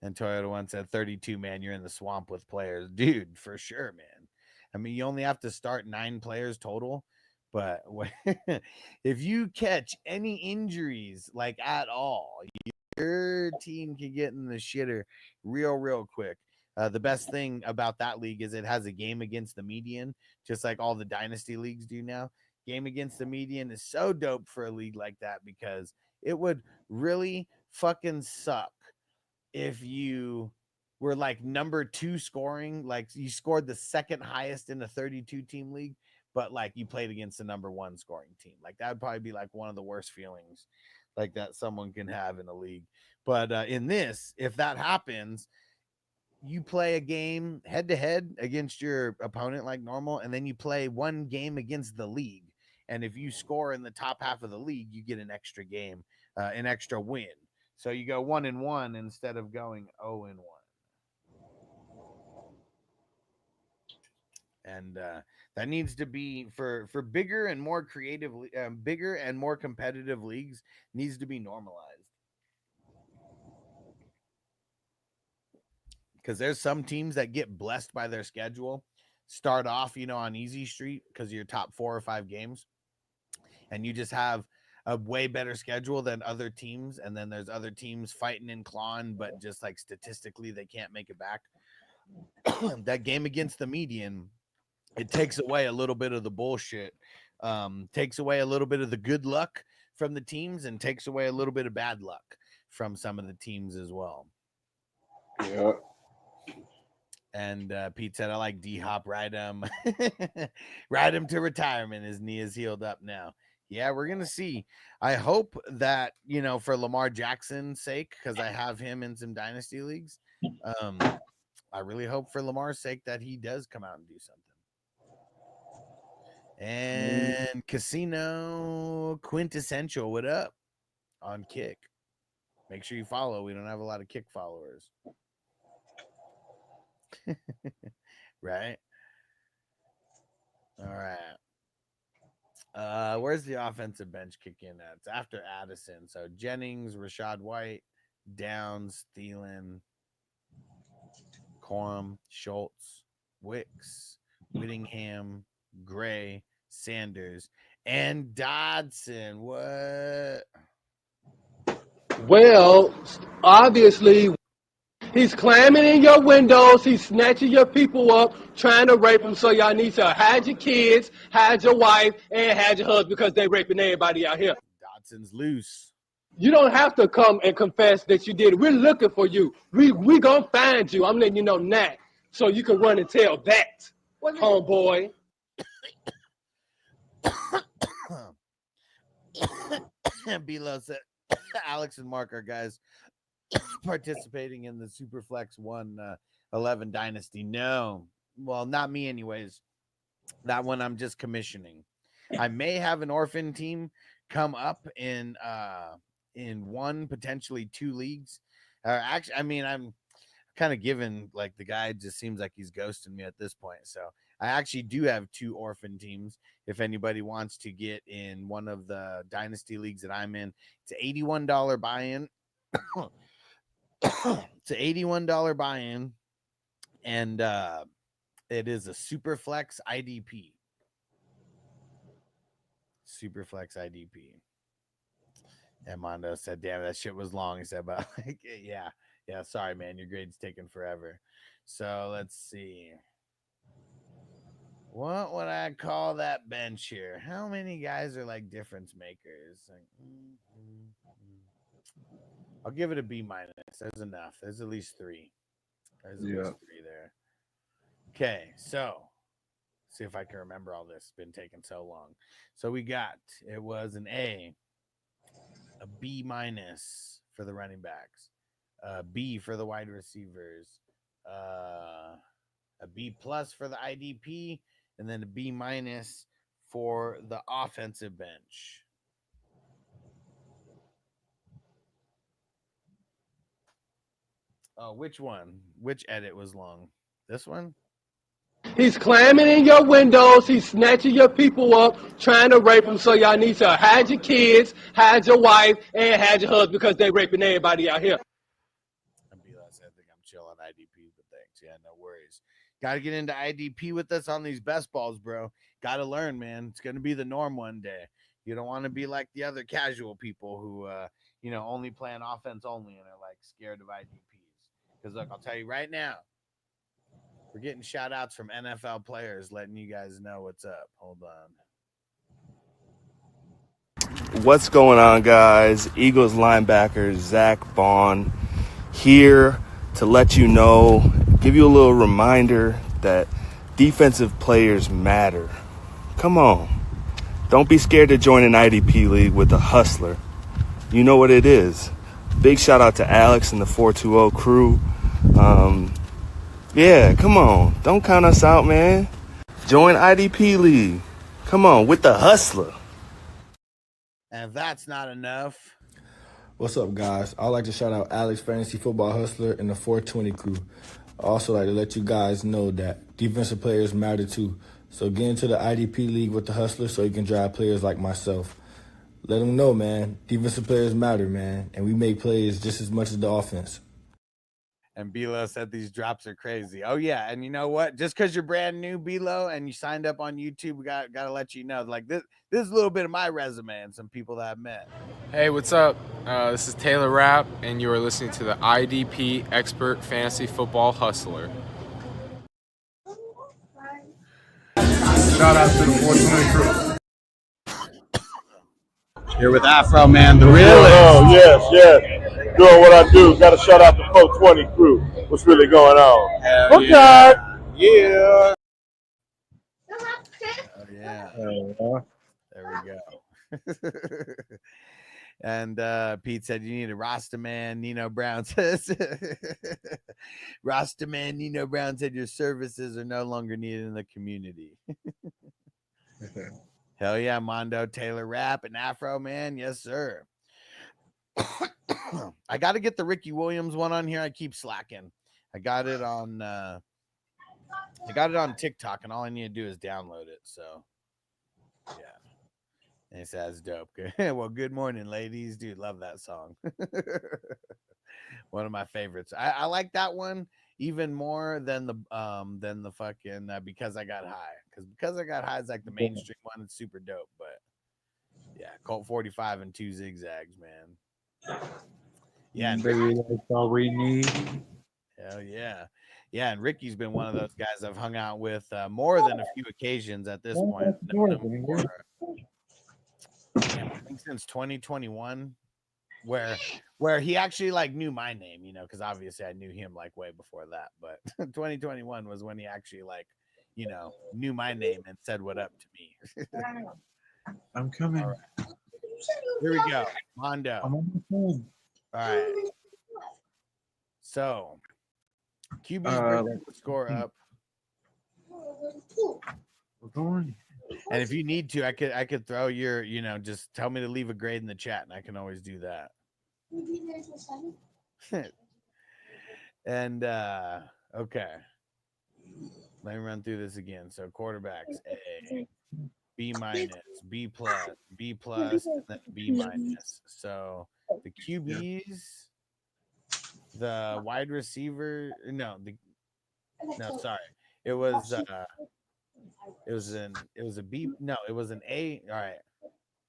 And Toyota once said 32, man, you're in the swamp with players. Dude, for sure, man. I mean, you only have to start 9 players total. But if you catch any injuries, like at all, your team can get in the shitter real quick. The best thing about that league is it has a game against the median, just like all the dynasty leagues do now. Game against the median is so dope for a league like that because it would really fucking suck if you were like number 2 scoring, like you scored the second highest in a 32 team league, but like you played against the number 1 scoring team. Like that would probably be like one of the worst feelings like that someone can have in a league. But in this, if that happens, you play a game head to head against your opponent like normal, and then you play one game against the league. And if you score in the top half of the league, you get an extra game, an extra win. So you go 1-1 instead of going 0-1. And that needs to be for bigger and more creative, bigger and more competitive leagues needs to be normalized. Because there's some teams that get blessed by their schedule, start off, you know, on easy street because of your top 4 or 5 games, and you just have a way better schedule than other teams. And then there's other teams fighting and clawing, but just like statistically, they can't make it back. That game against the median, it takes away a little bit of the bullshit, takes away a little bit of the good luck from the teams, and takes away a little bit of bad luck from some of the teams as well. Yeah. And Pete said, I like D-Hop, ride him to retirement. His knee is healed up now. Yeah, we're going to see. I hope that, you know, for Lamar Jackson's sake, because I have him in some dynasty leagues, I really hope for Lamar's sake that he does come out and do something. And Casino Quintessential, what up? On Kick. Make sure you follow. We don't have a lot of Kick followers. Right? All right. Where's the offensive bench kick in at? It's after Addison. So Jennings, Rashad White, Downs, Thielen, Corum, Schultz, Wicks, Whittingham, Gray, Sanders, and Dodson. What? Well, obviously, he's climbing in your windows. He's snatching your people up, trying to rape them. So y'all need to hide your kids, hide your wife, and hide your husband because they raping everybody out here. Dodson's loose. You don't have to come and confess that you did it. We're looking for you. We gonna find you. I'm letting you know now, so you can run and tell that, homeboy. Below said Alex and Mark are guys participating in the Superflex 111 Dynasty. No, well, not me anyways. That one I'm just commissioning. I may have an orphan team come up in one, potentially 2 leagues. Actually, I mean, I'm kind of given, like, the guy just seems like he's ghosting me at this point. So I actually do have 2 orphan teams. If anybody wants to get in one of the dynasty leagues that I'm in, it's an $81 buy-in. It's an $81 buy-in, and it is a Superflex IDP. Superflex IDP. And Mondo said, damn, that shit was long. He said, but like, yeah, sorry, man, your grade's taking forever. So let's see. What would I call that bench here? How many guys are like difference makers? Like, I'll give it a B-. There's enough. There's at least 3. There's at least 3 there. Okay, so see if I can remember all this. It's been taking so long. So we got, it was an A, a B- for the running backs, a B for the wide receivers, a B+ for the IDP, and then a B- for the offensive bench. Oh, which one? Which edit was long? This one? He's climbing in your windows. He's snatching your people up, trying to rape them. So y'all need to hide your kids, hide your wife, and hide your husband because they raping everybody out here. I think I'm chill on IDP, but thanks. Yeah, no worries. Got to get into IDP with us on these best balls, bro. Got to learn, man. It's going to be the norm one day. You don't want to be like the other casual people who, only play an offense only and are like scared of IDPs. Because look, I'll tell you right now, we're getting shout outs from NFL players letting you guys know what's up. Hold on. What's going on, guys? Eagles linebacker Zach Bond here to let you know, give you a little reminder that defensive players matter. Come on. Don't be scared to join an IDP league with a hustler. You know what it is. Big shout out to Alex and the 420 crew. Yeah, come on. Don't count us out, man. Join IDP league. Come on, with the hustler. And if that's not enough. What's up, guys? I'd like to shout out Alex, Fantasy Football Hustler, and the 420 crew. I also like to let you guys know that defensive players matter too. So get into the IDP league with the hustler so you can drive players like myself. Let them know, man. Defensive players matter, man. And we make plays just as much as the offense. And Bilo said these drops are crazy. Oh, yeah. And you know what? Just because you're brand new, Bilo, and you signed up on YouTube, we got to let you know. Like, this is a little bit of my resume and some people that I've met. Hey, what's up? This is Taylor Rapp, and you are listening to the IDP Expert Fantasy Football Hustler. Shout out to the 420 crew. Here with Afro Man, the real. Oh, yes. Doing what I do. Got to shout out the 420 crew. What's really going on? Hell Okay. Yeah. Oh, yeah. There we go. And Pete said, you need a Rasta man. Nino Brown says, Rasta man Nino Brown said your services are no longer needed in the community. Hell yeah, Mondo, Taylor Rapp, and Afro Man. Yes, sir. I got to get the Ricky Williams one on here. I keep slacking. I got it on TikTok, and all I need to do is download it. So, yeah. And it says dope. Well, good morning, ladies. Dude, love that song. One of my favorites. I like that one even more than the fucking Because I Got High. Because I Got High is like the mainstream one. It's super dope. But yeah, Colt 45 and 2 zigzags, man. Yeah, and Baby, that's all we need. Hell yeah. Yeah, and Ricky's been one of those guys I've hung out with more than a few occasions at this point. I think since 2021. where he actually like knew my name, you know, because obviously I knew him like way before that. But 2021 was when he actually like, you know, knew my name and said what up to me. I'm coming. All right. Here we go. Mondo. I'm on the phone. All right. So QB's bringing the score up. We're going. And if you need to, I could throw your, you know, just tell me to leave a grade in the chat, and I can always do that. And okay. Let me run through this again. So quarterbacks, A, B minus, B plus, and then B minus. So the QBs, the wide receiver, sorry. It was a B. No, it was an A. All right.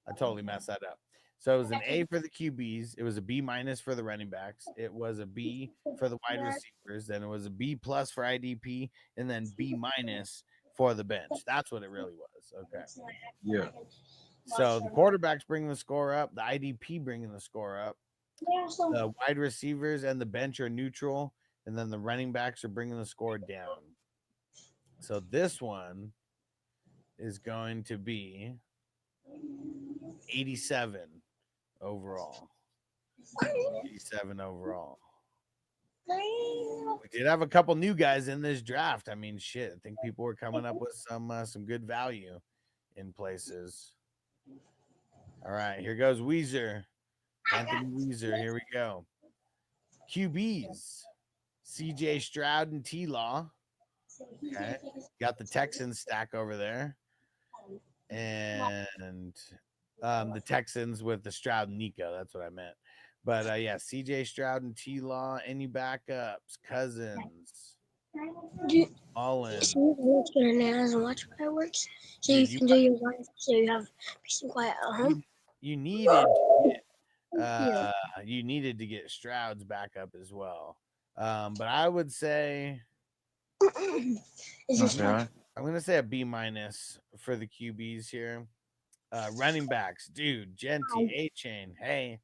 I totally messed that up. So it was an A for the QBs. It was a B minus for the running backs. It was a B for the wide receivers. Then it was a B plus for IDP, and then B minus for the bench. That's what it really was. Okay. Yeah. So the quarterbacks bringing the score up. The IDP bringing the score up. The wide receivers and the bench are neutral, and then the running backs are bringing the score down. So this one is going to be 87 overall. 87 overall. We did have a couple new guys in this draft. I mean, shit. I think people were coming up with some good value in places. All right, here goes Weezer. Anthony Weezer. Here we go. QBs. CJ Stroud and T-Law. Okay. Got the Texans stack over there. And the Texans with the Stroud and Nico. That's what I meant. But yeah, CJ Stroud and T-Law. Any backups? Cousins. Mullins. And watch fireworks, so you can do your life, so you have peace and quiet at home. You needed you needed to get Stroud's backup as well. But I would say I'm gonna say a B minus for the QBs here. Running backs, dude, Genty, A-Chain, hey.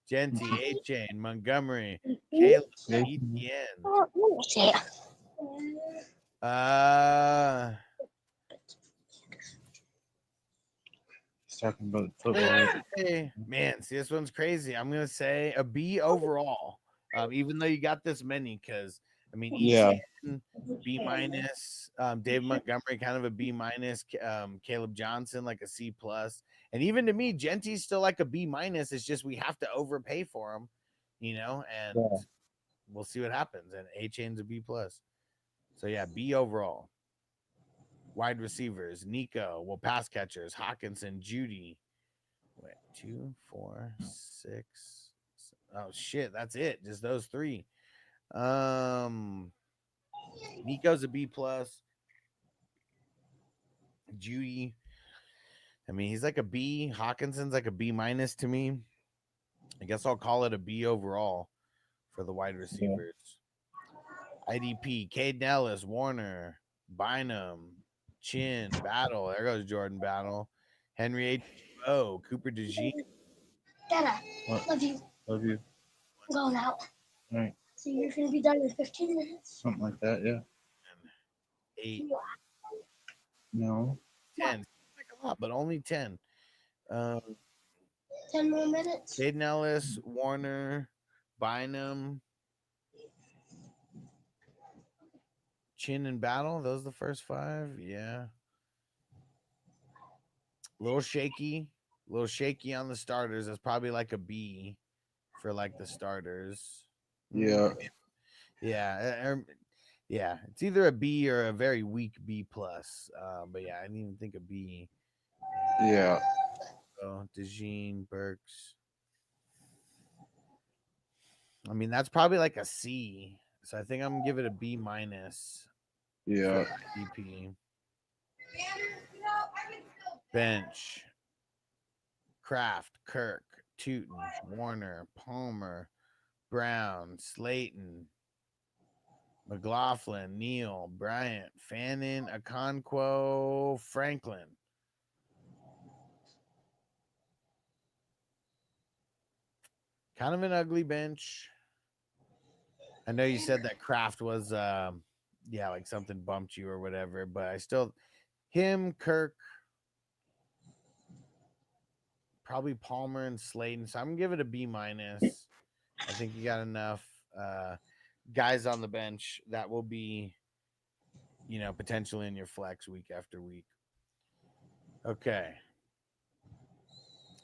Genty, A-Chain, Montgomery, Caleb, ETN. Talking about football. Hey, man, see, this one's crazy. I'm gonna say a B overall. Even though you got this many, because I mean, B minus, Dave Montgomery kind of a B minus, Caleb Johnson like a C plus, and even to me, Genty's still like a B minus. It's just we have to overpay for him, you know, and we'll see what happens. And A-Chain's a B plus, so yeah, B overall. Wide receivers, Nico. Well, pass catchers, Hawkinson, Judy. Wait, 2, 4, 6. Oh shit, that's it. Just those three. Nico's a B plus. Judy. I mean, he's like a B. Hawkinson's like a B minus to me. I guess I'll call it a B overall for the wide receivers. IDP, Caden Ellis, Warner, Bynum, Chin, Battle. There goes Jordan Battle. Henry H.O., Cooper DeJean. Dada, love you. Love you. I'm going out. All right. So you're going to be done in 15 minutes? Something like that, yeah. 8. No. 10. Like a lot, but only 10. 10 more minutes? Caden Ellis, Warner, Bynum, Chin and Battle. Those are the first 5. Yeah. A little shaky on the starters. That's probably like a B for like the starters. Yeah. Yeah. Yeah. It's either a B or a very weak B plus. But yeah, I didn't even think a B. Yeah. So DeJean, Burks. I mean, that's probably like a C. So I think I'm gonna give it a B minus. Yeah. IDP. Bench. Kraft, Kirk, Tootin, Warner, Palmer, Brown, Slayton, McLaughlin, Neal, Bryant, Fannin, Okonkwo, Franklin. Kind of an ugly bench. I know you said that Kraft was, like something bumped you or whatever, but I still, him, Kirk, probably Palmer and Slayton. So I'm gonna give it a B minus. I think you got enough guys on the bench that will be, potentially in your flex week after week. Okay.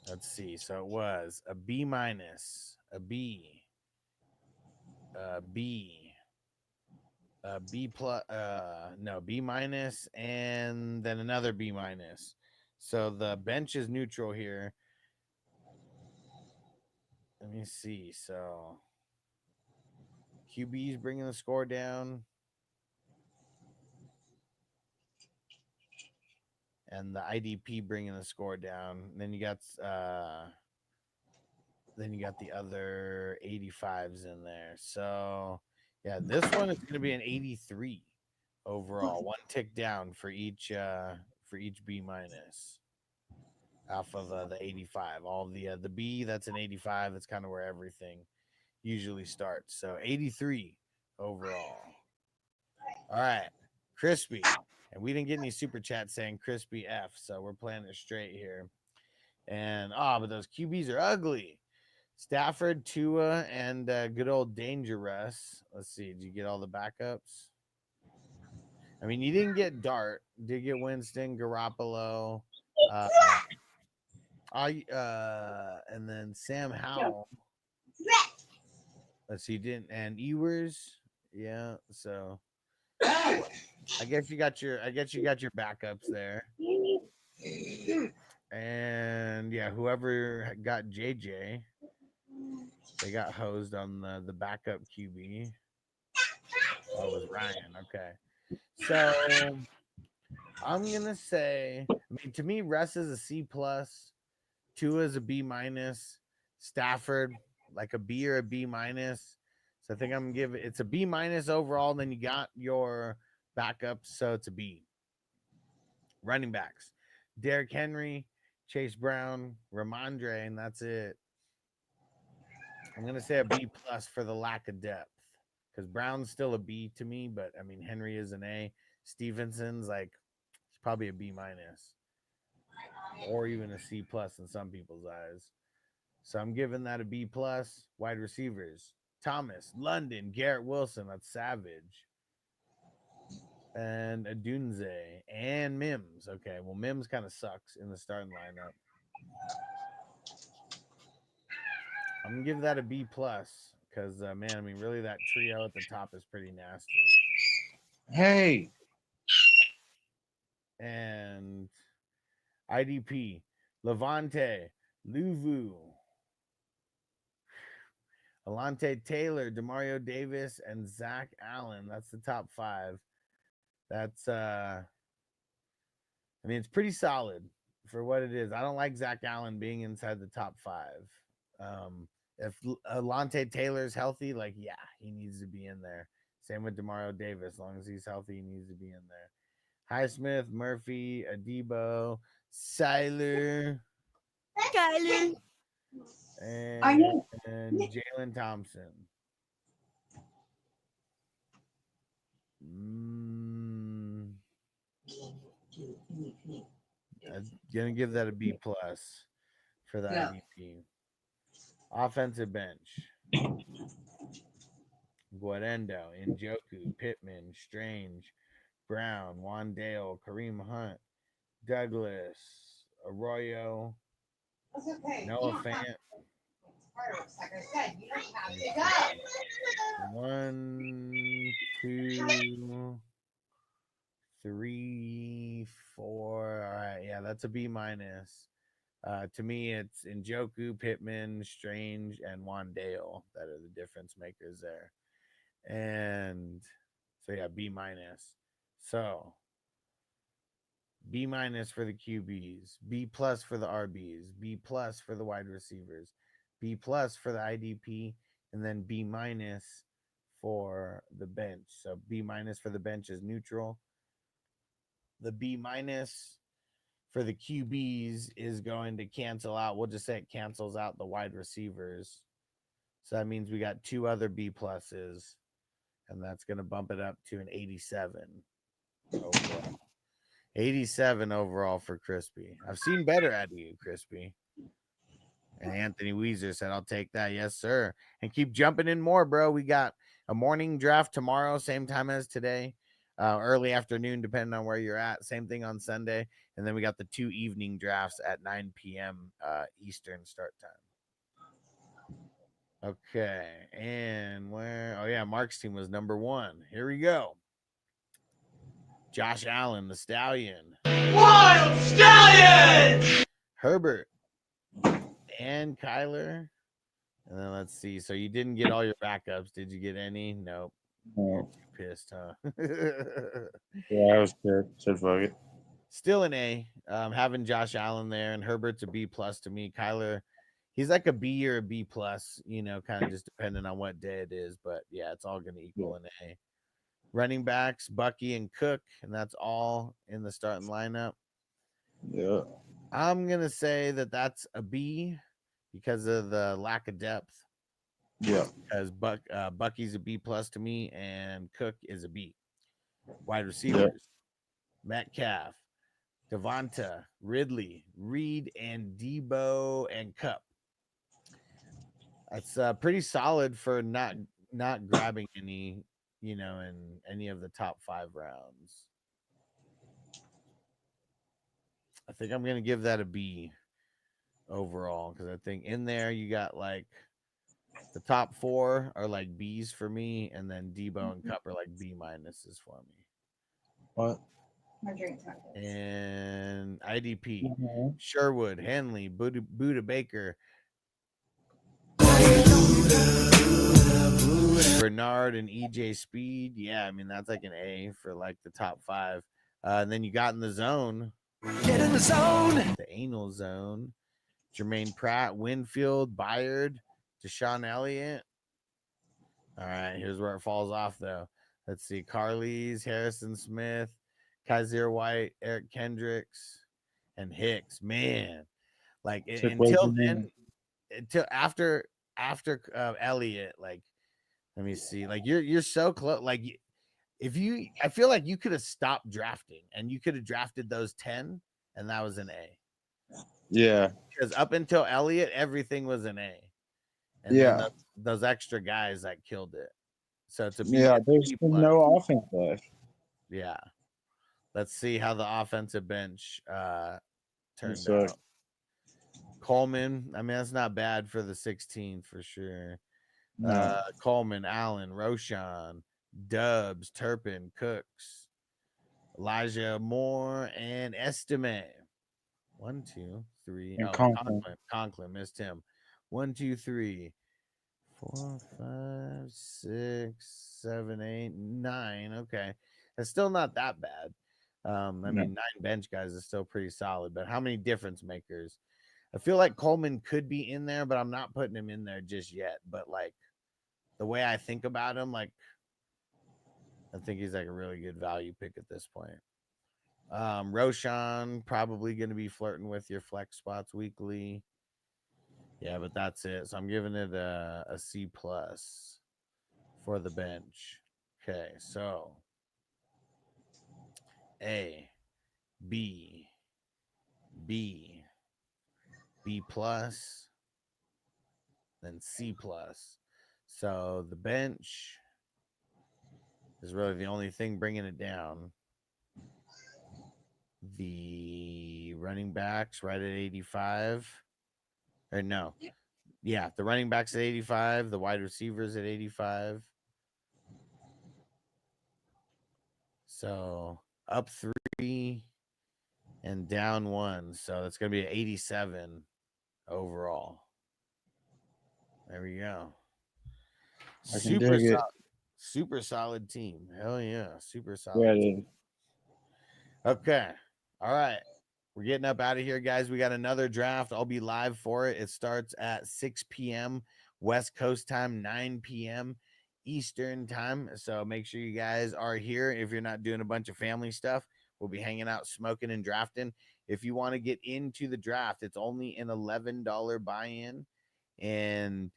Let's see. So it was a B minus, a B, a B, a B plus, B minus, and then another B minus. So the bench is neutral here. Let me see. So QB's bringing the score down. And the IDP bringing the score down. And then you got the other 85s in there. So yeah, this one is going to be an 83 overall, one tick down for each B minus off of the 85. All the B, that's an 85. That's kind of where everything usually starts. So 83 overall. All right, Crispy. And we didn't get any super chats saying Crispy F, so we're playing it straight here. And but those QBs are ugly. Stafford, Tua, and good old Dangerous. Let's see. Did you get all the backups? I mean, you didn't get Dart. Did get Winston, Garoppolo, and then Sam Howell. Let's see. Didn't and Ewers. Yeah. So I guess you got your backups there. And yeah, whoever got JJ, they got hosed on the backup QB. Oh, it was Ryan. Okay. So I'm gonna say, to me, Russ is a C plus, Tua is a B minus, Stafford like a B or a B minus. So I think I'm gonna give it's a B minus overall. Then you got your backups, so it's a B. Running backs: Derrick Henry, Chase Brown, Ramondre, and that's it. I'm gonna say a B plus for the lack of depth, because Brown's still a B to me, but I mean Henry is an A. Stevenson's it's probably a B minus, or even a C plus in some people's eyes. So I'm giving that a B plus. Wide receivers: Thomas, London, Garrett Wilson. That's savage. And Adunze and Mims. Okay, well, Mims kind of sucks in the starting lineup. I'm gonna give that a B plus because, man, I mean, really, that trio at the top is pretty nasty. Hey. And IDP: Levante, Luvu, Alante Taylor, Demario Davis, and Zach Allen. That's the top 5. That's I mean, it's pretty solid for what it is. I don't like Zach Allen being inside the top 5. If Alante Taylor's healthy, he needs to be in there. Same with Demario Davis. As long as he's healthy, he needs to be in there. Highsmith, Murphy, Adebo, Seiler, and Jalen Thompson. I'm gonna give that a B plus for the IDP. Offensive bench: Guarendo, Njoku, Pittman, Strange, Brown, Wandale, Kareem Hunt, Douglas, Arroyo, Noah Fant. Like I said, you don't have to go. 1, 2, 3, 4. All right, yeah, that's a B minus. To me, it's Njoku, Pittman, Strange, and Wandale that are the difference makers there. And so yeah, B minus. So B minus for the QBs, B plus for the RBs, B plus for the wide receivers, B plus for the IDP, and then B minus for the bench. So B minus for the bench is neutral. The B minus for the QBs is going to cancel out. We'll just say it cancels out the wide receivers. So that means we got 2 other B pluses, and that's going to bump it up to an 87 overall. 87 overall for Crispy. I've seen better out of you, Crispy. And Anthony Weezer said, I'll take that. Yes, sir. And keep jumping in more, bro. We got a morning draft tomorrow, same time as today. Early afternoon, depending on where you're at. Same thing on Sunday. And then we got the 2 evening drafts at 9 p.m. Eastern start time. Okay. And where? Oh, yeah. Mark's team was number 1. Here we go. Josh Allen, the Stallion. Wild Stallion! Herbert and Kyler. And then let's see. So you didn't get all your backups. Did you get any? Nope. You're too pissed, huh? Yeah, I was pissed. Said fuck it. Still an A. Having Josh Allen there, and Herbert's a B plus to me. Kyler, he's like a B or a B plus, kind of just depending on what day it is. But yeah, it's all going to equal an A. Running backs, Bucky and Cook, and that's all in the starting lineup. Yeah. I'm going to say that that's a B because of the lack of depth. Yeah. Because Bucky's a B plus to me, and Cook is a B. Wide receivers, Metcalf, Devonta, Ridley, Reed, and Debo and Cup. That's pretty solid for not grabbing any, in any of the top 5 rounds. I think I'm going to give that a B overall, because I think in there you got like the top 4 are like B's for me, and then Debo and Cup are like B minuses for me. What? And IDP, Sherwood, Henley, Buda Baker, Bernard, and EJ Speed. Yeah, I mean, that's like an A for like the top 5. And then you got in the zone. Get in the zone. The anal zone. Jermaine Pratt, Winfield, Byard, Deshaun Elliott. All right, here's where it falls off, though. Let's see. Carly's, Harrison Smith, Kaiser White, Eric Kendricks, and Hicks. Man, like until after Elliott, like, let me see. Like you're so close. Like I feel like you could have stopped drafting and you could have drafted those 10, and that was an A. Yeah. Because up until Elliott, everything was an A. And then those extra guys that killed it. So it's a B. Yeah, there's been no offense left. Yeah. Let's see how the offensive bench turned So- out. Coleman, I mean, that's not bad for the 16 for sure. No. Coleman, Allen, Roshan, Dubs, Turpin, Cooks, Elijah Moore, and Estime. 1, 2, 3. And Conklin missed him. 1, 2, 3, 4, 5, 6, 7, 8, 9. Okay. That's still not that bad. I mean, 9 bench guys is still pretty solid, but how many difference makers? I feel like Coleman could be in there, but I'm not putting him in there just yet. But like the way I think about him, like I think he's like a really good value pick at this point. Roshan probably going to be flirting with your flex spots weekly. Yeah, but that's it. So I'm giving it a C plus for the bench. Okay, so A, B, B, B plus, then C plus. So the bench is really the only thing bringing it down. The running backs right at 85. Or no. Yeah, the running backs at 85, the wide receivers at 85. So up 3 and down 1. So it's going to be an 87 overall. There we go. Super solid team. Hell yeah. Super solid. Yeah, Okay. All right. We're getting up out of here, guys. We got another draft. I'll be live for it. It starts at 6 p.m. West Coast time, 9 p.m. Eastern time. So make sure you guys are here. If you're not doing a bunch of family stuff, we'll be hanging out, smoking, and drafting. If you want to get into the draft, it's only an $11 buy-in. And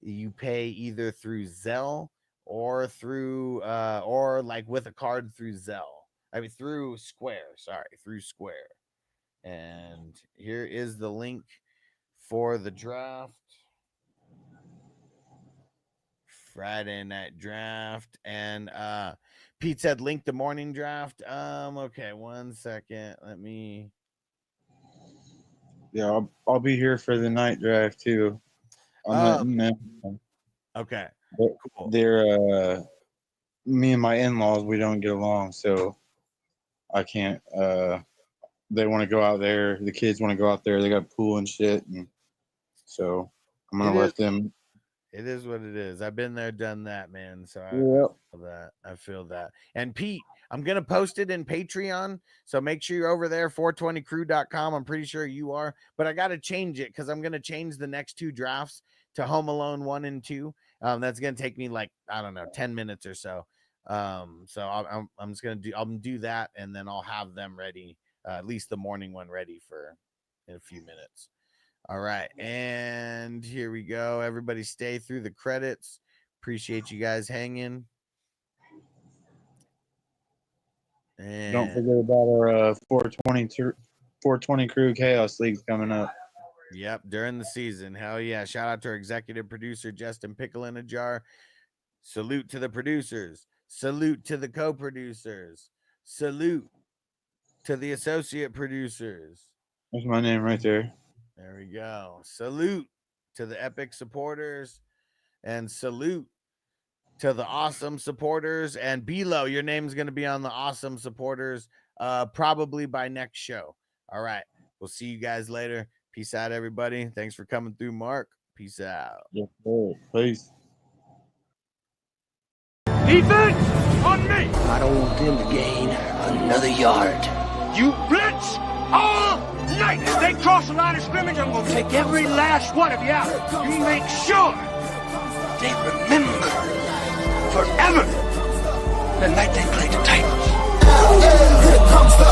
you pay either through Zelle or through or like with a card through Zelle. I mean through Square. Sorry, through Square. And here is the link for the draft. Friday night draft. And Pete said link the morning draft. Okay, 1 second. Let me. Yeah, I'll be here for the night draft too. I'm letting them. Okay. Cool. They're me and my in-laws, we don't get along, so I can't they want to go out there. The kids want to go out there. They got a pool and shit, and so I'm gonna let them. It is what it is. I've been there, done that, man. So I feel that. And Pete, I'm gonna post it in Patreon. So make sure you're over there, 420crew.com. I'm pretty sure you are, but I gotta change it because I'm gonna change the next 2 drafts to Home Alone 1 and 2. That's gonna take me like, I don't know, 10 minutes or so. So I'm just gonna do that, and then I'll have them ready, at least the morning one ready in a few minutes. All right, and here we go. Everybody stay through the credits. Appreciate you guys hanging. And Don't forget about our 420 Crew Chaos League coming up. Yep, during the season. Hell yeah. Shout out to our executive producer, Justin Pickle in a Jar. Salute to the producers. Salute to the co-producers. Salute to the associate producers. That's my name right there. There we go. Salute to the epic supporters, and salute to the awesome supporters. And Bilo, your name's going to be on the awesome supporters probably by next show. All right. We'll see you guys later. Peace out, everybody. Thanks for coming through, Mark. Peace out. Yes, sir. Peace. Defense on me! I don't want them to gain another yard. You blitz all night! If they cross the line of scrimmage, I'm gonna take every last one of you out. You make sure they remember forever the night they played the Titans. Here comes the